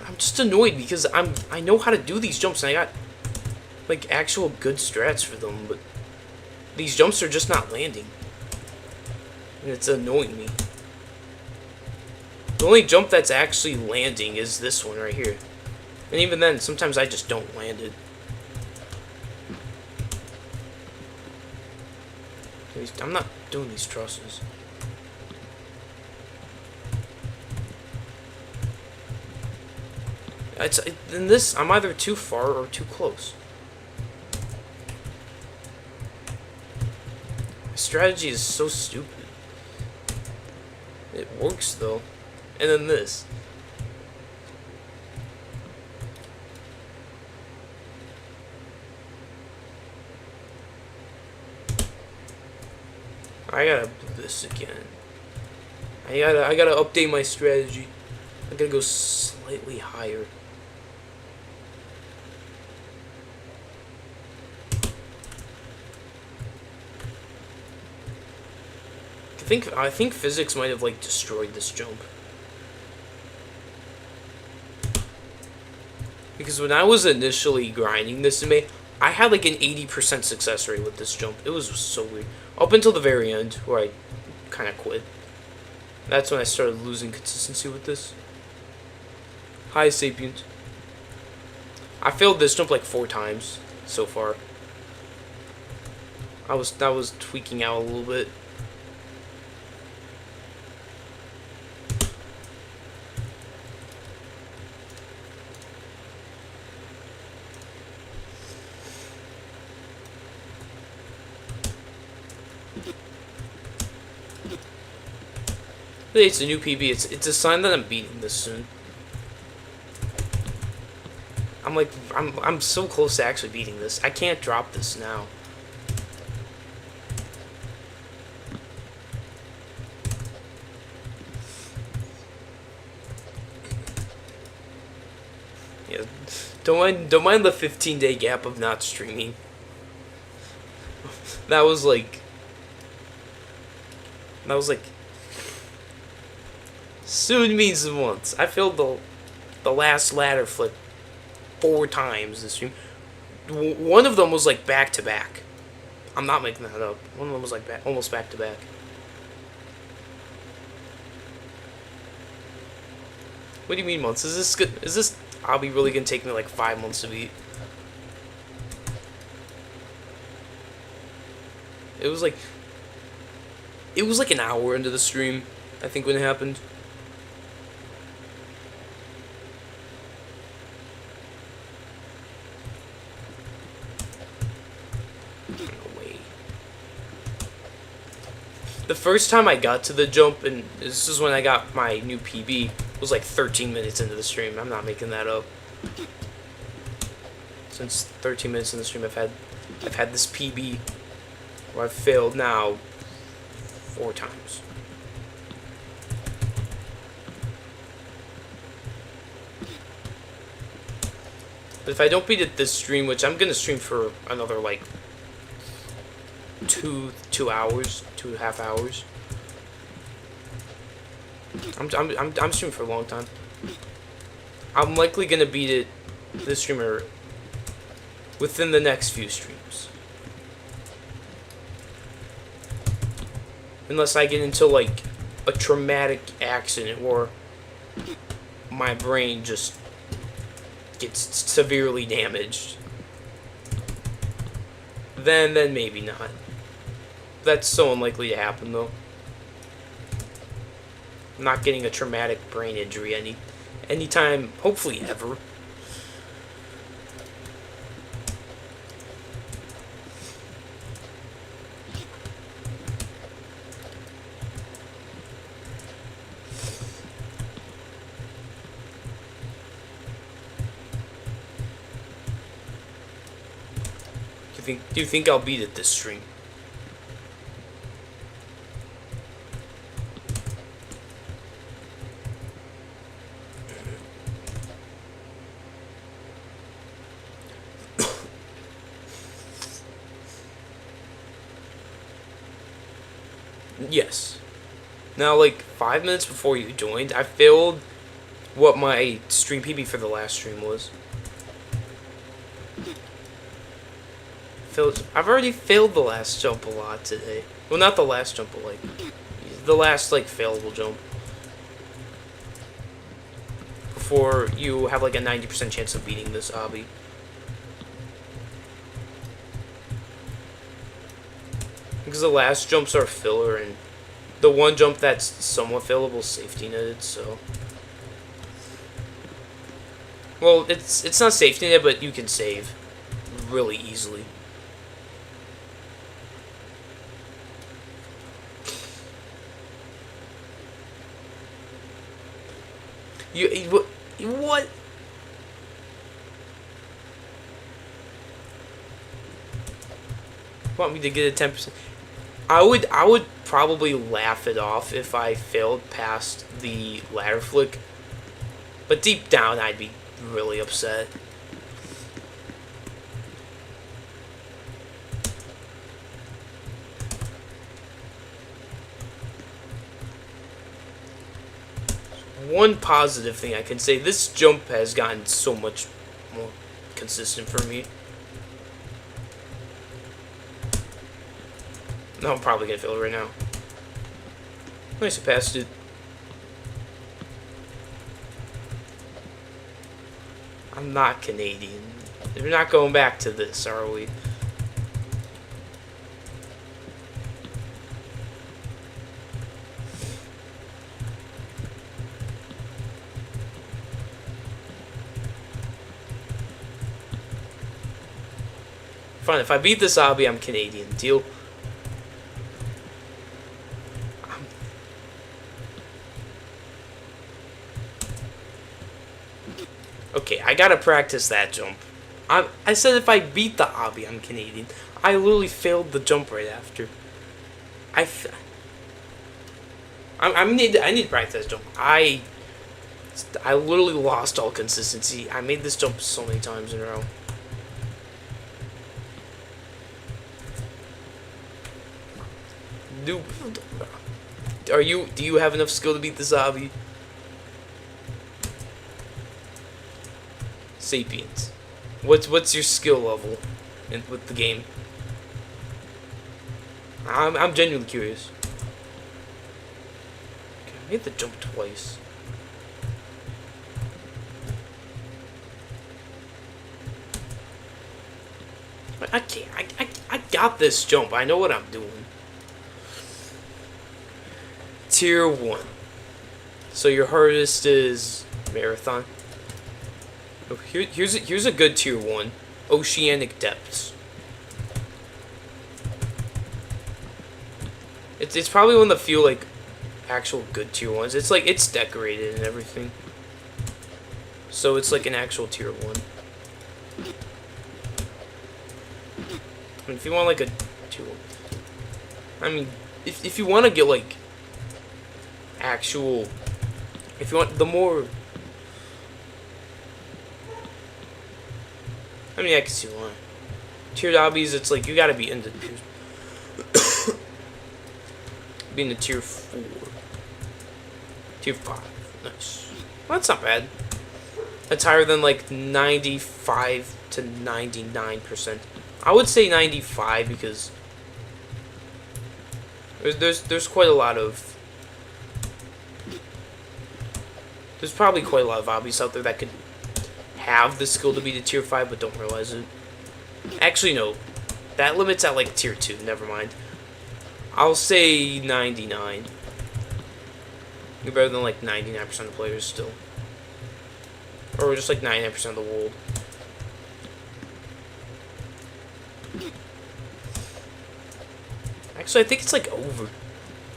I'm just annoyed because I know how to do these jumps and I got like actual good strats for them, but these jumps are just not landing. And it's annoying me. The only jump that's actually landing is this one right here. And even then, sometimes I just don't land it. I'm not doing these trusses. In this, I'm either too far or too close. My strategy is so stupid. It works though. And then this. I gotta do this again. I gotta update my strategy. I gotta go slightly higher. I think physics might have like destroyed this jump. Because when I was initially grinding this in May, I had like an 80% success rate with this jump. It was so weird. Up until the very end, where I kind of quit. That's when I started losing consistency with this. Hi, Sapient. I failed this jump like 4 times so far. I was tweaking out a little bit. It's a new PB. It's a sign that I'm beating this soon. I'm so close to actually beating this. I can't drop this now. Yeah, don't mind the 15-day gap of not streaming. That was like soon means months. I failed the last ladder flip 4 times this stream. One of them was like back to back. I'm not making that up. One of them was like almost back to back. What do you mean months? Is this good? Is this obby really gonna take me like 5 months to beat? It was like an hour into the stream, I think, when it happened. No way. The first time I got to the jump, and this is when I got my new PB, was like 13 minutes into the stream. I'm not making that up. Since 13 minutes in the stream, I've had this PB where I've failed now 4 times. But if I don't beat it this stream, which I'm gonna stream for another like 2 hours, 2.5 hours. I'm streaming for a long time. I'm likely gonna beat it this streamer within the next few streams. Unless I get into like a traumatic accident where my brain just gets severely damaged. Then maybe not. That's so unlikely to happen though. I'm not getting a traumatic brain injury anytime, hopefully ever. Do you think I'll beat it this stream? Yes. Now, like 5 minutes before you joined, I failed what my stream PB for the last stream was. I've already failed the last jump a lot today. Well, not the last jump, but like the last like failable jump. Before you have like a 90% chance of beating this obby. Because the last jumps are filler, and the one jump that's somewhat failable is safety netted, so. Well, it's not safety netted, but you can save really easily. What? Want me to get a 10%? I would probably laugh it off if I failed past the ladder flick. But deep down, I'd be really upset. One positive thing I can say, this jump has gotten so much more consistent for me. No, I'm probably gonna fail it right now. Nice, I passed it. I'm not Canadian. We're not going back to this, are we? Fine, if I beat this obby, I'm Canadian. Deal? Okay, I gotta practice that jump. I said if I beat the obby, I'm Canadian. I literally failed the jump right after. I need to practice that jump. I literally lost all consistency. I made this jump so many times in a row. Do you have enough skill to beat this obby? Sapiens. What's your skill level with the game? I'm genuinely curious. Okay, I made the jump twice. I can't. I got this jump. I know what I'm doing. Tier 1. So your hardest is Marathon. Oh, here's a good Tier 1. Oceanic Depths. It's probably one of the few, like, actual good Tier 1s. It's like, it's decorated and everything. So it's like an actual Tier 1. I mean, if you want like a Tier 1. I mean, if you want to get like actual, if you want the more, I mean, I can see why. Tiered obbies, it's like you gotta be into tiers. Being a tier 4. Tier 5. Nice. Well, that's not bad. That's higher than like 95 to 99%. I would say 95 because there's quite a lot of, there's probably quite a lot of obbies out there that could have the skill to be the tier 5 but don't realize it. Actually, no. That limits at like tier 2. Never mind. I'll say 99. You're better than like 99% of players still. Or just like 99% of the world. Actually, I think it's like over.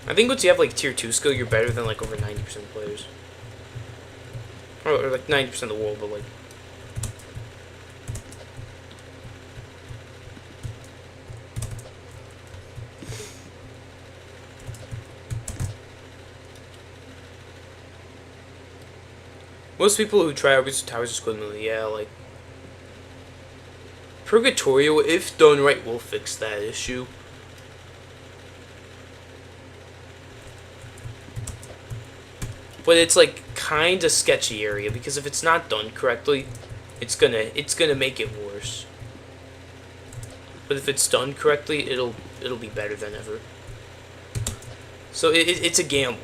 I think once you have like tier 2 skill, you're better than like over 90% of players. Or like 90% of the world, but like. Most people who try Towers of Squidmillion, yeah, like. Purgatorio, if done right, will fix that issue. But it's like kinda sketchy area because if it's not done correctly, it's gonna make it worse. But if it's done correctly, it'll be better than ever. So it's a gamble.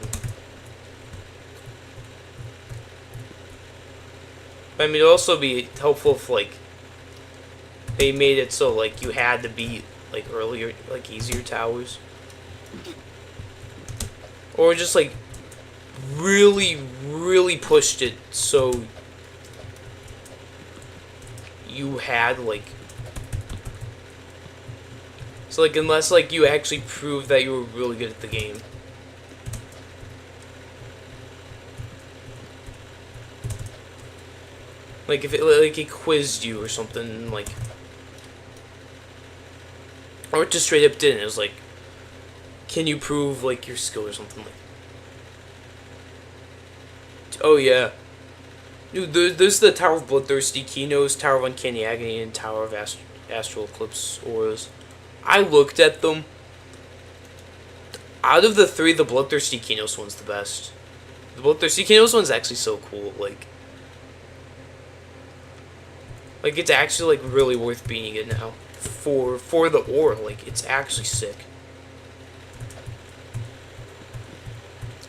But I mean, it'll also be helpful if like they made it so like you had to beat like earlier, like easier towers, or just like really pushed it so you had like, so like unless like you actually proved that you were really good at the game. Like if it quizzed you or something, like, or it just straight up didn't. It was like, can you prove like your skill or something like. Oh yeah, dude. There's the Tower of Bloodthirsty, Keynotes, Tower of Uncanny Agony, and Tower of Astral Eclipse auras. I looked at them. Out of the 3, the Bloodthirsty Keynotes one's the best. The Bloodthirsty Keynotes one's actually so cool. Like it's actually like really worth beating it now for the aura. Like it's actually sick.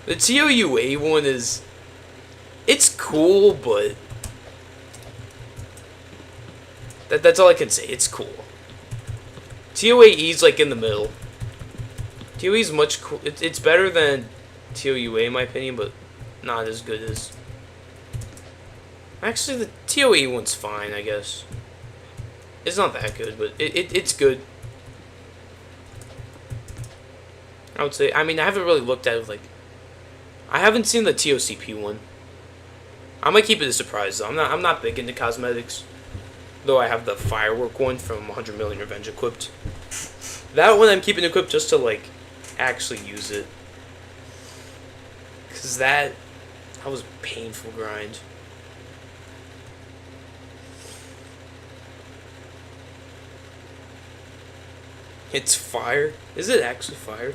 The TOUA one is. It's cool, but that's all I can say. It's cool. TOAE's like in the middle. TOAE's much cool. It's better than TOUA in my opinion, but not as good as. Actually, the TOAE one's fine, I guess. It's not that good, but it's good. I would say. I mean, I haven't really looked at it like. I haven't seen the TOCP one. I might keep it a surprise though. I'm not big into cosmetics, though I have the firework one from 100 Million Revenge equipped. That one I'm keeping equipped just to like actually use it, cause that was a painful grind. It's fire. Is it actually fire?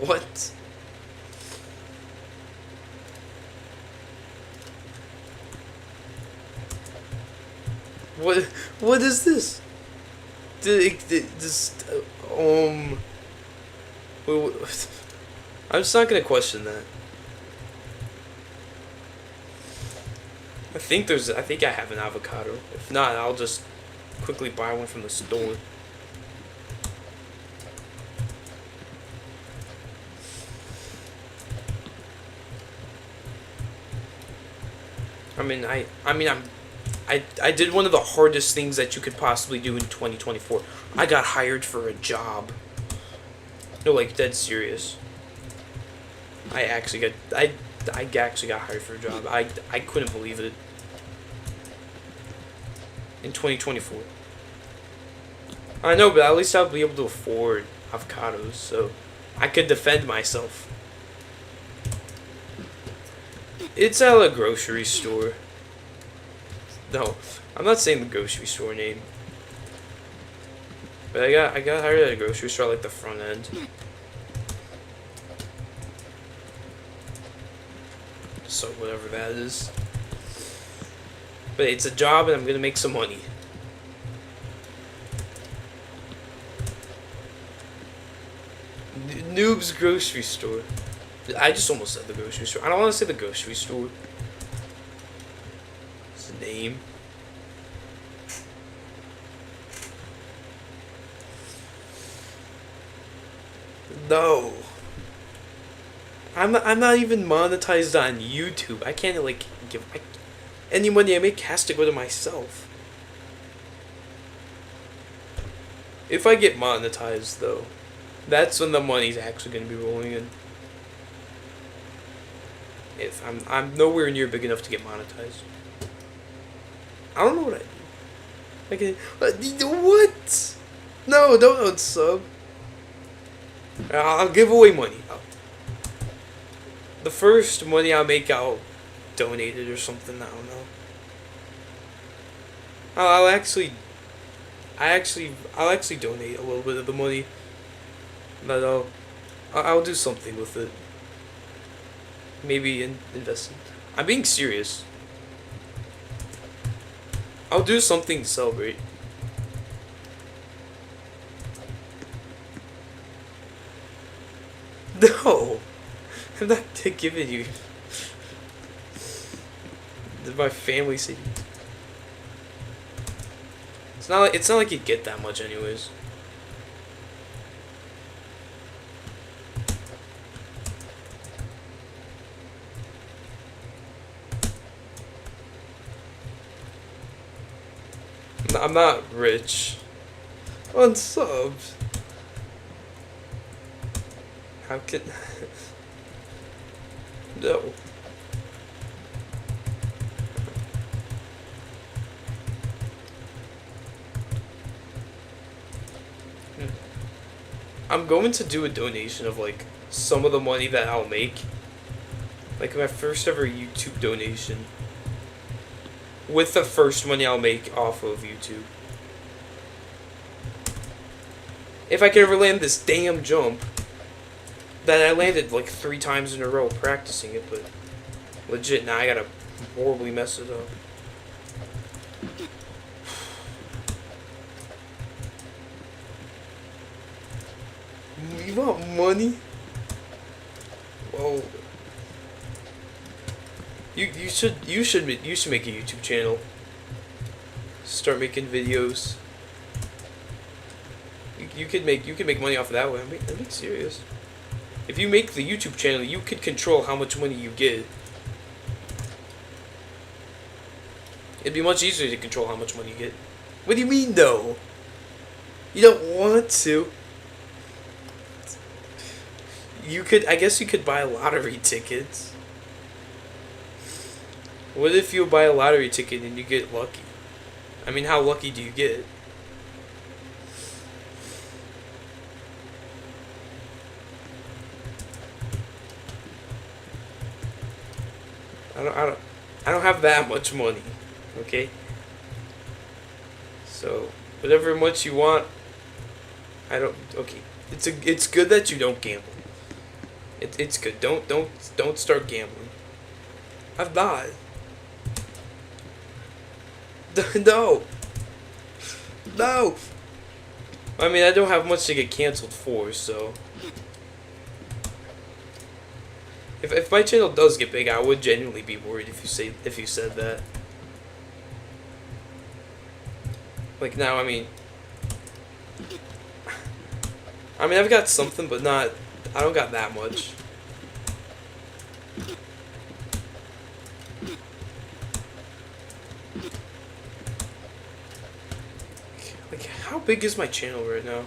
What? What is this? just I'm just not gonna question that. I think I have an avocado. If not, I'll just quickly buy one from the store. I did one of the hardest things that you could possibly do in 2024. I got hired for a job. No, like, dead serious. I actually got hired for a job. I couldn't believe it. In 2024. I know, but at least I'll be able to afford avocados, so I could defend myself. It's at a grocery store. No, I'm not saying the grocery store name. But I got hired at a grocery store, like the front end. So whatever that is. But it's a job and I'm gonna make some money. Noob's grocery store. I just almost said the grocery store. I don't want to say the grocery store. It's the name. No. I'm not even monetized on YouTube. I can't like give any money I make has to go to myself. If I get monetized though, that's when the money's actually gonna be rolling in. If I'm nowhere near big enough to get monetized. I don't know what I do. What? No, don't unsub. I'll give away money. The first money I'll make, I'll donate it or something. I don't know. I'll actually donate a little bit of the money. But I'll do something with it. Maybe invest it. I'm being serious. I'll do something to celebrate. No, I'm not giving you. My family savings. It's not like you get that much anyways. I'm not rich. Unsubs. How can... No. I'm going to do a donation of like some of the money that I'll make. Like my first ever YouTube donation. With the first money I'll make off of YouTube. If I could ever land this damn jump. That I landed like 3 times in a row practicing it, but legit now I gotta horribly mess it up. You want money? Whoa. You should make a YouTube channel. Start making videos. You could make money off of that way. I'm being serious. If you make the YouTube channel, you could control how much money you get. It'd be much easier to control how much money you get. What do you mean, though? You don't want to. I guess you could buy lottery tickets. What if you buy a lottery ticket and you get lucky? I mean, how lucky do you get? I don't have that much money, okay? So whatever much you want, okay. It's good that you don't gamble. It's good. Don't start gambling. I've not. No. I mean, I don't have much to get canceled for, so... If my channel does get big, I would genuinely be worried if you said that. Like now, I mean, I've got something, but not. I don't got that much. Like, how big is my channel right now?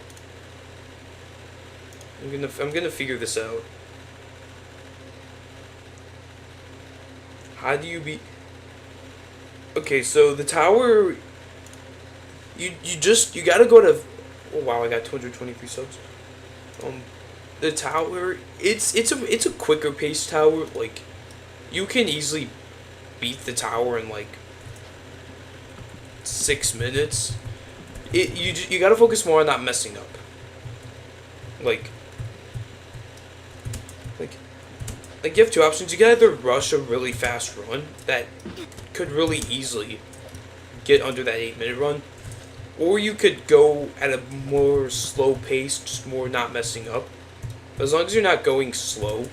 I'm gonna figure this out. How do you be? Okay, so the tower. You gotta go to. Oh wow, I got 223 subs. The tower. It's a quicker paced tower. Like, you can easily beat the tower in like 6 minutes. You gotta focus more on not messing up. Like you have two options. You can either rush a really fast run that could really easily get under that 8-minute run, or you could go at a more slow pace, just more not messing up. As long as you're not going slow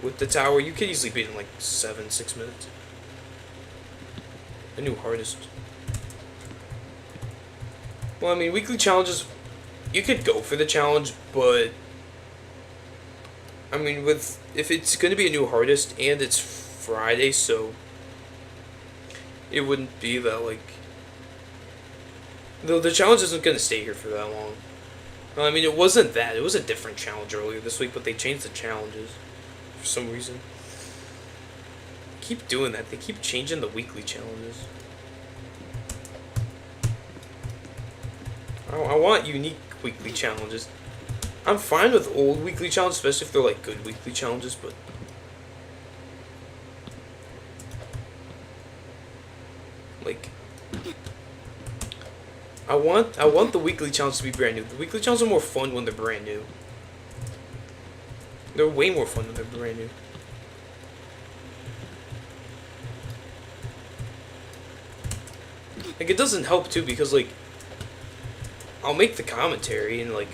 with the tower, you could easily beat it in like 6 minutes. A new hardest. Well, I mean, weekly challenges, you could go for the challenge, but I mean, if it's going to be a new hardest and it's Friday, so it wouldn't be that, like, the challenge isn't going to stay here for that long. Well, I mean, it wasn't that. It was a different challenge earlier this week, but they changed the challenges for some reason. Keep doing that. They keep changing the weekly challenges. I want unique weekly challenges. I'm fine with old weekly challenges, especially if they're like good weekly challenges, but like I want the weekly challenges to be brand new. The weekly challenges are more fun when they're brand new. They're way more fun when they're brand new. Like, it doesn't help too because like I'll make the commentary and like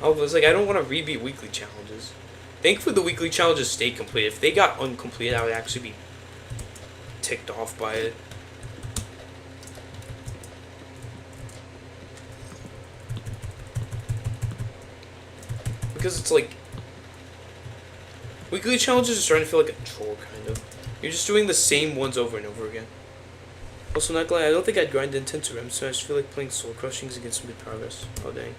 I was like, I don't want to rebeat weekly challenges. Thankfully, the weekly challenges stay complete. If they got uncompleted, I would actually be ticked off by it. Because it's like, weekly challenges are starting to feel like a chore, kind of. You're just doing the same ones over and over again. Also, not glad. I don't think I'd grind intense REM, so I just feel like playing soul crushings against some good progress. Oh, dang.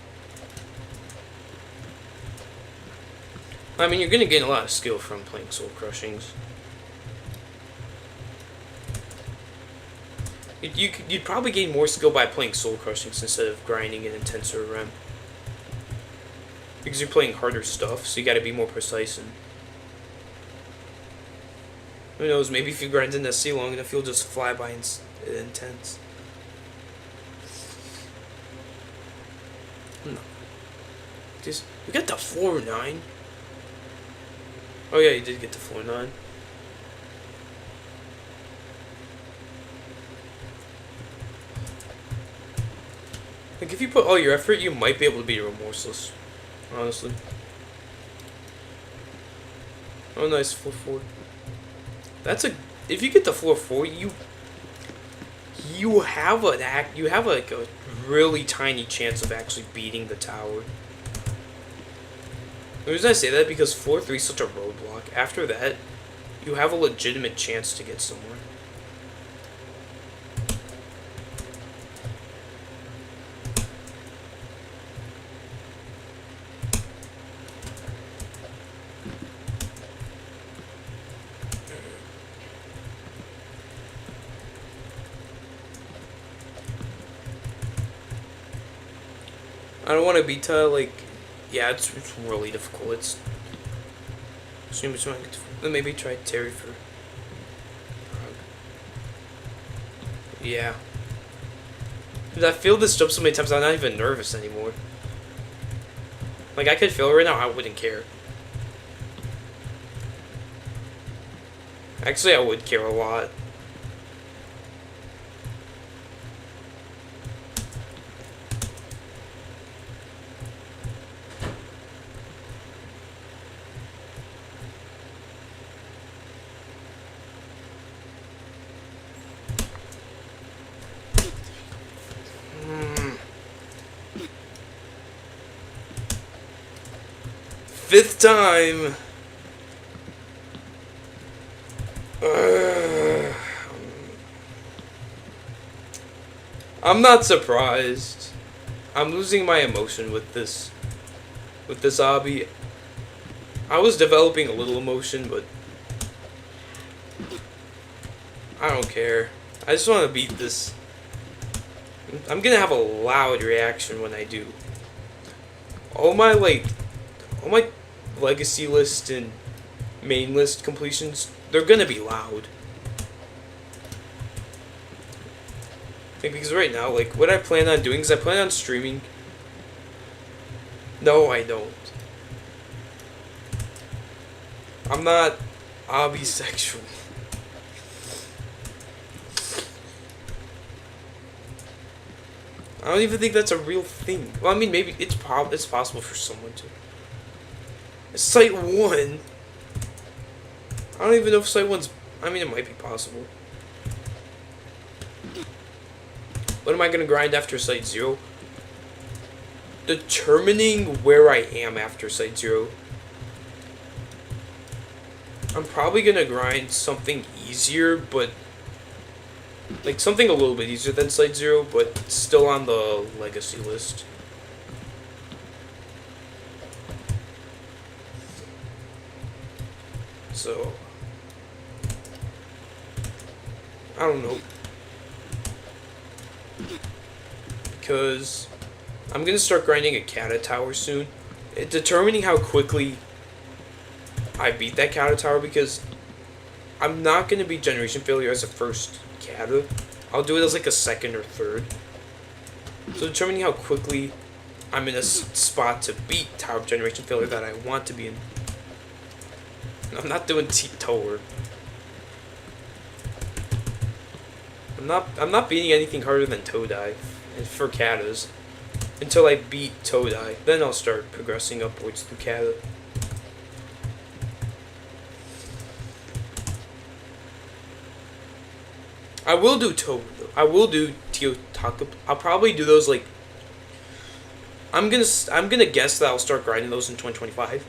I mean, you're gonna gain a lot of skill from playing soul crushings. You'd probably gain more skill by playing soul crushings instead of grinding an intenser REM. Because you're playing harder stuff, so you gotta be more precise and... Who knows, maybe if you grind in SC long enough, you'll just fly by intense. No. Just, we got the floor 9. Oh yeah, you did get to floor 9. Like, if you put all your effort, you might be able to be remorseless. Honestly. Oh, nice, floor 4. That's a... If you get to floor 4, you have like a really tiny chance of actually beating the tower. The reason I say that is because floor 3 is such a roadblock. After that, you have a legitimate chance to get somewhere. I don't want to beat like... Yeah, it's really difficult. It's... Then maybe try Terry for... Yeah. I failed this jump so many times, I'm not even nervous anymore. Like, I could fail right now, I wouldn't care. Actually, I would care a lot. 5th time. I'm not surprised. I'm losing my emotion with this obby. I was developing a little emotion, but I don't care. I just want to beat this. I'm gonna have a loud reaction when I do. All my legacy list and main list completions, they're gonna be loud. Because right now, like, what I plan on doing is I plan on streaming. No, I don't. I'm not obby-sexual. I don't even think that's a real thing. Well, I mean, maybe it's possible for someone to. Site1. I don't even know if Site1's. I mean, it might be possible. What am I gonna grind after Site0? Determining where I am after Site0. I'm probably gonna grind something easier, but like something a little bit easier than Site0, but still on the legacy list. So I don't know. Because I'm gonna start grinding a Kata tower soon. Determining how quickly I beat that Kata tower, because I'm not gonna beat Generation Failure as a first Kata. I'll do it as like a second or third. So determining how quickly I'm in a spot to beat Tower of Generation Failure that I want to be in. I'm not doing Tower. I'm not beating anything harder than Toe Dive for Katas until I beat Toe Dive. Then I'll start progressing upwards through Kata. I will do Toe though. I will do Tiyotaka. I'll probably do those like. I'm gonna guess that I'll start grinding those in 2025.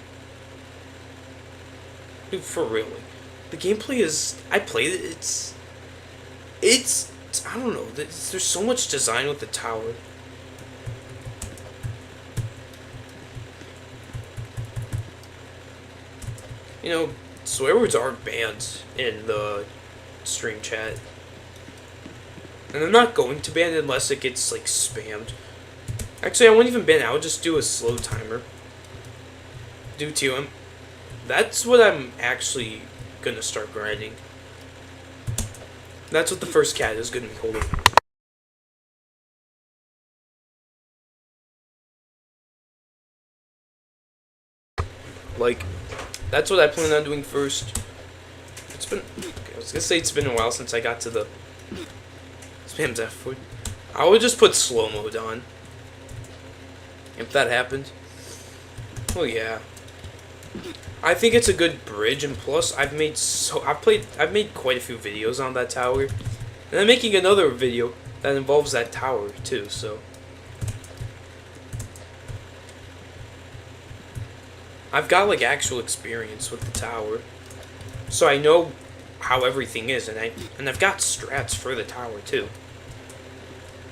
Dude, for real, like, the gameplay is. I played it. It's. I don't know. There's so much design with the tower. You know, swear words aren't banned in the stream chat. And I'm not going to ban it unless it gets, like, spammed. Actually, I won't even ban it. I'll just do a slow timer. Do TOM. That's what I'm actually gonna start grinding. That's what the first cat is gonna be holding. Like, that's what I plan on doing first. It's been. Okay, I was gonna say it's been a while since I got to the spam's F foot. I would just put slow mode on. If that happened. Well, yeah. I think it's a good bridge, and plus I've made quite a few videos on that tower, and I'm making another video that involves that tower too. So I've got like actual experience with the tower, so I know how everything is, and I've got strats for the tower too.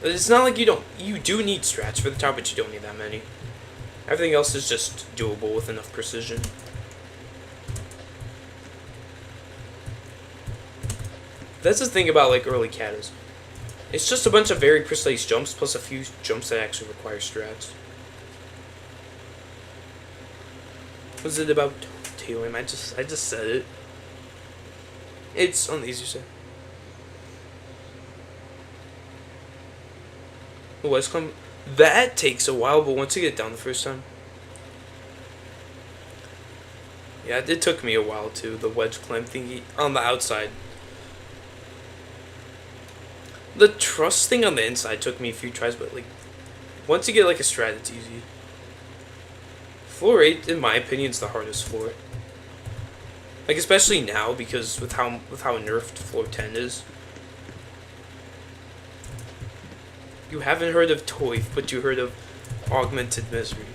It's not like you do need strats for the tower, but you don't need that many. Everything else is just doable with enough precision. That's the thing about like early katas. It's just a bunch of very precise jumps plus a few jumps that actually require strats. Was it about TOM? I just said it. It's on the easier side. The West Climb, that takes a while, but once you get down the first time. Yeah, it took me a while too, the wedge climb thingy on the outside. The trust thing on the inside took me a few tries, but like once you get like a strat, it's easy. Floor 8, in my opinion, is the hardest floor. Like especially now, because with how nerfed floor 10 is. You haven't heard of Toif, but you heard of Augmented Misery.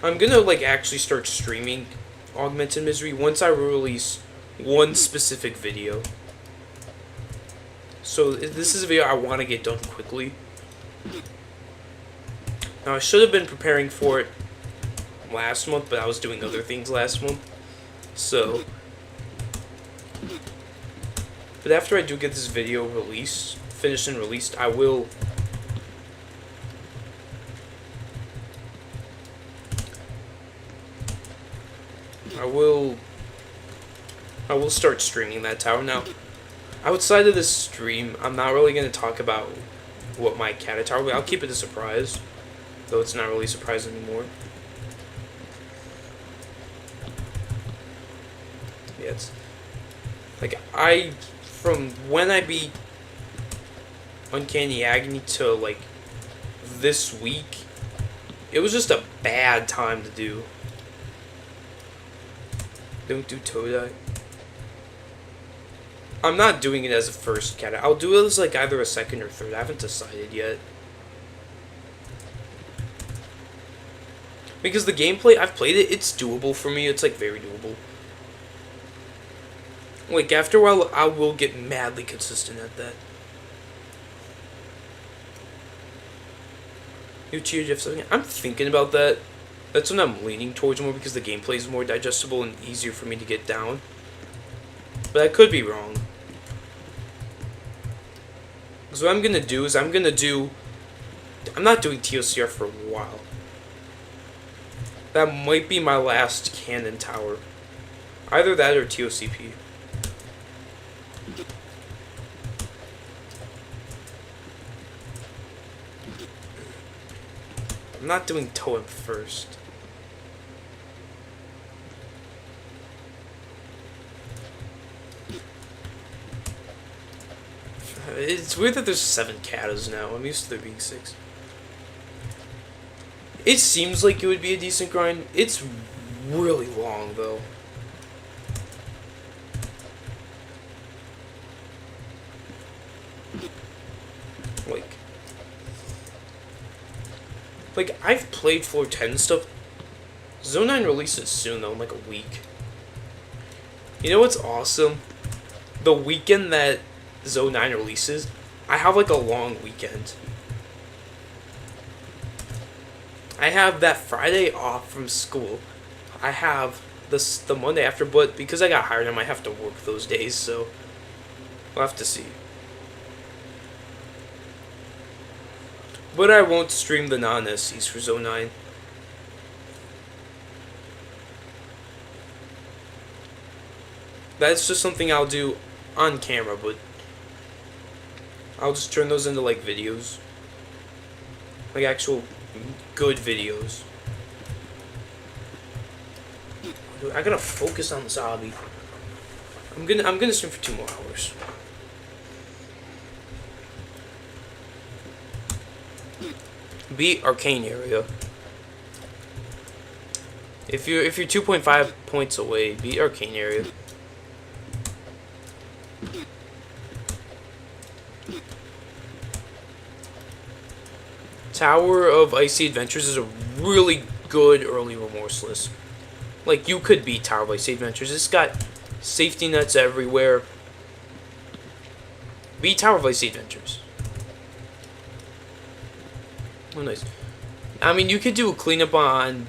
I'm gonna like actually start streaming Augmented Misery once I release one specific video. So this is a video I want to get done quickly. Now I should have been preparing for it last month, but I was doing other things last month. So, but after I do get this video released, finished and released, I will start streaming that tower. Now, outside of this stream, I'm not really going to talk about what my cat tower will be. I'll keep it a surprise, though it's not really a surprise anymore. Yeah, it's like from when I beat Uncanny Agony to like this week, it was just a bad time to do. Don't do Todai. I'm not doing it as a first cat. I'll do it as like either a second or third. I haven't decided yet. Because the gameplay, I've played it, it's doable for me. It's like very doable. Like after a while, I will get madly consistent at that. New tier GF 7. I'm thinking about that. That's what I'm leaning towards more because the gameplay is more digestible and easier for me to get down. But I could be wrong. Because what I'm going to do is I'm not doing TOCR for a while. That might be my last cannon tower. Either that or TOCP. I'm not doing Toem first. It's weird that there's 7 katas now. I'm used to there being 6. It seems like it would be a decent grind. It's really long, though. Like, I've played floor 10 and stuff. Zone 9 releases soon, though, in like a week. You know what's awesome? The weekend that Zone 9 releases, I have like a long weekend. I have that Friday off from school. I have the Monday after, but because I got hired, I might have to work those days, so we'll have to see. But I won't stream the non-SCs for Zone 9. That's just something I'll do on camera, but I'll just turn those into like videos. Like actual good videos. I gotta focus on this obby. I'm gonna stream for 2 more hours. Beat Arcane area. If you're 2.5 points away, beat Arcane area. Tower of Icy Adventures is a really good early Remorseless. Like, you could beat Tower of Icy Adventures. It's got safety nets everywhere. Beat Tower of Icy Adventures. Oh, nice. I mean, you could do a cleanup on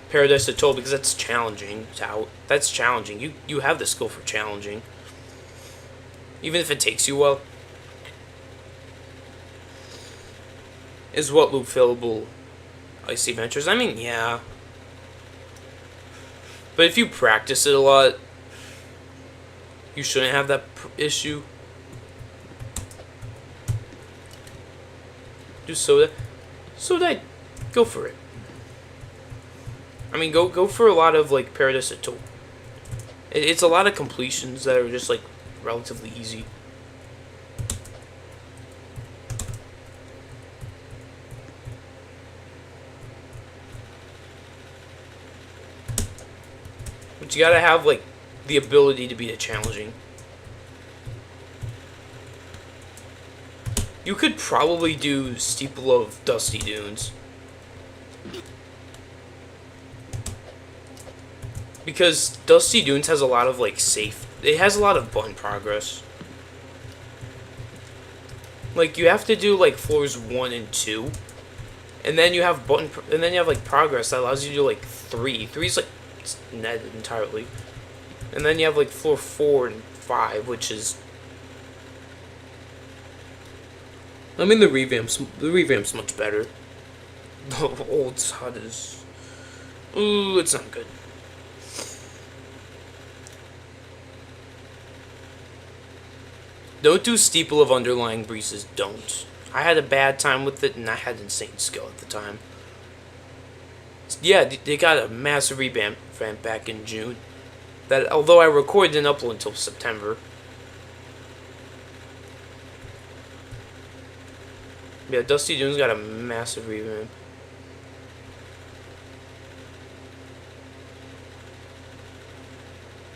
Paradise Atoll because that's challenging. That's challenging. You have the skill for challenging. Even if it takes you a while. Is what loop fillable Icy Adventures? I mean, yeah. But if you practice it a lot, you shouldn't have that issue. Do Soda. Soda, go for it. I mean, go for a lot of, like, Paradise Atoll. It's a lot of completions that are just, like, relatively easy. But you gotta have, like, the ability to beat it challenging. You could probably do Steeple of Dusty Dunes. because Dusty Dunes has a lot of like safe. It has a lot of button progress. Like you have to do like floors 1 and 2, and then you have and then you have like progress that allows you to do like 3. 3 is like netted entirely, and then you have like floor 4 and 5, which is. I mean the revamp's much better. The old HUD is. Ooh, it's not good. Don't do Steeple of Underlying Breezes. Don't. I had a bad time with it, and I had insane skill at the time. Yeah, they got a massive revamp back in June. That although I recorded and upload until September. Yeah, Dusty Dunes got a massive revamp.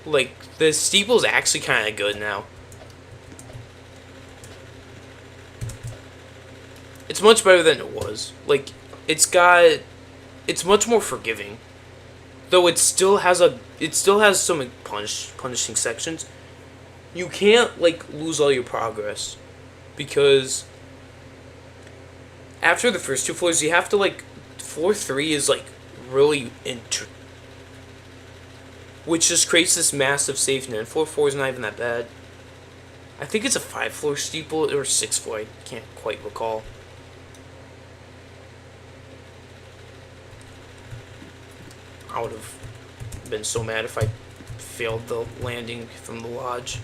Like, the Steeple's actually kind of good now. It's much better than it was. Like, it's much more forgiving. Though it still has some punishing sections. You can't, like, lose all your progress. Because after the first 2 floors, you have to, like, floor 3 is, like, really which just creates this massive safety net. Floor 4 is not even that bad. I think it's a 5-floor steeple or 6-floor. I can't quite recall. I would have been so mad if I failed the landing from the lodge.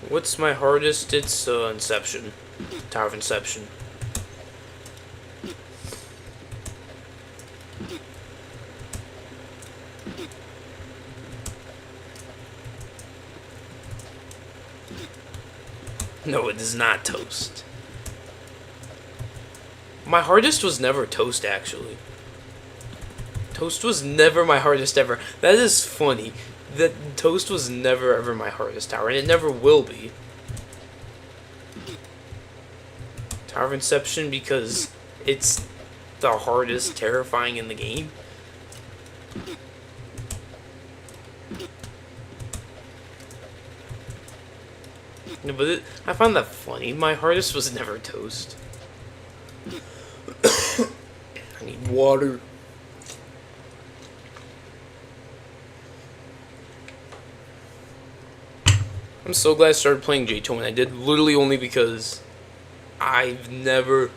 What's my hardest? It's Inception. Tower of Inception. No, it is not Toast. My hardest was never Toast, actually. Toast was never my hardest ever. That is funny. That Toast was never ever my hardest tower, and it never will be. Tower of Inception because it's the hardest terrifying in the game. No, but I found that funny. My hardest was never Toast. I need water. I'm so glad I started playing J2 when I did, literally only because I've never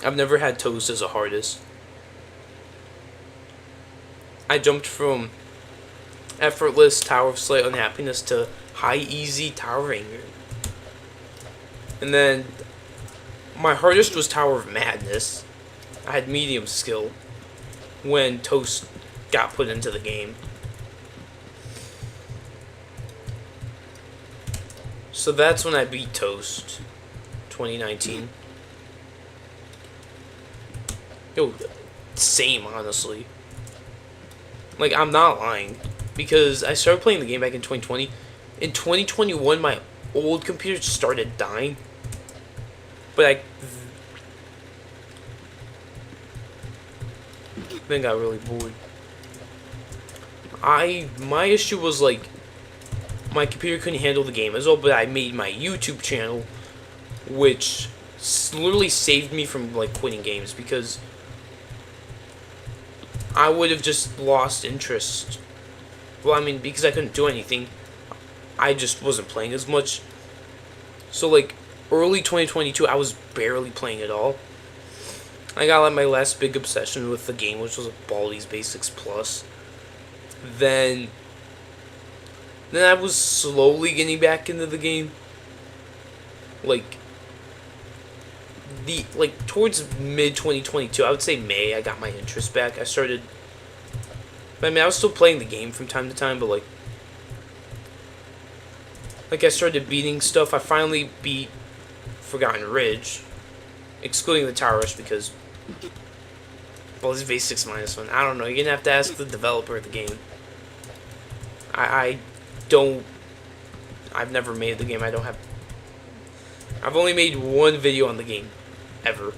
had Toast as a hardest. I jumped from effortless Tower of Slight Unhappiness to high easy Tower of Anger. And then my hardest was Tower of Madness. I had medium skill when Toast got put into the game. So that's when I beat Toast, 2019. Yo, same, honestly. Like, I'm not lying. Because I started playing the game back in 2020. In 2021, my old computer started dying. But I then got really bored. My issue was, like, my computer couldn't handle the game as well, but I made my YouTube channel, which literally saved me from, like, quitting games, because I would have just lost interest. Well, I mean, because I couldn't do anything, I just wasn't playing as much. So, like, early 2022, I was barely playing at all. I got, like, my last big obsession with the game, which was Baldi's Basics Plus. Then I was slowly getting back into the game. Like towards mid 2022, I would say May, I got my interest back. I was still playing the game from time to time, but like I started beating stuff. I finally beat Forgotten Ridge, excluding the Tower Rush because Baldi's Basics -1. I don't know. You're gonna have to ask the developer of the game. I don't I've never made the game. I've only made one video on the game, ever.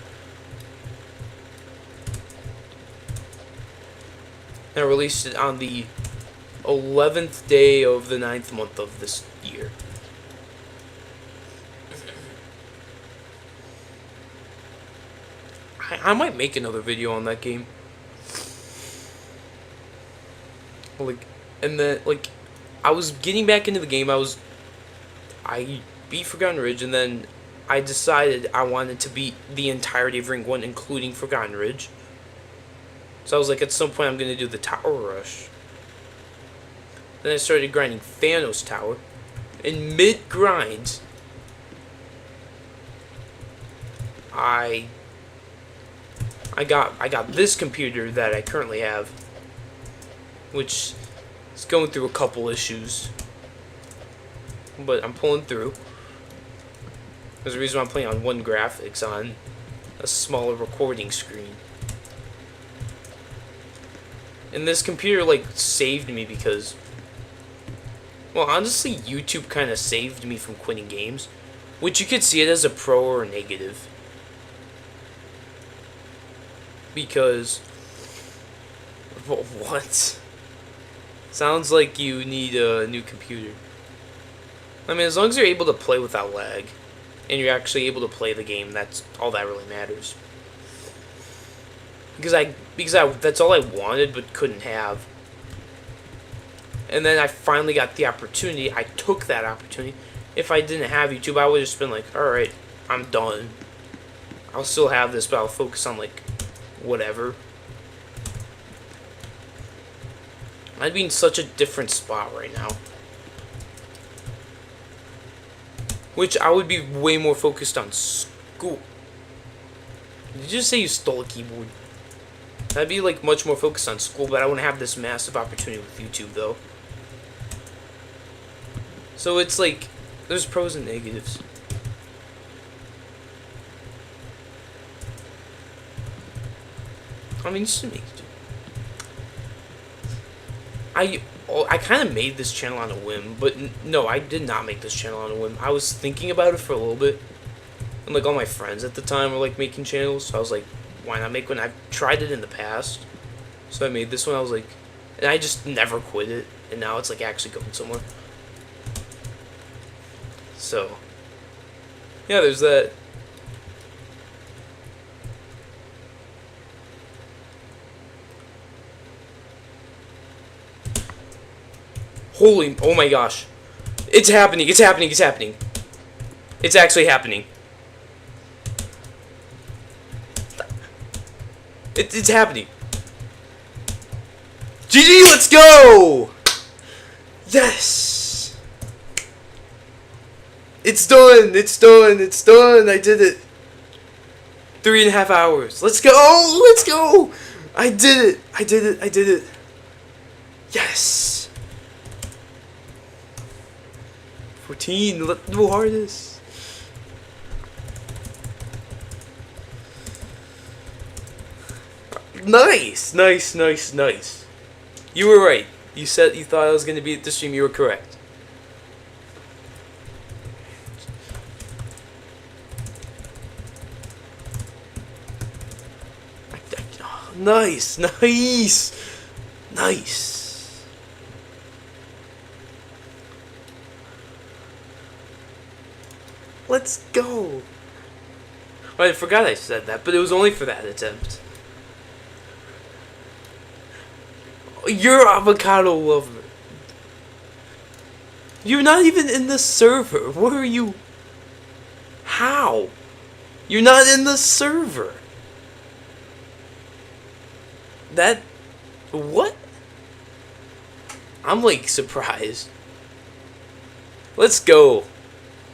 And I released it on the 11th day of the 9th month of this year. I might make another video on that game. Like, and then, like, I was getting back into the game. I beat Forgotten Ridge, and then I decided I wanted to beat the entirety of Ring 1, including Forgotten Ridge. So I was like, at some point, I'm going to do the Tower Rush. Then I started grinding Thanos Tower. In mid-grind, I got this computer that I currently have, which is going through a couple issues, but I'm pulling through. There's a reason why I'm playing on one graphics on a smaller recording screen. And this computer, like, saved me because, well, honestly, YouTube kind of saved me from quitting games, which you could see it as a pro or a negative. Because, what? Sounds like you need a new computer. I mean, as long as you're able to play without lag, and you're actually able to play the game, that's all that really matters. Because that's all I wanted but couldn't have. And then I finally got the opportunity. I took that opportunity. If I didn't have YouTube, I would have just been like, alright, I'm done. I'll still have this, but I'll focus on, like, whatever. I'd be in such a different spot right now. Which I would be way more focused on school. Did you just say you stole a keyboard? I'd be, like, much more focused on school, but I wouldn't have this massive opportunity with YouTube, though. So it's like, there's pros and negatives. I mean, just to make it. I kind of made this channel on a whim, but no, I did not make this channel on a whim. I was thinking about it for a little bit, and, like, all my friends at the time were, like, making channels, so I was like, why not make one? I've tried it in the past, so I made this one. I was like, and I just never quit it, and now it's, like, actually going somewhere. So, yeah, there's that. Holy, oh my gosh. It's happening, it's happening, it's happening. It's actually happening. It's happening. GG, let's go! Yes! It's done, it's done, it's done, I did it. 3.5 hours. Let's go, let's go! I did it, I did it, I did it. Yes! 14, let's do hardest. Nice, nice, nice, nice. You were right. You said you thought I was gonna be at the stream. You were correct. Nice, nice, nice. Let's go. I forgot I said that, but it was only for that attempt. You're avocado lover. You're not even in the server. Where are you? How? You're not in the server. That... What? I'm, like, surprised. Let's go.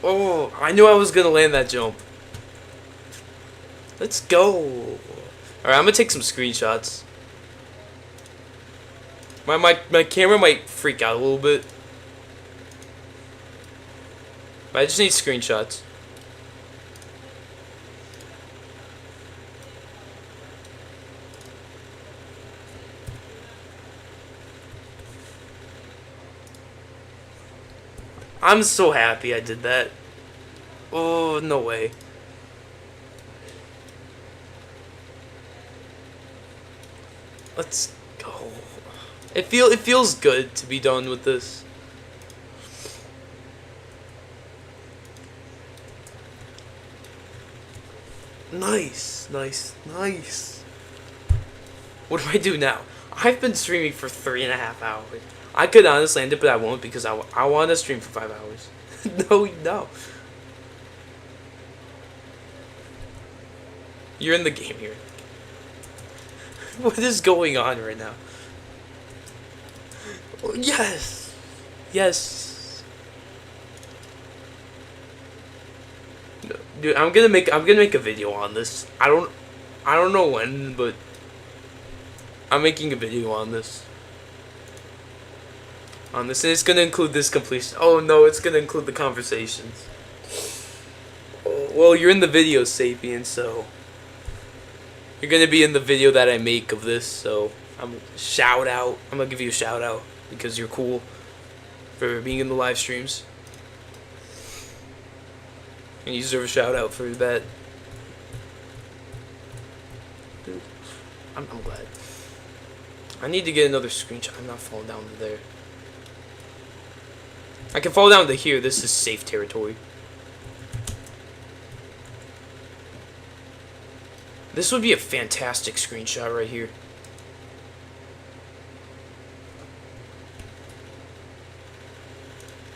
Oh, I knew I was gonna land that jump. Let's go. Alright, I'm gonna take some screenshots. My camera might freak out a little bit. But I just need screenshots. I'm so happy I did that. Oh, no way. Let's go. It feels good to be done with this. Nice, nice, nice. What do I do now? I've been streaming for 3.5 hours. I could honestly end it, but I won't because I want to stream for 5 hours. No, no. You're in the game here. What is going on right now? Oh, yes, yes. No, dude, I'm gonna make a video on this. I don't know when, but I'm making a video on this. And it's gonna include this completion. Oh no, it's gonna include the conversations. Oh, well, you're in the video, Sapien, so you're gonna be in the video that I make of this. So I'm gonna give you a shout out because you're cool for being in the live streams, and you deserve a shout out for that. Dude, I'm glad. I need to get another screenshot. I'm not falling down to there. I can fall down to here. This is safe territory. This would be a fantastic screenshot right here.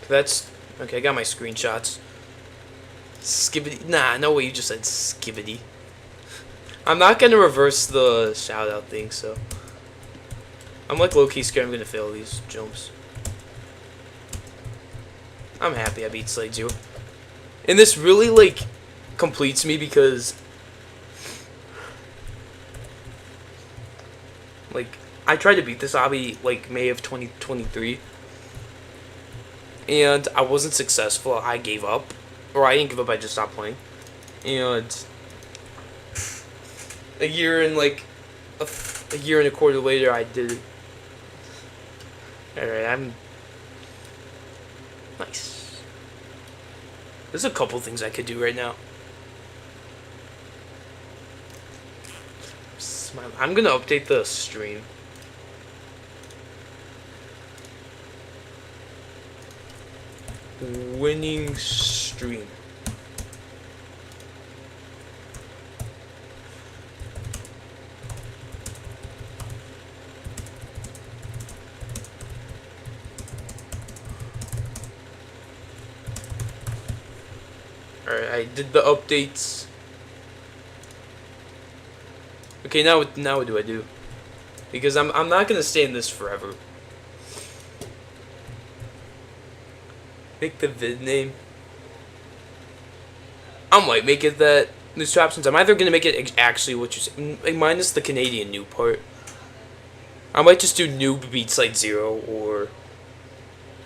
That's okay. I got my screenshots. Skibbity. Nah, no way. You just said skibbity. I'm not gonna reverse the shout out thing, so I'm like low key scared I'm gonna fail these jumps. I'm happy I beat Site0. And this really like completes me because like I tried to beat this obby like May of 2023 and I wasn't successful. I gave up. Or I didn't give up, I just stopped playing. And a year and a year and a quarter later I did it. Alright, I'm nice. There's a couple things I could do right now. I'm gonna update the stream. Winning stream. Alright, I did the updates. Okay, now what do I do? Because I'm not gonna stay in this forever. Make the vid name. I might make it that news two options. I'm either gonna make it actually what you say, minus the Canadian noob part. I might just do noob beat Site0 or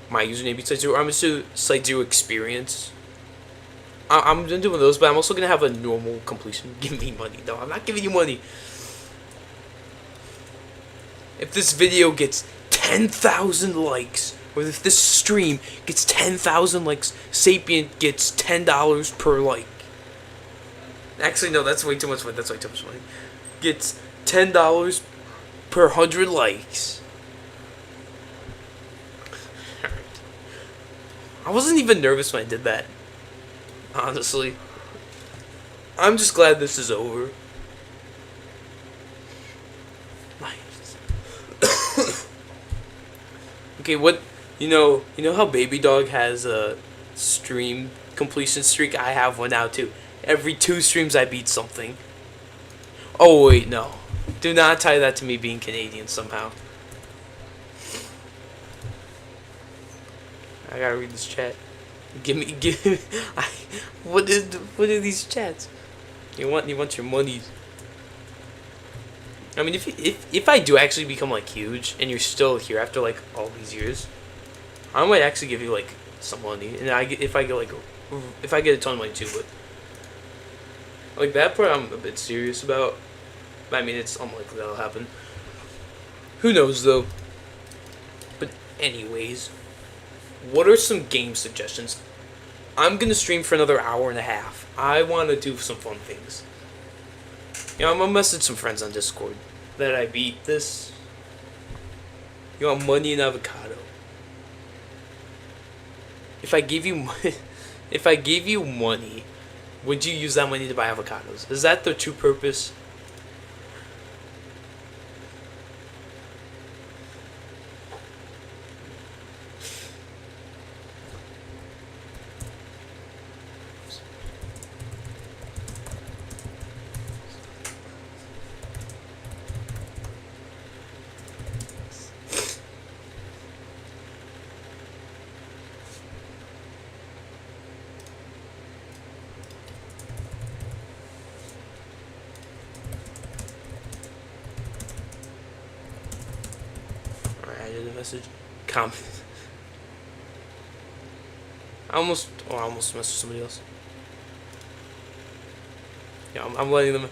my username beat Site0. Or I'm gonna do Site0 experience. I'm gonna do one of those, but I'm also gonna have a normal completion. Give me money. No, I'm not giving you money. If this video gets 10,000 likes, or if this stream gets 10,000 likes, Sapient gets $10 per like. Actually, no, that's way too much money. That's way too much money. Gets $10 per 100 likes. I wasn't even nervous when I did that. Honestly. I'm just glad this is over. Nice. Okay, what... You know how Baby Dog has a stream completion streak? I have one now too. Every 2 streams I beat something. Oh wait, no. Do not tie that to me being Canadian somehow. I gotta read this chat. Give me what are these chats? You want your money. I mean, if I do actually become like huge and you're still here after like all these years, I might actually give you like some money, and if I get a ton of money too, but like that part I'm a bit serious about. I mean, it's unlikely that'll happen. Who knows though? But anyways, what are some game suggestions? I'm gonna stream for another hour and a half. I want to do some fun things. You know, I'm gonna message some friends on Discord that I beat this. You want money and avocado? If I gave you if I gave you money, would you use that money to buy avocados? Is that the true purpose? I did a message. Comment. I almost messaged somebody else. Yeah, I'm letting them.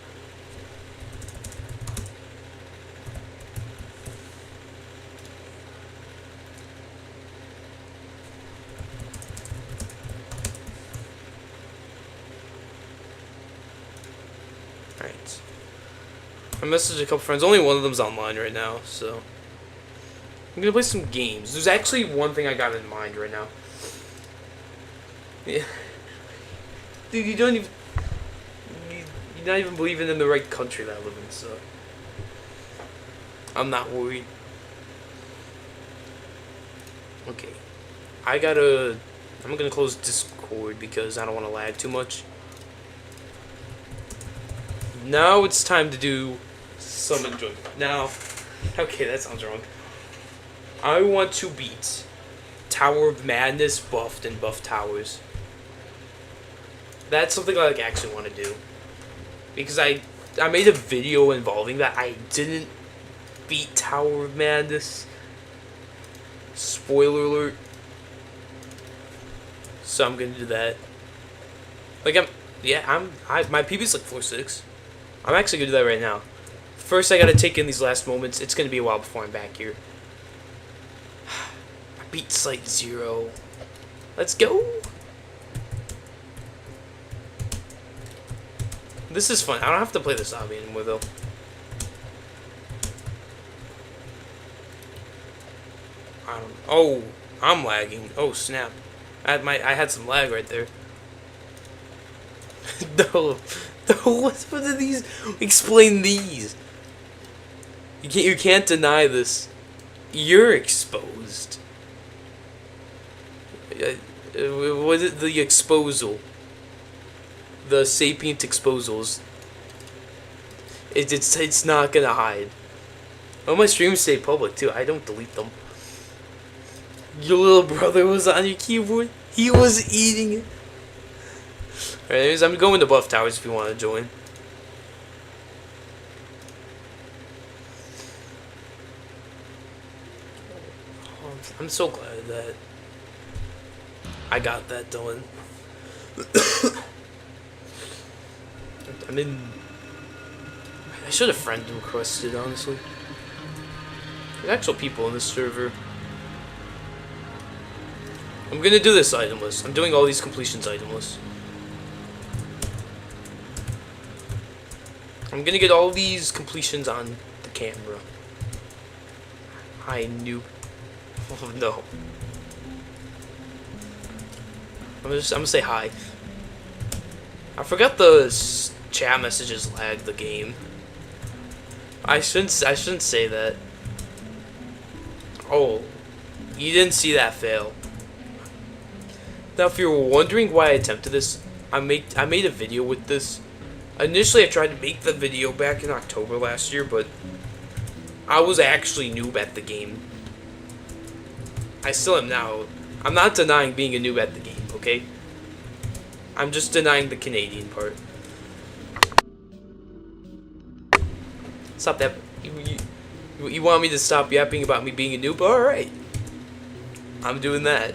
Alright. I messaged a couple friends. Only one of them's online right now, so I'm gonna play some games. There's actually one thing I got in mind right now. Yeah. Dude, you don't even. You're not even believing in the right country that I live in, so I'm not worried. Okay. I'm gonna close Discord because I don't want to lag too much. Now it's time to do some enjoyment. Now, okay, that sounds wrong. I want to beat Tower of Madness buffed and buff towers. That's something I actually want to do. Because I made a video involving that. I didn't beat Tower of Madness. Spoiler alert. So I'm gonna do that. Like my PB's like 4.6. I'm actually gonna do that right now. First I gotta take in these last moments. It's gonna be a while before I'm back here. I beat Site0. Let's go. This is fun. I don't have to play this obby anymore though. Oh, I'm lagging. Oh snap! I had some lag right there. No, what are these? Explain these. You can't deny this. You're exposed. Was it the exposal? The sapient exposals. It's not gonna hide. Oh, my streams stay public too. I don't delete them. Your little brother was on your keyboard. He was eating it. Alright, anyways, I'm going to Buff Towers if you want to join. I'm so glad that I got that done. I mean, I should have friend requested, honestly. There's actual people in this server. I'm gonna do this item list. I'm doing all these completions item lists. I'm gonna get all these completions on the camera. I knew. Oh no. I'm gonna say hi. I forgot the chat messages lag the game. I shouldn't say that. Oh, you didn't see that fail. Now, if you're wondering why I attempted this, I made a video with this. Initially, I tried to make the video back in October last year, but I was actually noob at the game. I still am now. I'm not denying being a noob at the game, okay? I'm just denying the Canadian part. Stop that. You want me to stop yapping about me being a noob? Alright. I'm doing that.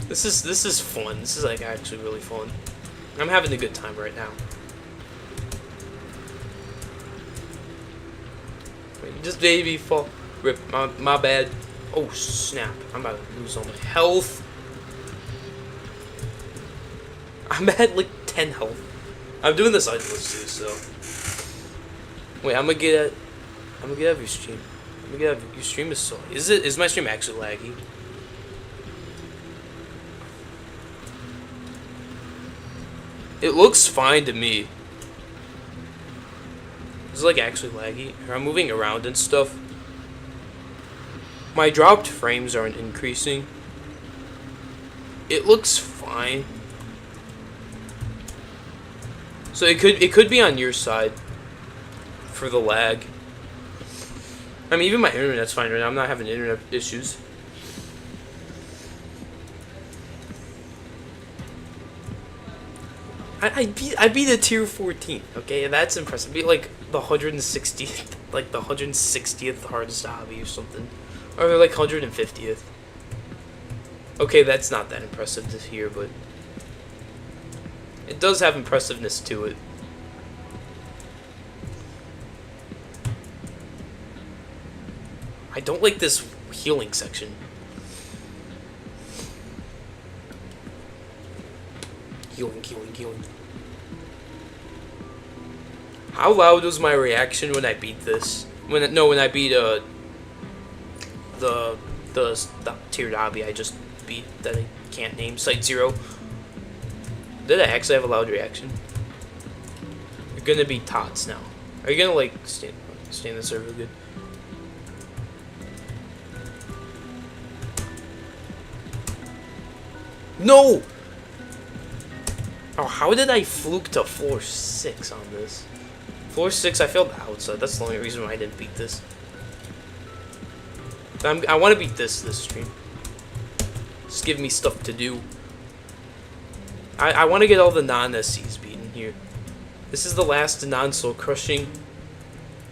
This is fun. This is like actually really fun. I'm having a good time right now. Wait, just baby fall. Rip. My bad. Oh snap! I'm about to lose all my health. I'm at like 10 health. I'm doing this idless too, so. Wait, I'm gonna get out of your stream. I'm gonna get out of your stream is so. Is my stream actually laggy? It looks fine to me. Is it like actually laggy? Or I'm moving around and stuff. My dropped frames aren't increasing. It looks fine. So it could be on your side for the lag. I mean, even my internet's fine right now. I'm not having internet issues. I beat a tier 14. Okay, that's impressive. I beat like the 160th, like the 160th hardest hobby or something, or like 150th. Okay, that's not that impressive to hear, but it does have impressiveness to it. I don't like this healing section. Healing. How loud was my reaction when I beat this? When I beat the tiered hobby I just beat that I can't name, Site0. Did I actually have a loud reaction? You're gonna be tots now. Are you gonna like stay in the server good? No! Oh, how did I fluke to floor 6 on this? Floor 6, I failed the outside. That's the only reason why I didn't beat this. I want to beat this stream. Just give me stuff to do. I want to get all the non-SCs beaten here. This is the last non-soul crushing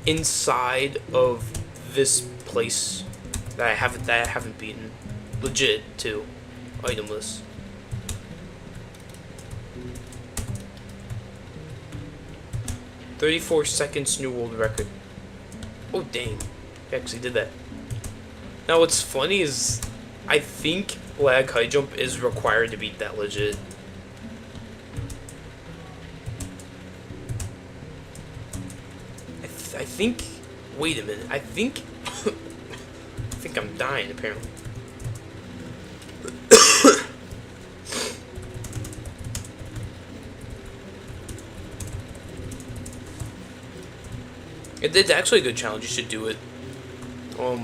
inside of this place that I haven't beaten. Legit too. Itemless. "34 seconds new world record." Oh dang. I actually did that. Now what's funny is I think lag high jump is required to beat that legit. I think. Wait a minute. I think I'm dying apparently. It's actually a good challenge. You should do it. Oh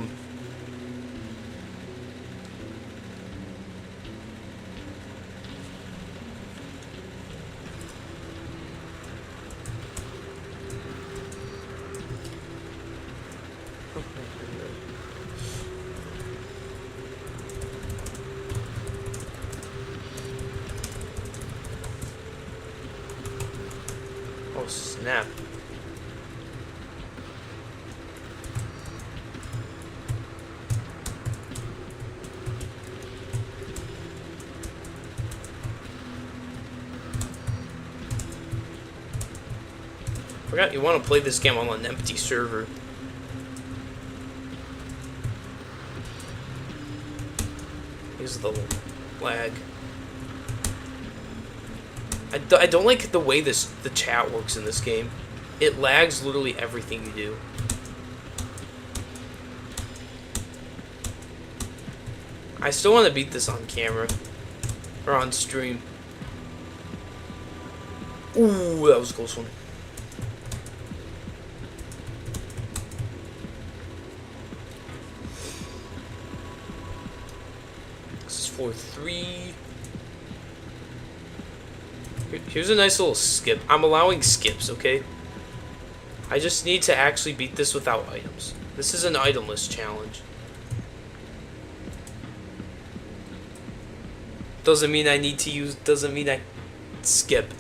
snap. Forgot you want to play this game on an empty server. Here's the lag. I don't like the way the chat works in this game. It lags literally everything you do. I still want to beat this on camera or on stream. Ooh, that was a close one. This is floor 3. Here's a nice little skip. I'm allowing skips, okay? I just need to actually beat this without items. This is an itemless challenge. Doesn't mean I need to use, doesn't mean I skip.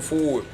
Forward.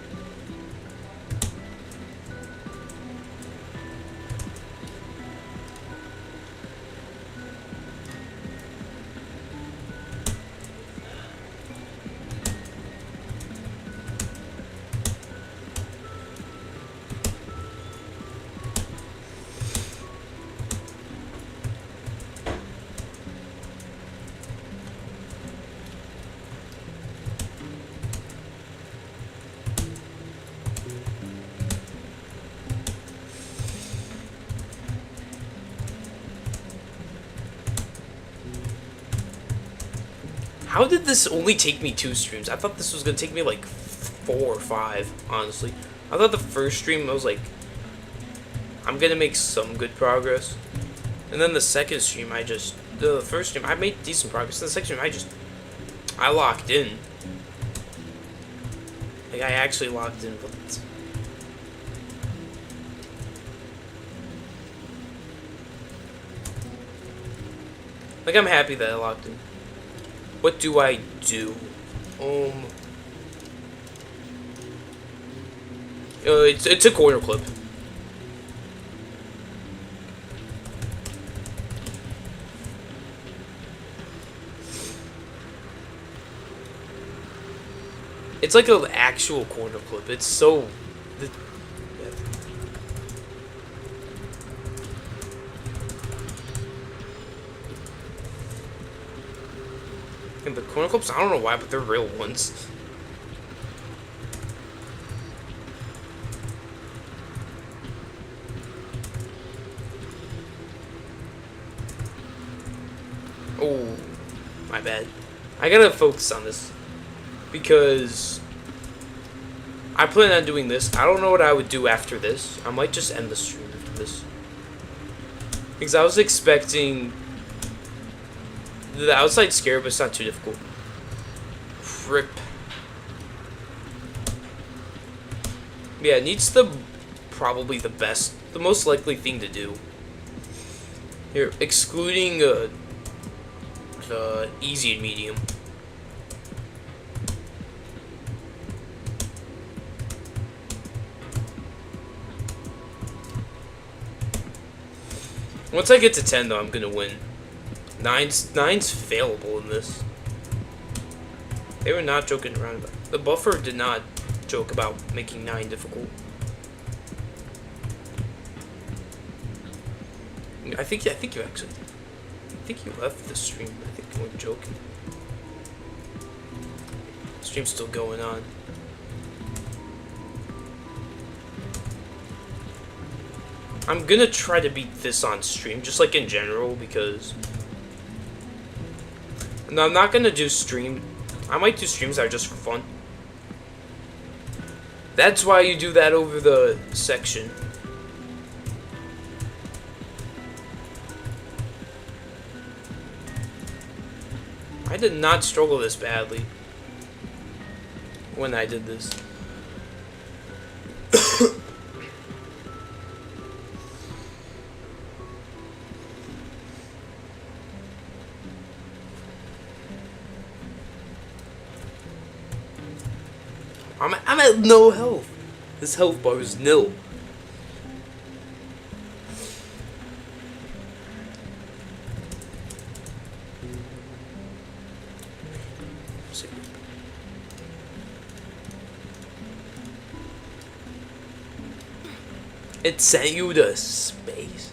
How did this only take me 2 streams? I thought this was gonna take me like 4 or 5, honestly. I thought the first stream I was like, I'm gonna make some good progress. And then the second stream the first stream I made decent progress. The second stream I locked in. Like I actually locked in, but like I'm happy that I locked in. What do I do? It's a corner clip. It's like an actual corner clip. It's so. And the corner clips, I don't know why, but they're real ones. Oh, my bad. I gotta focus on this. Because I plan on doing this. I don't know what I would do after this. I might just end the stream after this. Because I was expecting the outside scare, but it's not too difficult. Rip. Yeah, it needs probably the most likely thing to do. Here, excluding the easy and medium. Once I get to 10, though, I'm gonna win. Nine's failable in this. They were not joking around about it. The buffer did not joke about making 9 difficult. I think you left the stream. I think you weren't joking. The stream's still going on. I'm gonna try to beat this on stream, just like in general, because... No, I'm not gonna do stream... I might do streams that are just for fun. That's why you do that over the section. I did not struggle this badly when I did this. I'm at no health. This health bar is nil. It sent you to space.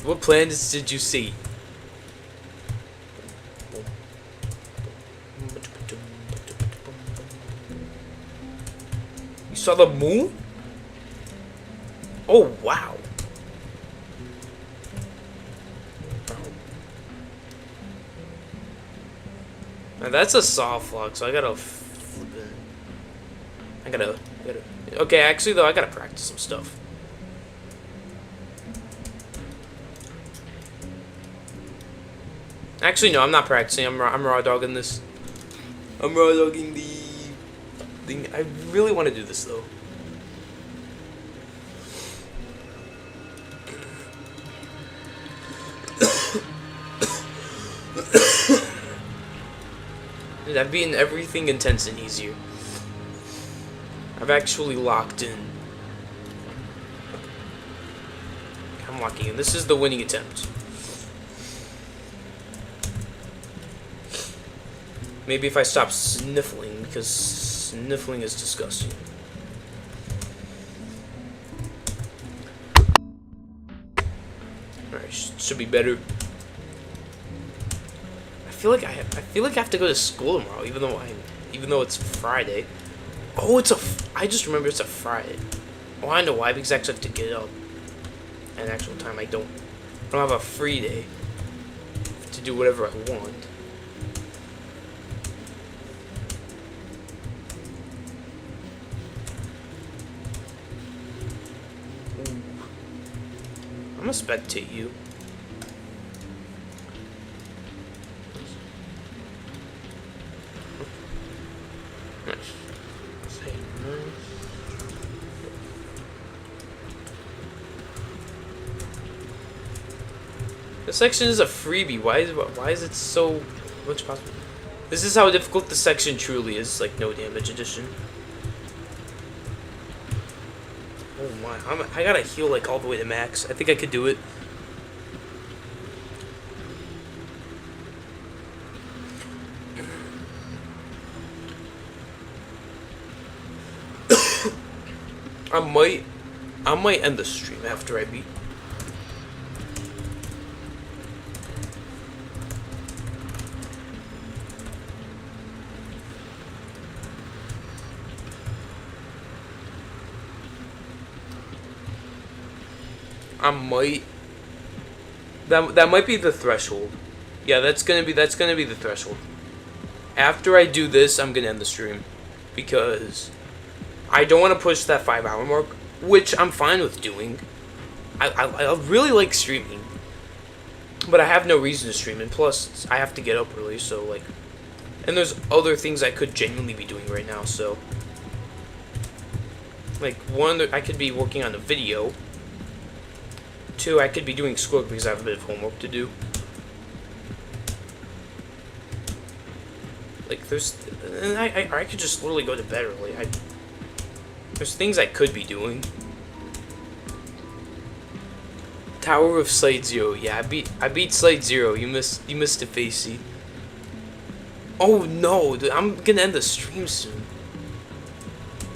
What planets did you see? You saw the moon? Oh, wow. Now that's a soft flux, so I gotta flip it. I gotta. Okay, actually, though, I gotta practice some stuff. Actually, no, I'm not practicing. I'm raw dogging this. I'm raw dogging the thing. I really want to do this, though. I've been everything intense and easier. I've actually locked in. I'm locking in. This is the winning attempt. Maybe if I stop sniffling, because sniffling is disgusting. Alright, should be better. I feel like I have to go to school tomorrow, even though it's Friday. Oh, I just remember it's a Friday. Oh, I know why, because I actually have to get up at an actual time. I don't. I don't have a free day to do whatever I want. Ooh. I'm gonna spectate you. This section is a freebie. Why is it so much possible? This is how difficult the section truly is, like no damage edition. Oh my, I gotta heal like all the way to max. I think I could do it. I might end the stream after I beat. That might be the threshold. Yeah, that's gonna be the threshold. After I do this, I'm gonna end the stream because I don't want to push that 5-hour mark, which I'm fine with doing. I really like streaming, but I have no reason to stream, and plus I have to get up early, so like, and there's other things I could genuinely be doing right now. So like, one, I could be working on a video. 2, I could be doing schoolwork because I have a bit of homework to do. Like, and I could just literally go to bed early. There's things I could be doing. Tower of Site0. Yeah, I beat Site0. You missed it, Facey. Oh no, dude, I'm gonna end the stream soon.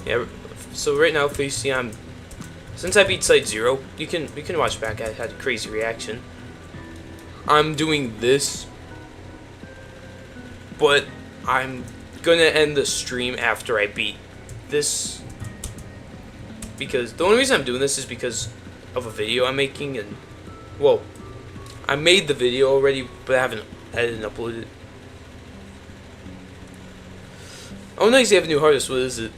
Yeah, so right now, Facey, since I beat Site0, you can watch back. I had a crazy reaction. I'm doing this, but I'm gonna end the stream after I beat this, because the only reason I'm doing this is because of a video I'm making, and well, I made the video already, but I haven't edited and uploaded it. Oh, nice, you have a new hardest. What is it?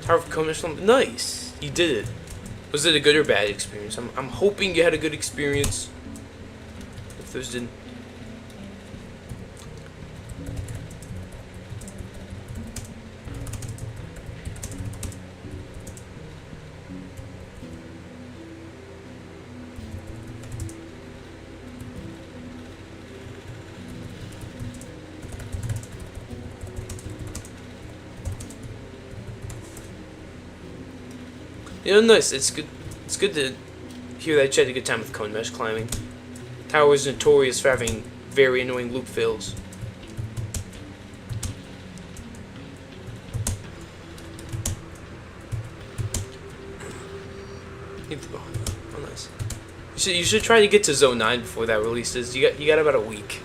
Tower of Commission. Nice, you did it. Was it a good or bad experience? I'm hoping you had a good experience. If those didn't. You know, nice. It's good. It's good to hear that you had a good time with cone mesh climbing. Tower is notorious for having very annoying loop fails. Oh, nice. You should try to get to Zone 9 before that releases. You got about a week.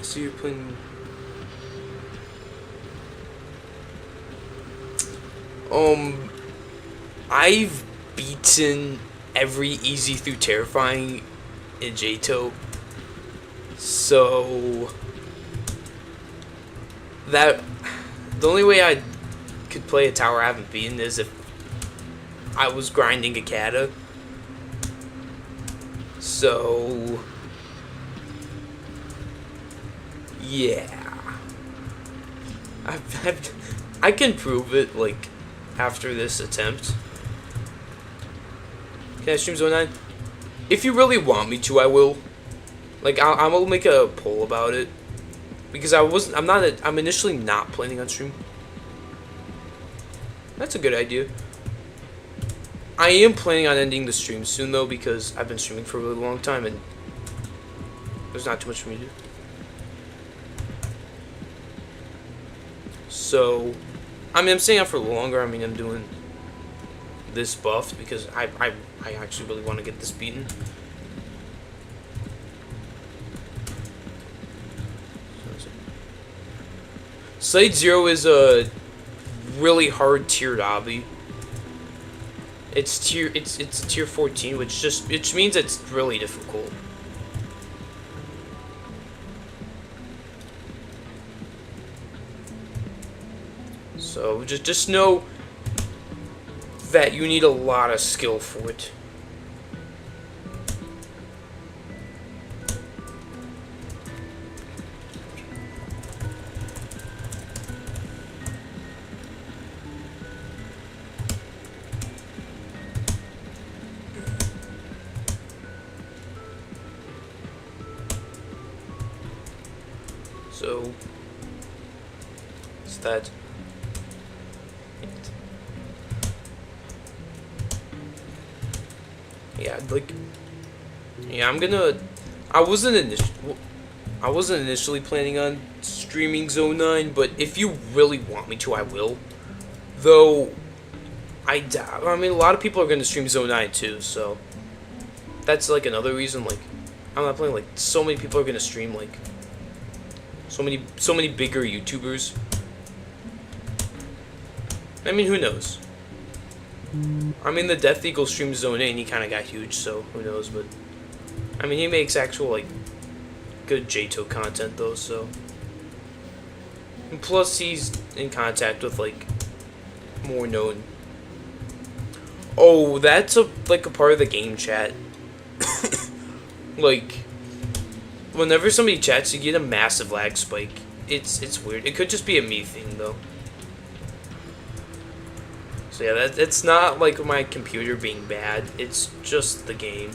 So you're playing. I've beaten every easy through terrifying in Site0, so that the only way I could play a tower I haven't beaten is if I was grinding a kata. So yeah, I can prove it like after this attempt. Can I stream Zone 9? If you really want me to, I will. Like, I will make a poll about it, because I'm initially not planning on stream. That's a good idea. I am planning on ending the stream soon though, because I've been streaming for a really long time and there's not too much for me to do. So, I mean, I'm staying out for longer. I mean, I'm doing this buffed because I actually really want to get this beaten. Site0 is a really hard tiered obby. It's tier 14, which means it's really difficult. So just know that you need a lot of skill for it. So it's that. Yeah, like, yeah, I wasn't initially planning on streaming Zone 9, but if you really want me to, I will. Though, I mean, a lot of people are gonna stream Zone 9 too, so that's like another reason. Like, I'm not playing. Like, so many people are gonna stream. Like, so many bigger YouTubers. I mean, who knows? I mean, the Death Eagle streams Zone 8 and he kind of got huge, so who knows, but I mean, he makes actual, like, good JTO content, though, so. And plus, he's in contact with, like, more known. Oh, that's like a part of the game chat. Like, whenever somebody chats, you get a massive lag spike. It's weird. It could just be a me thing, though. So yeah, it's not like my computer being bad, it's just the game.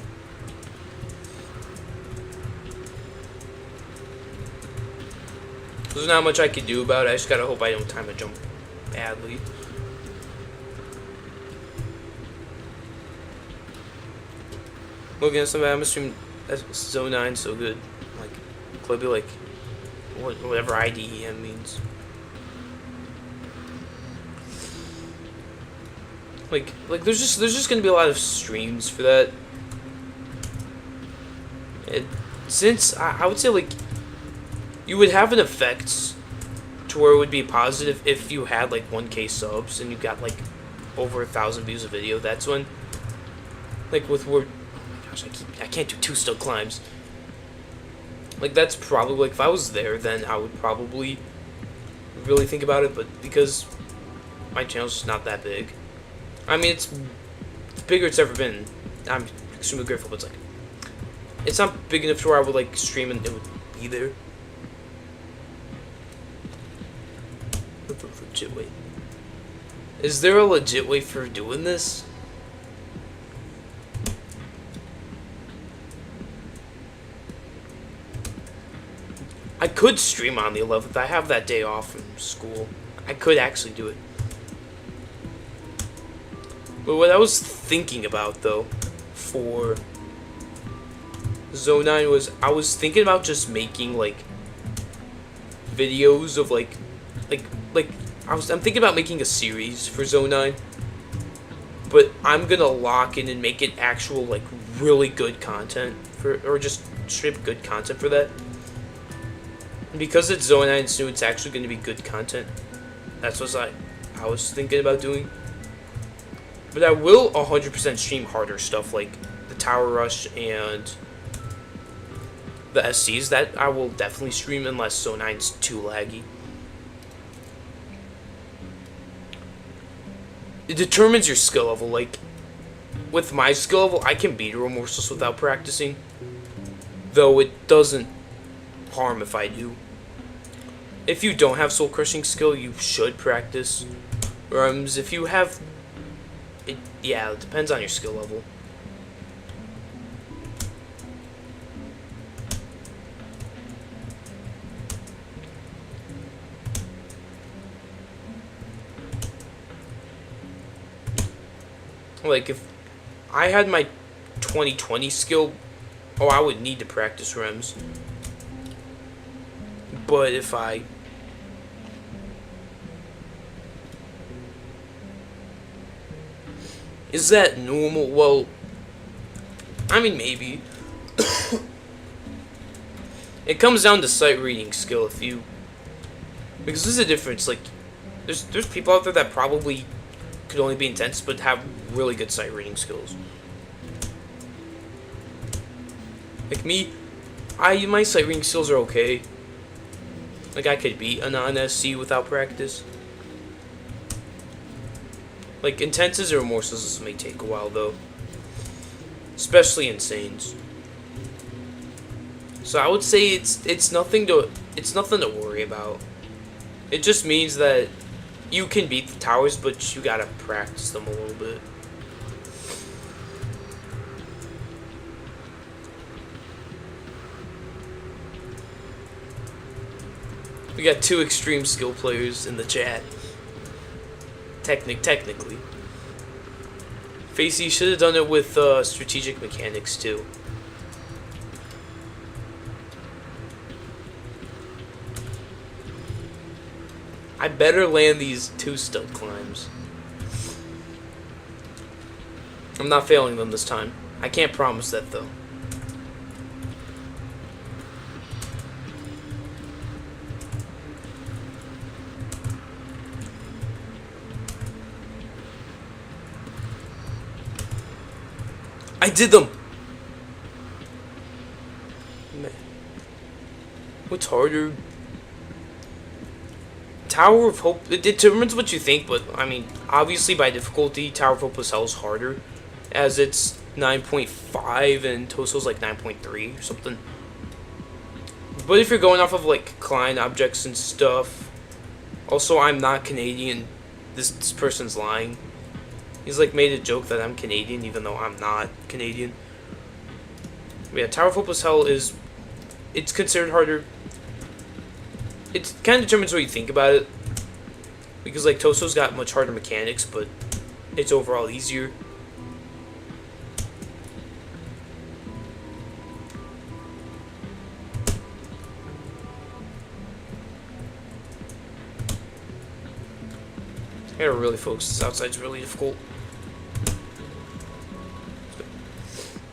There's not much I can do about it, I just gotta hope I don't time a jump badly. Looking at somebody, I'm assuming that's Zone 9 so good. Like, could be like, whatever IDEM means. Like there's just gonna be a lot of streams for that. Since I would say, like, you would have an effect to where it would be positive if you had like 1K subs and you got like over 1,000 views a video. That's when, like, with word, oh my gosh, I can't do 2 still climbs. Like, that's probably, like, if I was there, then I would probably really think about it. But because my channel's just not that big. I mean, it's bigger it's ever been. I'm extremely grateful, but it's like, it's not big enough to where I would like stream and it would be there. Legit way. Is there a legit way for doing this? I could stream on the 11th. I have that day off from school. I could actually do it. But what I was thinking about, though, for Zone 9 was, I was thinking about just making, like, videos of, like, I'm thinking about making a series for Zone 9, but I'm gonna lock in and make it actual, like, really good content, or just straight good content for that. And because it's Zone 9 new, it's actually gonna be good content. That's what I was thinking about doing. But I will 100% stream harder stuff like the Tower Rush and the SCs. That I will definitely stream unless Zone 9's too laggy. It determines your skill level. Like, with my skill level, I can beat a Remorseless without practicing. Though it doesn't harm if I do. If you don't have soul crushing skill, you should practice. If you have... yeah, it depends on your skill level. Like, if I had my 2020 skill, oh, I would need to practice rems. But if I... is that normal? Well, I mean, maybe. It comes down to sight reading skill. If you Because there's a difference. Like, there's people out there that probably could only be intense, but have really good sight reading skills. Like me, my sight reading skills are okay. Like, I could beat a non-SC without practice. Like, intenses or remorseless may take a while, though. Especially insanes. So I would say it's nothing to worry about. It just means that you can beat the towers, but you gotta practice them a little bit. We got two extreme skill players in the chat. Technically. Facey should have done it with strategic mechanics too. I better land these 2 stud climbs. I'm not failing them this time. I can't promise that though. I did them! Man. What's harder? Tower of Hope, it determines what you think, but I mean, obviously by difficulty, Tower of Hopeless Hell is harder, as it's 9.5 and Toso's like 9.3 or something. But if you're going off of like Klein objects and stuff, also I'm not Canadian. This person's lying. He's like made a joke that I'm Canadian, even though I'm not Canadian. But yeah, Tower of Hopeless Hell it's considered harder. It kind of determines what you think about it. Because like Toso's got much harder mechanics, but it's overall easier. I gotta really focus. This outside's really difficult.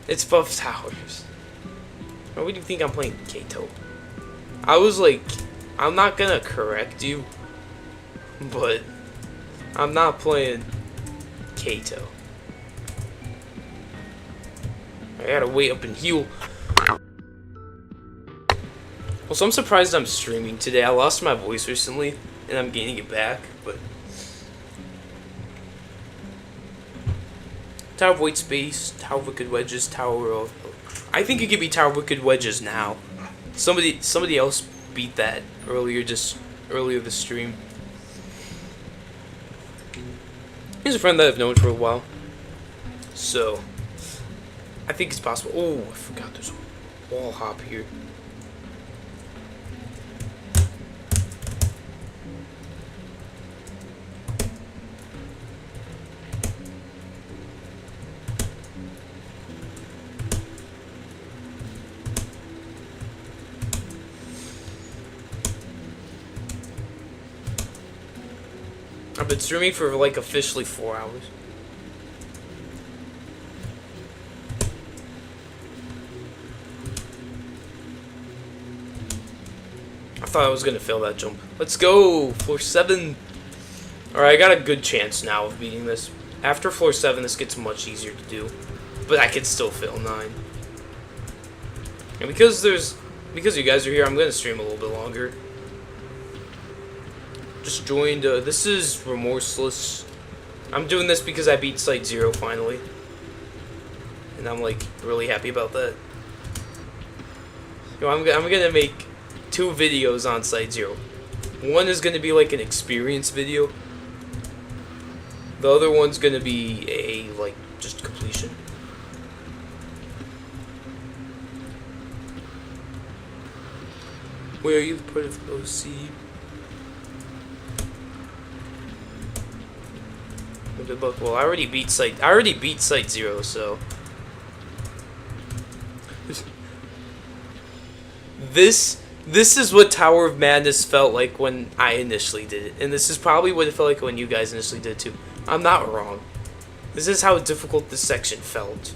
It's buff towers. Why would you think I'm playing Kato? I was like, I'm not gonna correct you, but I'm not playing Kato. I gotta wait up and heal. Also, I'm surprised I'm streaming today. I lost my voice recently, and I'm gaining it back, but... Tower of White Space, Tower of Wicked Wedges, Tower of... I think it could be Tower of Wicked Wedges now. Somebody else beat that earlier this stream. He's a friend that I've known for a while. So, I think it's possible. Oh, I forgot there's a wall hop here. I've been streaming for like officially 4 hours. I thought I was gonna fail that jump. Let's go! Floor 7! Alright, I got a good chance now of beating this. After floor 7, this gets much easier to do. But I could still fail 9. And because you guys are here, I'm gonna stream a little bit longer. Just joined, this is Remorseless. I'm doing this because I beat Site0 finally. And I'm like, really happy about that. You know, I'm gonna make 2 videos on Site0. One is gonna be like an experience video. The other one's gonna be a, like, just completion. Where are you, the part of OC? Well, I already beat Site0, so this is what Tower of Madness felt like when I initially did it, and this is probably what it felt like when you guys initially did it too. I'm not wrong. This is how difficult this section felt.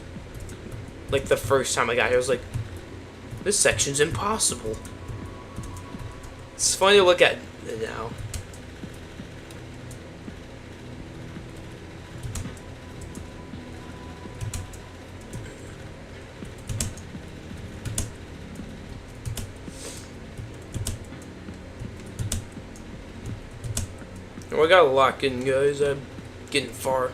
Like the first time I got here, I was like, this section's impossible. It's funny to look at now. Oh, I gotta lock in, guys. I'm getting far.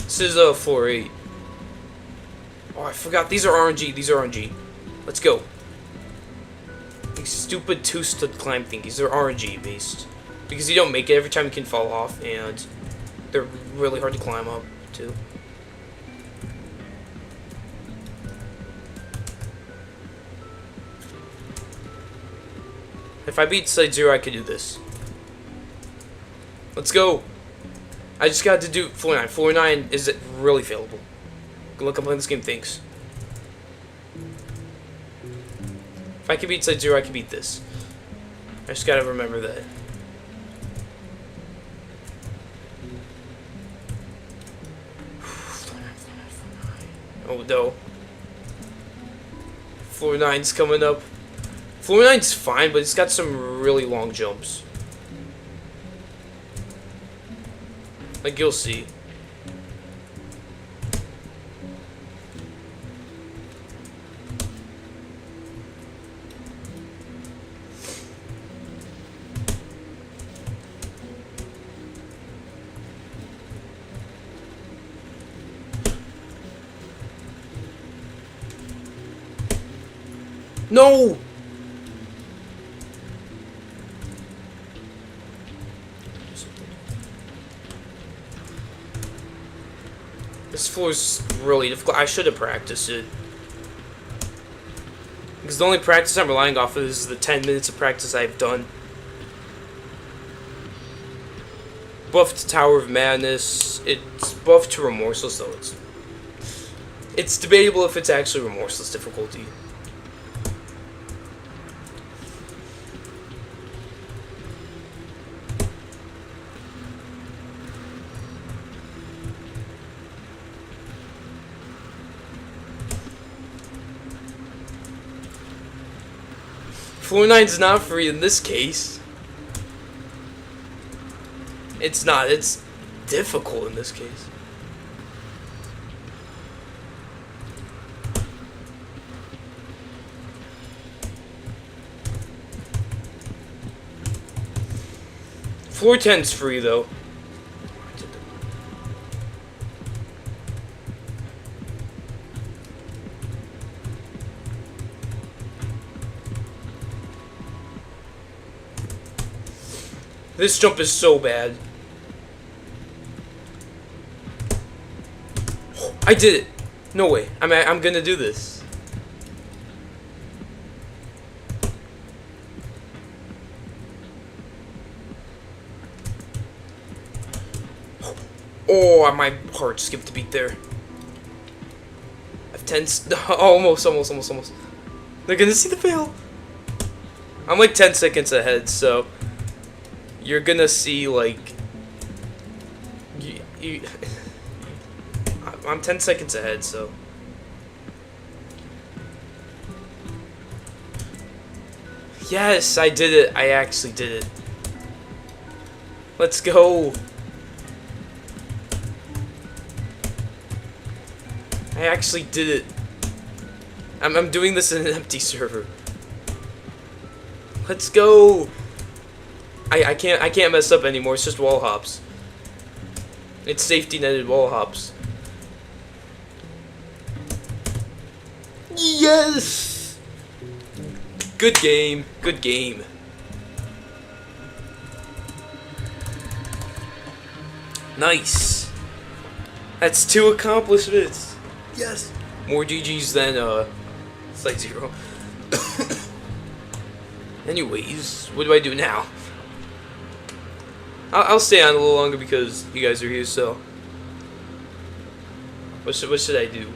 This is floor 8. Oh, I forgot. These are RNG. These are RNG. Let's go. These stupid two-stud climb thingies. They're RNG based. Because you don't make it every time, you can fall off, and they're really hard to climb up too. If I beat Site0, I could do this. Let's go. I just got to do floor 9. Floor 9 is really failable. Look, I'm playing this game, thanks. If I can beat Site0, I can beat this. I just gotta remember that. Oh no. Floor 9's coming up. Floor 9's fine, but it's got some really long jumps. Like, you'll see. No! This floor's really difficult. I should have practiced it. Because the only practice I'm relying off of is the 10 minutes of practice I've done. Buffed to Tower of Madness. It's buffed to Remorseless, though. It's debatable if it's actually Remorseless difficulty. Floor 9's not free in this case. It's not. It's difficult in this case. Floor 10's free, though. This jump is so bad. I did it. No way. I'm gonna do this. Oh, my heart skipped a beat there. I've 10. Almost. They're gonna see the fail. I'm like 10 seconds ahead, so you're gonna see, like, I'm 10 seconds ahead, so. Yes, I did it. I actually did it. Let's go. I actually did it. I'm doing this in an empty server. Let's go. I can't mess up anymore. It's just wall hops. It's safety netted wall hops. Yes. Good game. Good game. Nice. That's 2 accomplishments. Yes. More GGs than Site0. Anyways, what do I do now? I'll stay on a little longer because you guys are here, so. What should I do?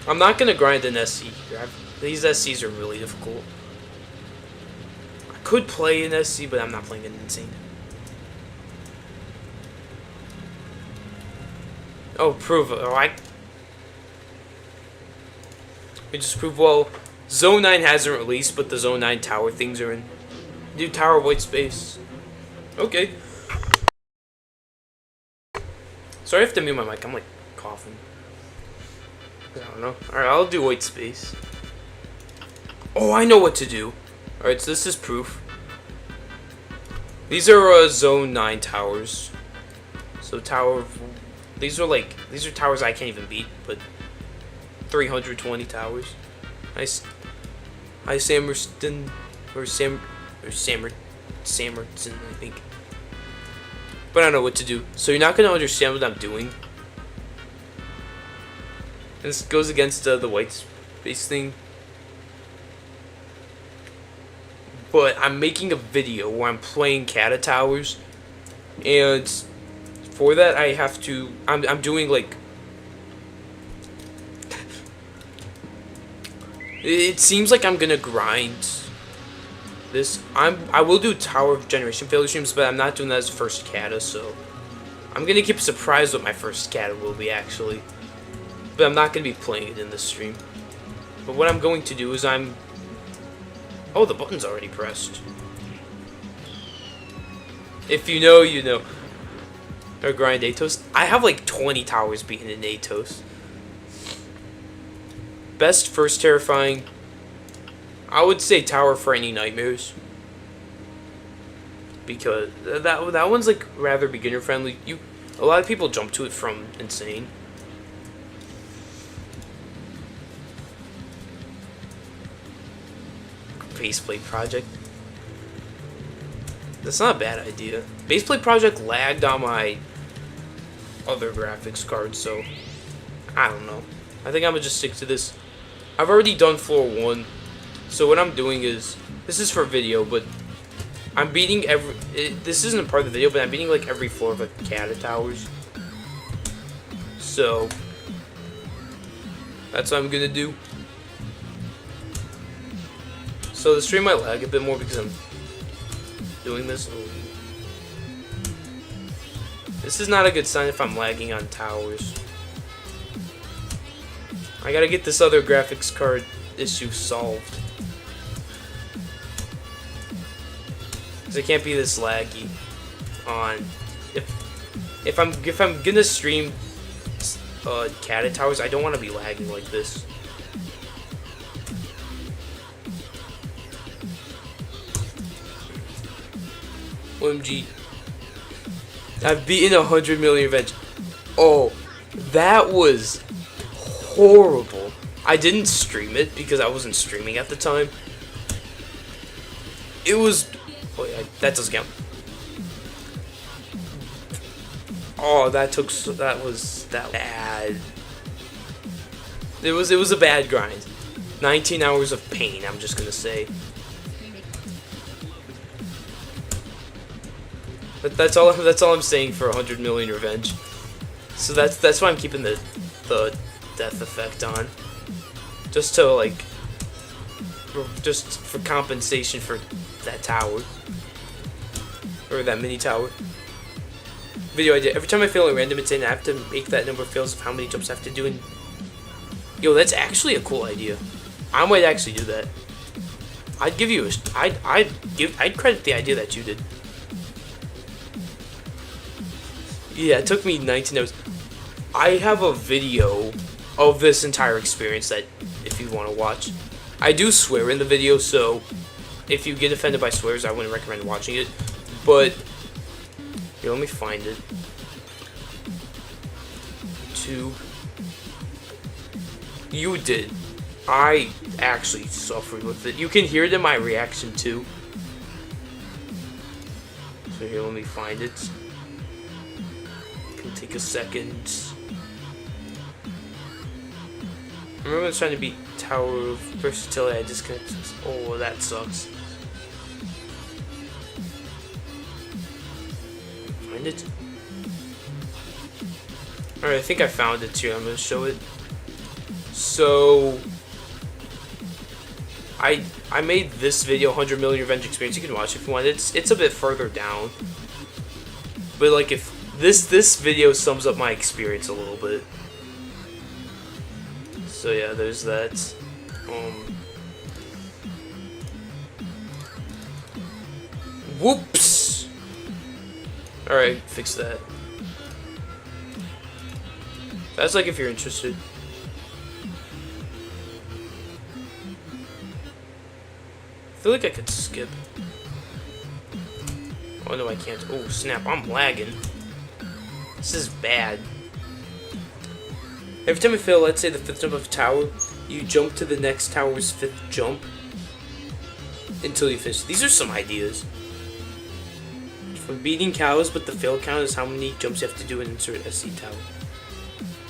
I'm not gonna grind an SC here. These SCs are really difficult. could play in SC, but I'm not playing in Insane. Oh, prove. Oh, we just prove. Well, Zone 9 hasn't released, but the Zone 9 tower things are in. New tower white space. Okay. Sorry, I have to mute my mic. I'm like coughing. I don't know. Alright, I'll do white space. Oh, I know what to do. Alright, so this is proof. These are Zone 9 towers. So these are towers I can't even beat, but 320 towers. Nice. Hi, Samerson, or Samerson, I think. But I don't know what to do. So you're not gonna understand what I'm doing. And this goes against the white space thing. But I'm making a video where I'm playing Kata Towers, and for that I have to. I'm doing like. It seems like I'm gonna grind this. I will do Tower of Generation failure streams, but I'm not doing that as first Kata, so I'm gonna keep surprised what my first Kata will be actually. But I'm not gonna be playing it in this stream. But what I'm going to do is oh, the button's already pressed. If you know, you know. Or grind Atos. I have like 20 towers beaten in Atos. Best first terrifying. I would say Tower Frightening Nightmares. Because that one's like rather beginner friendly. A lot of people jump to it from Insane. Baseplate Project. That's not a bad idea. Baseplate Project lagged on my other graphics card, so I don't know. I think I'm gonna just stick to this. I've already done floor 1, so what I'm doing is, this is for video, but I'm beating this isn't a part of the video, but I'm beating like every floor of the Kata Towers. So that's what I'm gonna do. So the stream might lag a bit more because I'm doing this. This is not a good sign if I'm lagging on towers. I gotta get this other graphics card issue solved. Cause it can't be this laggy on if I'm gonna stream Kata Towers, I don't want to be lagging like this. OMG. I've beaten 100 million revenge. Oh, that was horrible. I didn't stream it because I wasn't streaming at the time. It was. Oh yeah, that doesn't count. Oh, that was bad. It was a bad grind. 19 hours of pain, I'm just gonna say. But that's all I'm saying for 100 million revenge. So that's why I'm keeping the death effect on. Just to like just for compensation for that tower. Or that mini tower. Video idea. Every time I fail a random insane, I have to make that number of fails of how many jumps I have to do. And yo, that's actually a cool idea. I might actually do that. I'd give you I'd credit the idea that you did. Yeah, it took me 19 hours. I have a video of this entire experience that if you want to watch. I do swear in the video, so if you get offended by swears, I wouldn't recommend watching it. But here, let me find it. You did. I actually suffered with it. You can hear it in my reaction too. So here, let me find it. It'll take a second. I remember I was trying to beat Tower of Versatility. I disconnected. Oh, that sucks. Find it. Alright, I think I found it too. I'm gonna show it. So I made this video 100 million revenge experience. You can watch it if you want. It's a bit further down, but like if this video sums up my experience a little bit. So yeah, there's that. Whoops. All right, fix that. That's like if you're interested. I feel like I could skip. Oh no, I can't. Oh snap, I'm lagging. This is bad. Every time you fail, let's say the 5th jump of a tower, you jump to the next tower's 5th jump until you finish. These are some ideas. From beating cows, but the fail count is how many jumps you have to do and insert SC tower.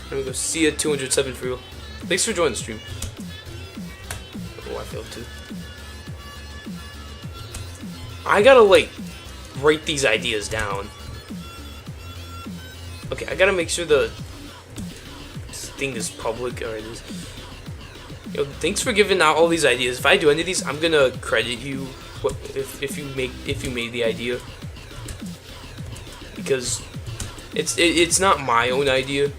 There we go. See ya, 207 for real. Thanks for joining the stream. Oh, I failed too. I gotta like write these ideas down. Okay, I gotta make sure the thing is public. Alright, yo, thanks for giving out all these ideas. If I do any of these, I'm gonna credit you if you made the idea, because it's not my own idea,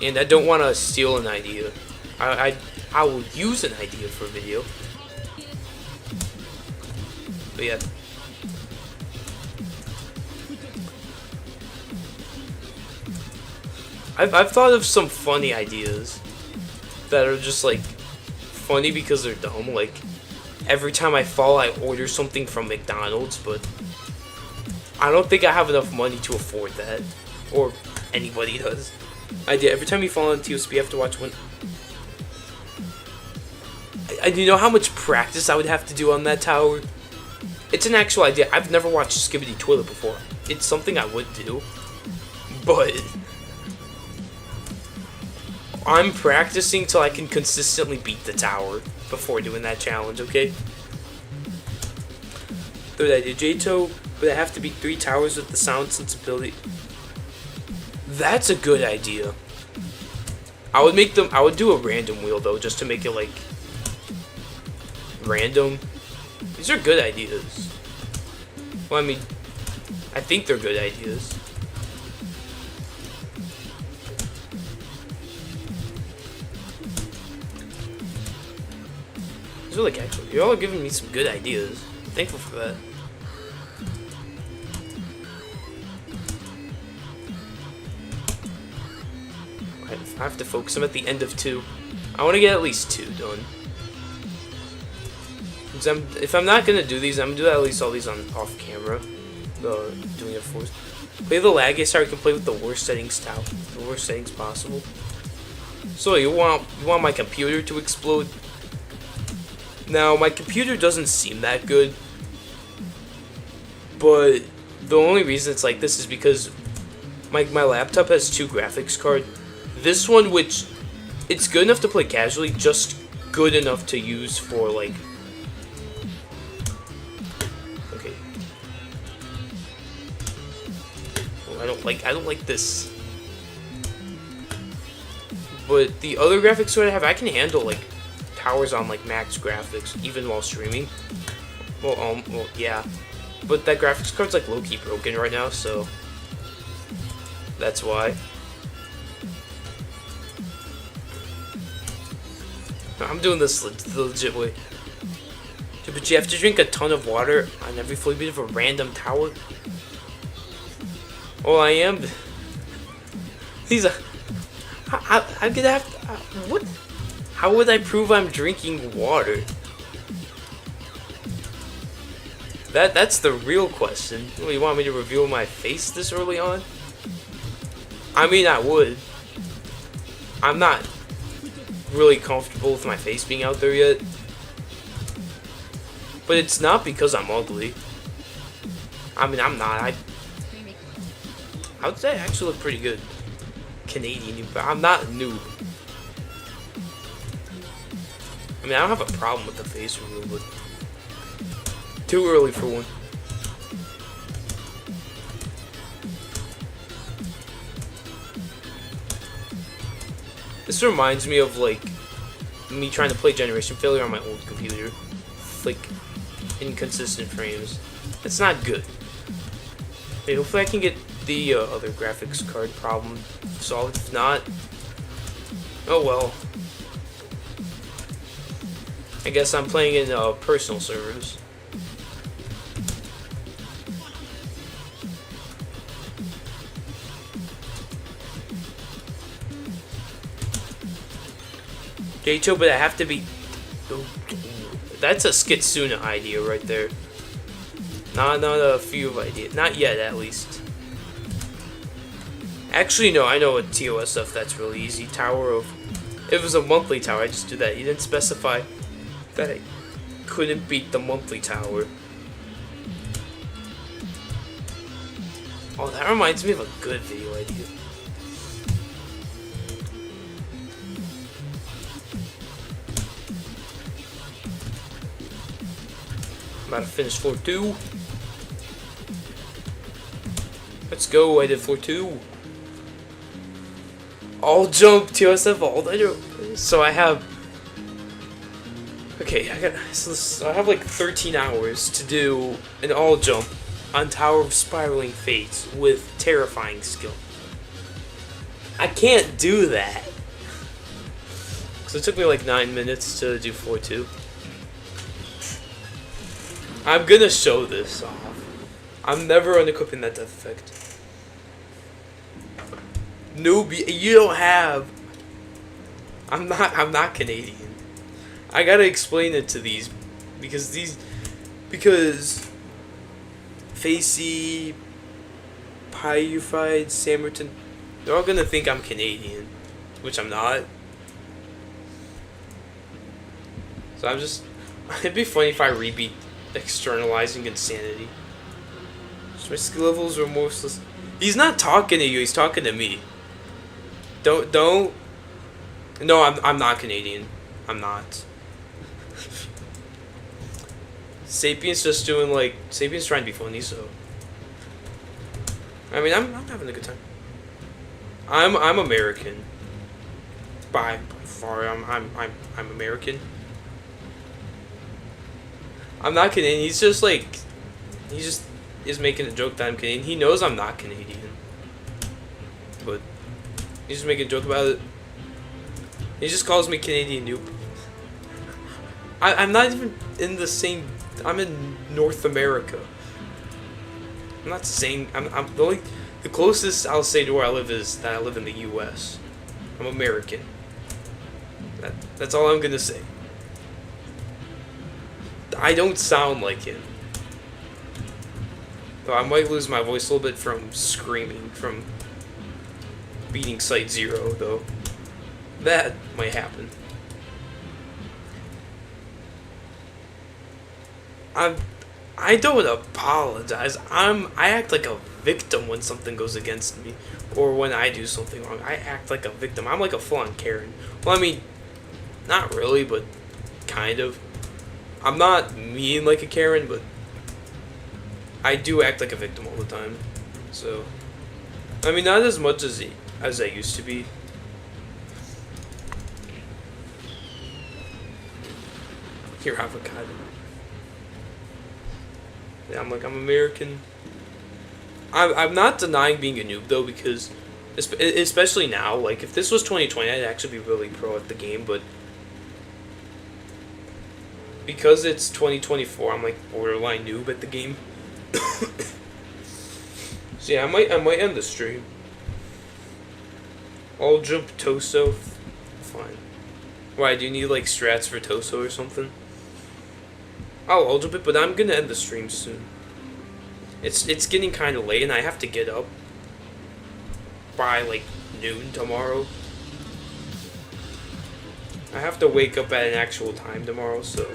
and I don't want to steal an idea. I will use an idea for a video. But yeah. I've thought of some funny ideas that are just like funny because they're dumb. Like every time I fall, I order something from McDonald's, but I don't think I have enough money to afford that, or anybody does. Idea: every time you fall on TOSP, you have to watch one. You know how much practice I would have to do on that tower? It's an actual idea. I've never watched Skibbity Toilet before. It's something I would do, but I'm practicing till I can consistently beat the tower before doing that challenge, okay? Third idea, J-Toe, but I have to beat 3 towers with the sound sensibility. That's a good idea. I would do a random wheel though, just to make it like random. These are good ideas. Well, I mean, I think they're good ideas. These are like actually, you're all giving me some good ideas. I'm thankful for that. I have to focus. I'm at the end of 2. I want to get at least 2 done. If I'm not gonna do these, I'm gonna do at least all these on off camera. Doing it first. Play the laggiest so I can play with the worst settings possible. So you want my computer to explode? Now my computer doesn't seem that good, but the only reason it's like this is because my laptop has 2 graphics cards. This one, which it's good enough to play casually, just good enough to use for like. Okay. Oh, I don't like this. But the other graphics card I have, I can handle like towers on like max graphics even while streaming. Well, yeah. But that graphics card's like low-key broken right now, so that's why. I'm doing this the legit way. But you have to drink a ton of water on every floor beat of a random tower. Oh, I am. These are. I'm gonna have to. What? How would I prove I'm drinking water? That's the real question. What, you want me to reveal my face this early on? I mean, I would. I'm not really comfortable with my face being out there yet. But it's not because I'm ugly. I mean, I'm not. I would say I actually look pretty good. Canadian, but I'm not a noob. I mean, I don't have a problem with the face reveal, but too early for one. This reminds me of like me trying to play Generation Failure on my old computer. Like, inconsistent frames. That's not good. Okay, hopefully I can get the other graphics card problem solved. If not, oh well. I guess I'm playing in personal servers. J2, but I have to be. That's a Skitsuna idea right there. Not a few idea. Not yet, at least. Actually, no. I know a TOS stuff that's really easy. Tower of. If it was a monthly tower, I just do that. He didn't specify that I couldn't beat the monthly tower. Oh, that reminds me of a good video idea. I'm about to finish floor 2. Let's go, I did floor 2. All jump, TOSF, all so I have. Okay, I have like 13 hours to do an all jump on Tower of Spiraling Fates with terrifying skill. I can't do that. So it took me like 9 minutes to do floor 2. I'm gonna show this off. I'm never unequipping that death effect. Newbie, you don't have. I'm not Canadian. I gotta explain it to these because Facey, Pyrified, Samerton, they're all gonna think I'm Canadian, which I'm not. So I'm just. It'd be funny if I rebeat externalizing insanity. So my skill levels are remorseless. He's not talking to you. He's talking to me. Don't. No, I'm not Canadian. I'm not. Sapien's just doing like Sapien's trying to be funny, so. I mean, I'm having a good time. I'm American. By far, I'm American. I'm not Canadian. He's just like, he just is making a joke that I'm Canadian. He knows I'm not Canadian, but he's just making a joke about it. He just calls me Canadian noob. I'm not even in the same. I'm in North America. I'm not saying I'm the closest I'll say to where I live is that I live in the U.S. I'm American. That's all I'm gonna say. I don't sound like him. Though I might lose my voice a little bit from screaming, from beating Site0, though. That might happen. I don't apologize. I act like a victim when something goes against me, or when I do something wrong. I act like a victim. I'm like a full-on Karen. Well, I mean, not really, but kind of. I'm not mean like a Karen, but I do act like a victim all the time. So, I mean, not as much as I used to be. Here, avocado. Yeah, I'm American. I'm not denying being a noob though, because especially now, like if this was 2020, I'd actually be really pro at the game, but because it's 2024, I'm like borderline noob at the game. So yeah, I might end the stream. I'll jump Toso. Fine. Why, do you need like strats for Toso or something? I'll jump it, but I'm gonna end the stream soon. It's getting kind of late, and I have to get up by like noon tomorrow. I have to wake up at an actual time tomorrow, so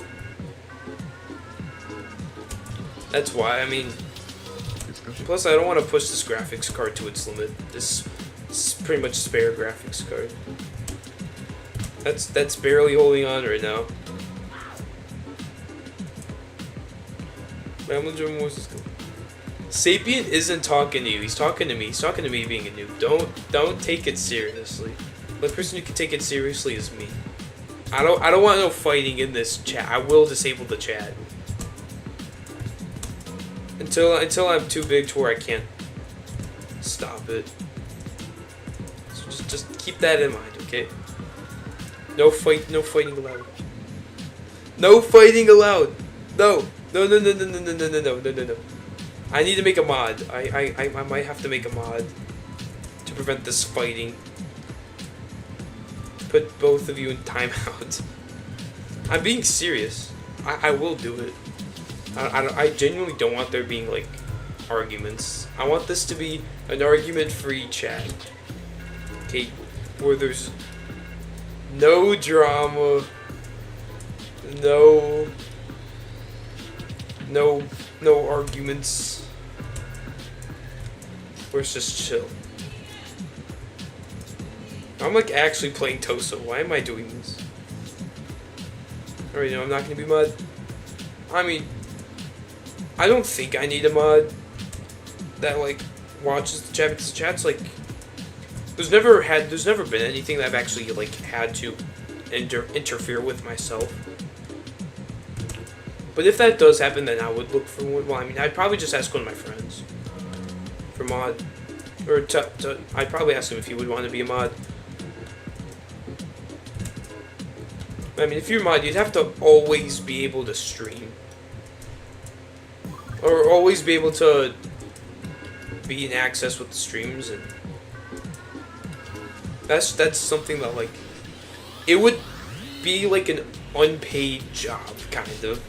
that's why. I mean, plus I don't want to push this graphics card to its limit. This is pretty much spare graphics card. That's barely holding on right now. Sapien isn't talking to you. He's talking to me. He's talking to me being a noob. Don't take it seriously. The person who can take it seriously is me. I don't want no fighting in this chat. I will disable the chat. Until I'm too big to where I can't stop it. So just keep that in mind, okay? No fighting allowed. No fighting allowed. No. No. I need to make a mod. I might have to make a mod to prevent this fighting. Put both of you in timeout. I'm being serious. I will do it. I genuinely don't want there being like arguments. I want this to be an argument-free chat. Okay, where there's no drama, no arguments. Where it's just chill. I'm like actually playing Toso. Why am I doing this? Alright, no, I'm not gonna be mod. I mean, I don't think I need a mod that like watches the chat, because the chat's like there's never been anything that I've actually like had to interfere with myself. But if that does happen, then I would look for one. Well, I mean, I'd probably just ask one of my friends for mod, or I'd probably ask him if he would want to be a mod. I mean, if you're a mod, you'd have to always be able to stream. Or always be able to be in access with the streams, and that's something that, like, it would be like an unpaid job, kind of.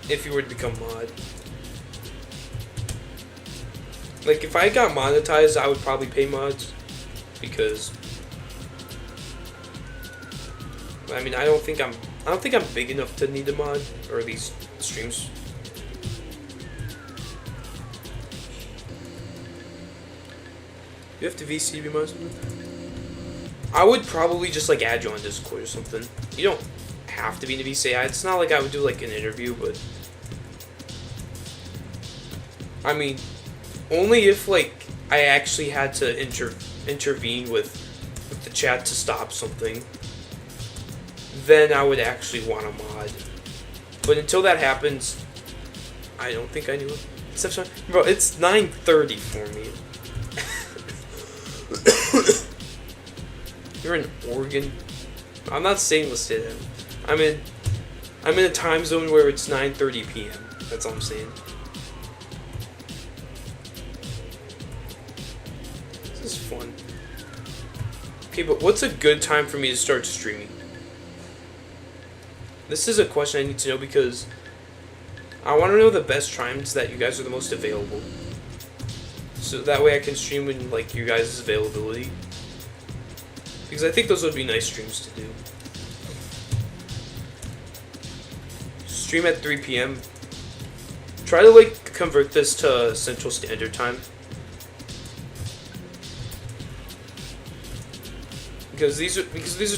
If you were to become mod. Like, if I got monetized, I would probably pay mods, because I mean, I don't think I'm big enough to need a mod, or these streams. You have to VC to be mod. I would probably just like add you on Discord or something. You don't have to be in the VC. It's not like I would do like an interview, but I mean, only if like I actually had to intervene with the chat to stop something, then I would actually want a mod. But until that happens, I don't think I knew it. Except, bro, it's 9:30 for me. You're in Oregon. I'm not saying let's stay there. I'm in a time zone where it's 9:30 p.m. That's all I'm saying. This is fun. Okay, but what's a good time for me to start streaming? This is a question I need to know, because I want to know the best times that you guys are the most available. So that way I can stream in like you guys' availability. Because I think those would be nice streams to do. Stream at 3 p.m. Try to like convert this to Central Standard Time. Because these are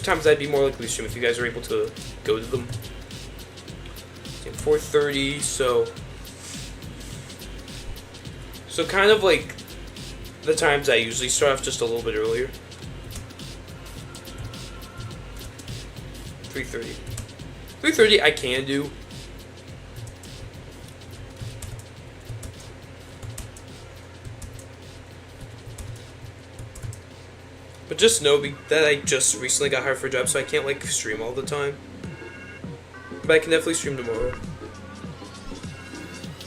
times I'd be more likely to stream if you guys are able to go to them. 4:30, so kind of like the times I usually start off, just a little bit earlier. 3:30. 3:30 I can do. But just know that I just recently got hired for a job, so I can't like stream all the time. But I can definitely stream tomorrow.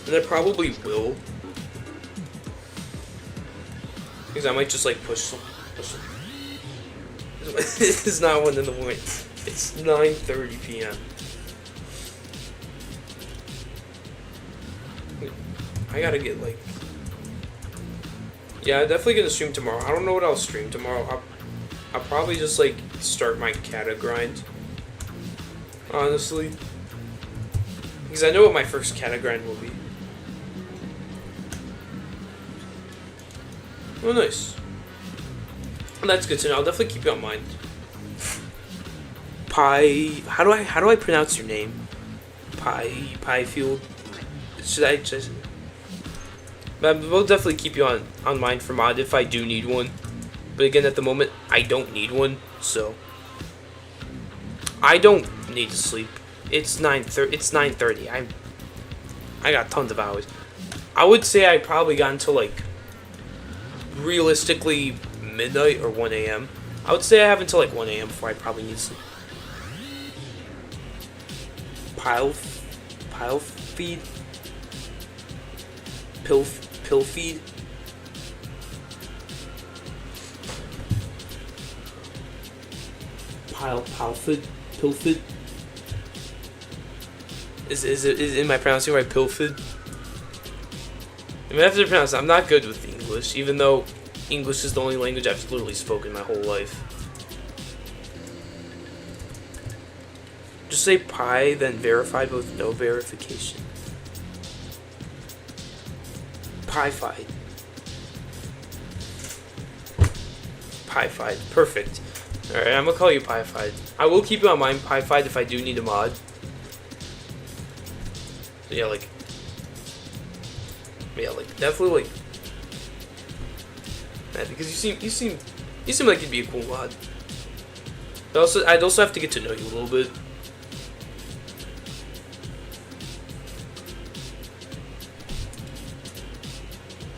And I probably will. Because I might just like push some. It's not 1 in the morning. It's 9:30 p.m. I gotta get like... Yeah, I'm definitely gonna stream tomorrow. I don't know what I'll stream tomorrow. I'll probably just like start my kata grind. Honestly. Because I know what my first kata grind will be. Oh, nice. Well, that's good to know. I'll definitely keep you in mind. How do I pronounce your name? Pie Field. Should I just... But I will definitely keep you on mind for mod if I do need one. But again, at the moment, I don't need one, so I don't need to sleep. It's 9:30. It's 9:30. I got tons of hours. I would say I probably got until like realistically midnight or 1 a.m. I would say I have until like 1 a.m. before I probably need to sleep. Pile feed. Pill feed. Pile feed. Pill feed. Am I pronouncing right? Pill feed. I mean, I have to pronounce it. I'm not good with English, even though English is the only language I've literally spoken my whole life. Just say pi, then verified with no verification. Pi-fied. Pi-fied. Perfect. Alright, I'm gonna call you Pi-fied. I will keep you on mind, Pi-fied, if I do need a mod. So yeah, like, definitely, like, man, because you seem like you'd be a cool mod. But I'd also have to get to know you a little bit.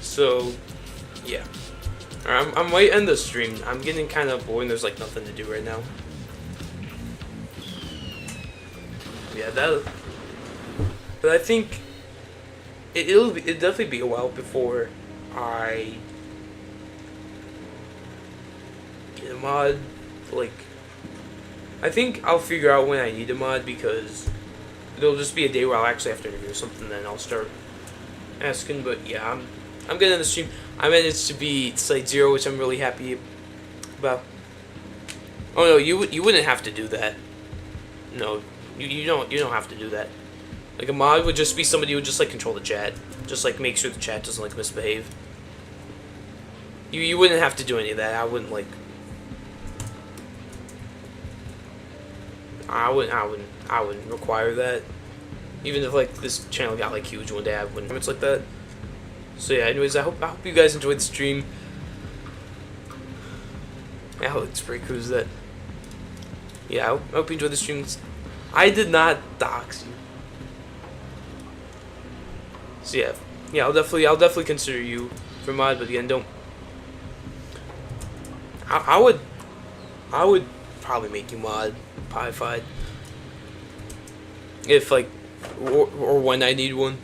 So, yeah. Alright, I might end the stream. I'm getting kind of bored and there's like nothing to do right now. Yeah, but I think it'll definitely be a while before I get a mod. Like, I think I'll figure out when I need a mod because there'll just be a day where I'll actually have to review something, then I'll start asking. But yeah, I'm getting the stream. I managed to beat Site0, which I'm really happy about. Oh no, you wouldn't have to do that. No, you don't have to do that. Like, a mod would just be somebody who would just like control the chat, just like make sure the chat doesn't like misbehave. You wouldn't have to do any of that. I wouldn't like. I wouldn't require that. Even if like this channel got like huge one day, I wouldn't. It's like that. So yeah. Anyways, I hope you guys enjoyed the stream. Alex Break, who's that? Yeah, I hope you enjoyed the stream. I did not dox you. So yeah, I'll definitely consider you for mod, but again, don't. I would probably make you mod Pi-fied if like or when I need one.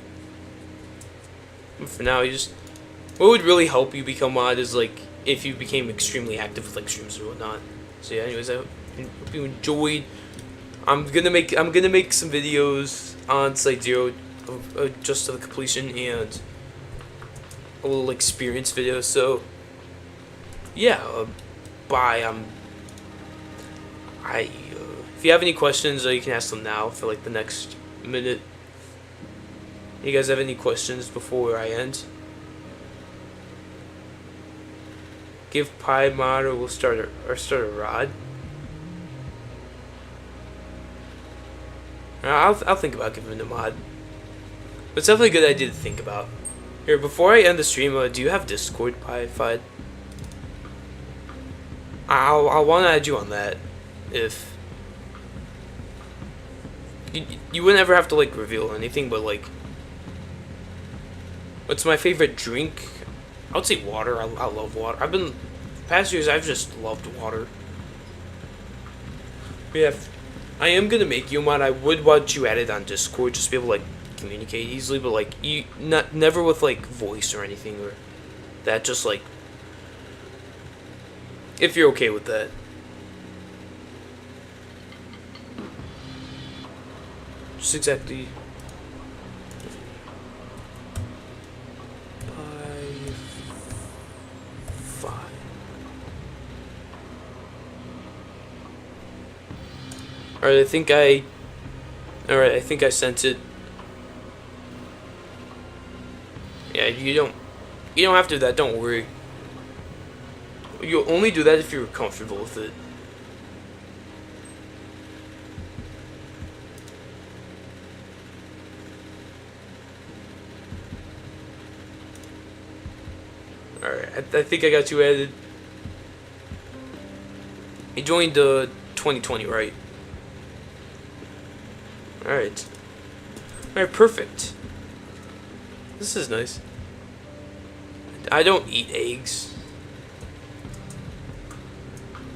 But for now, what would really help you become mod is like if you became extremely active with like streams or whatnot. So yeah, anyways, I hope you enjoyed. I'm gonna make some videos on Site0 just to the completion and a little experience video. So yeah, bye. If you have any questions, you can ask them now for like the next minute. You guys have any questions before I end? Give Pi mod or we'll start a rod. I'll think about giving him a mod. But it's definitely a good idea to think about. Here, before I end the stream, do you have Discord, Pi-fied? I'll want to add you on that. If you wouldn't ever have to like reveal anything, but like, what's my favorite drink? I would say water. I love water. Past years I've just loved water. But yeah, I am gonna make you a mod. I would want you added on Discord just to be able to like communicate easily, but like never with like voice or anything or that. Just like if you're okay with that. Just exactly. Pi-fied. Alright, I think I sent it. Yeah, you don't have to do that, don't worry. You'll only do that if you're comfortable with it. Alright, I think I got you added. You joined 2020, right? Alright. Alright, perfect. This is nice. I don't eat eggs.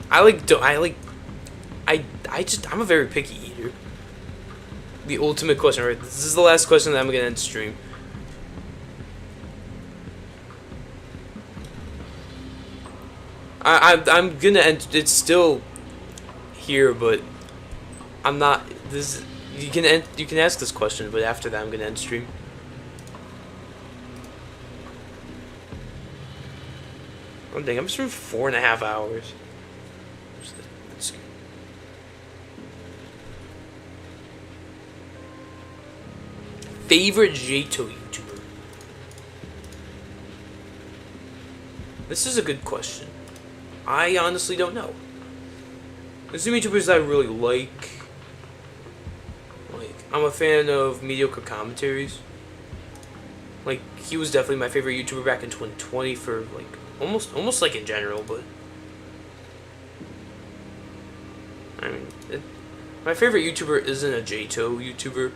I'm a very picky eater. The ultimate question, right? This is the last question that I'm gonna end stream. I'm gonna end. It's still here, but I'm not. This you can ask this question, but after that I'm gonna end stream. One thing, I'm streaming for 4.5 hours. Favorite Site0 YouTuber? This is a good question. I honestly don't know. There's some YouTubers that I really like. I'm a fan of mediocre commentaries. Like, he was definitely my favorite YouTuber back in 2020 for, like, almost like in general, but... I mean, my favorite YouTuber isn't a Site0 YouTuber.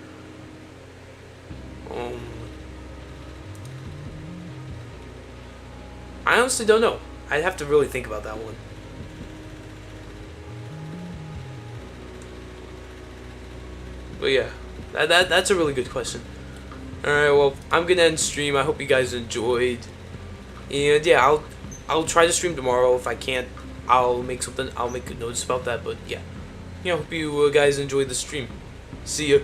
I honestly don't know. I'd have to really think about that one. But yeah, that's a really good question. Alright, well, I'm gonna end stream. I hope you guys enjoyed. And yeah, I'll try to stream tomorrow. If I can't, I'll make a notice about that. But yeah, hope you guys enjoyed the stream. See ya.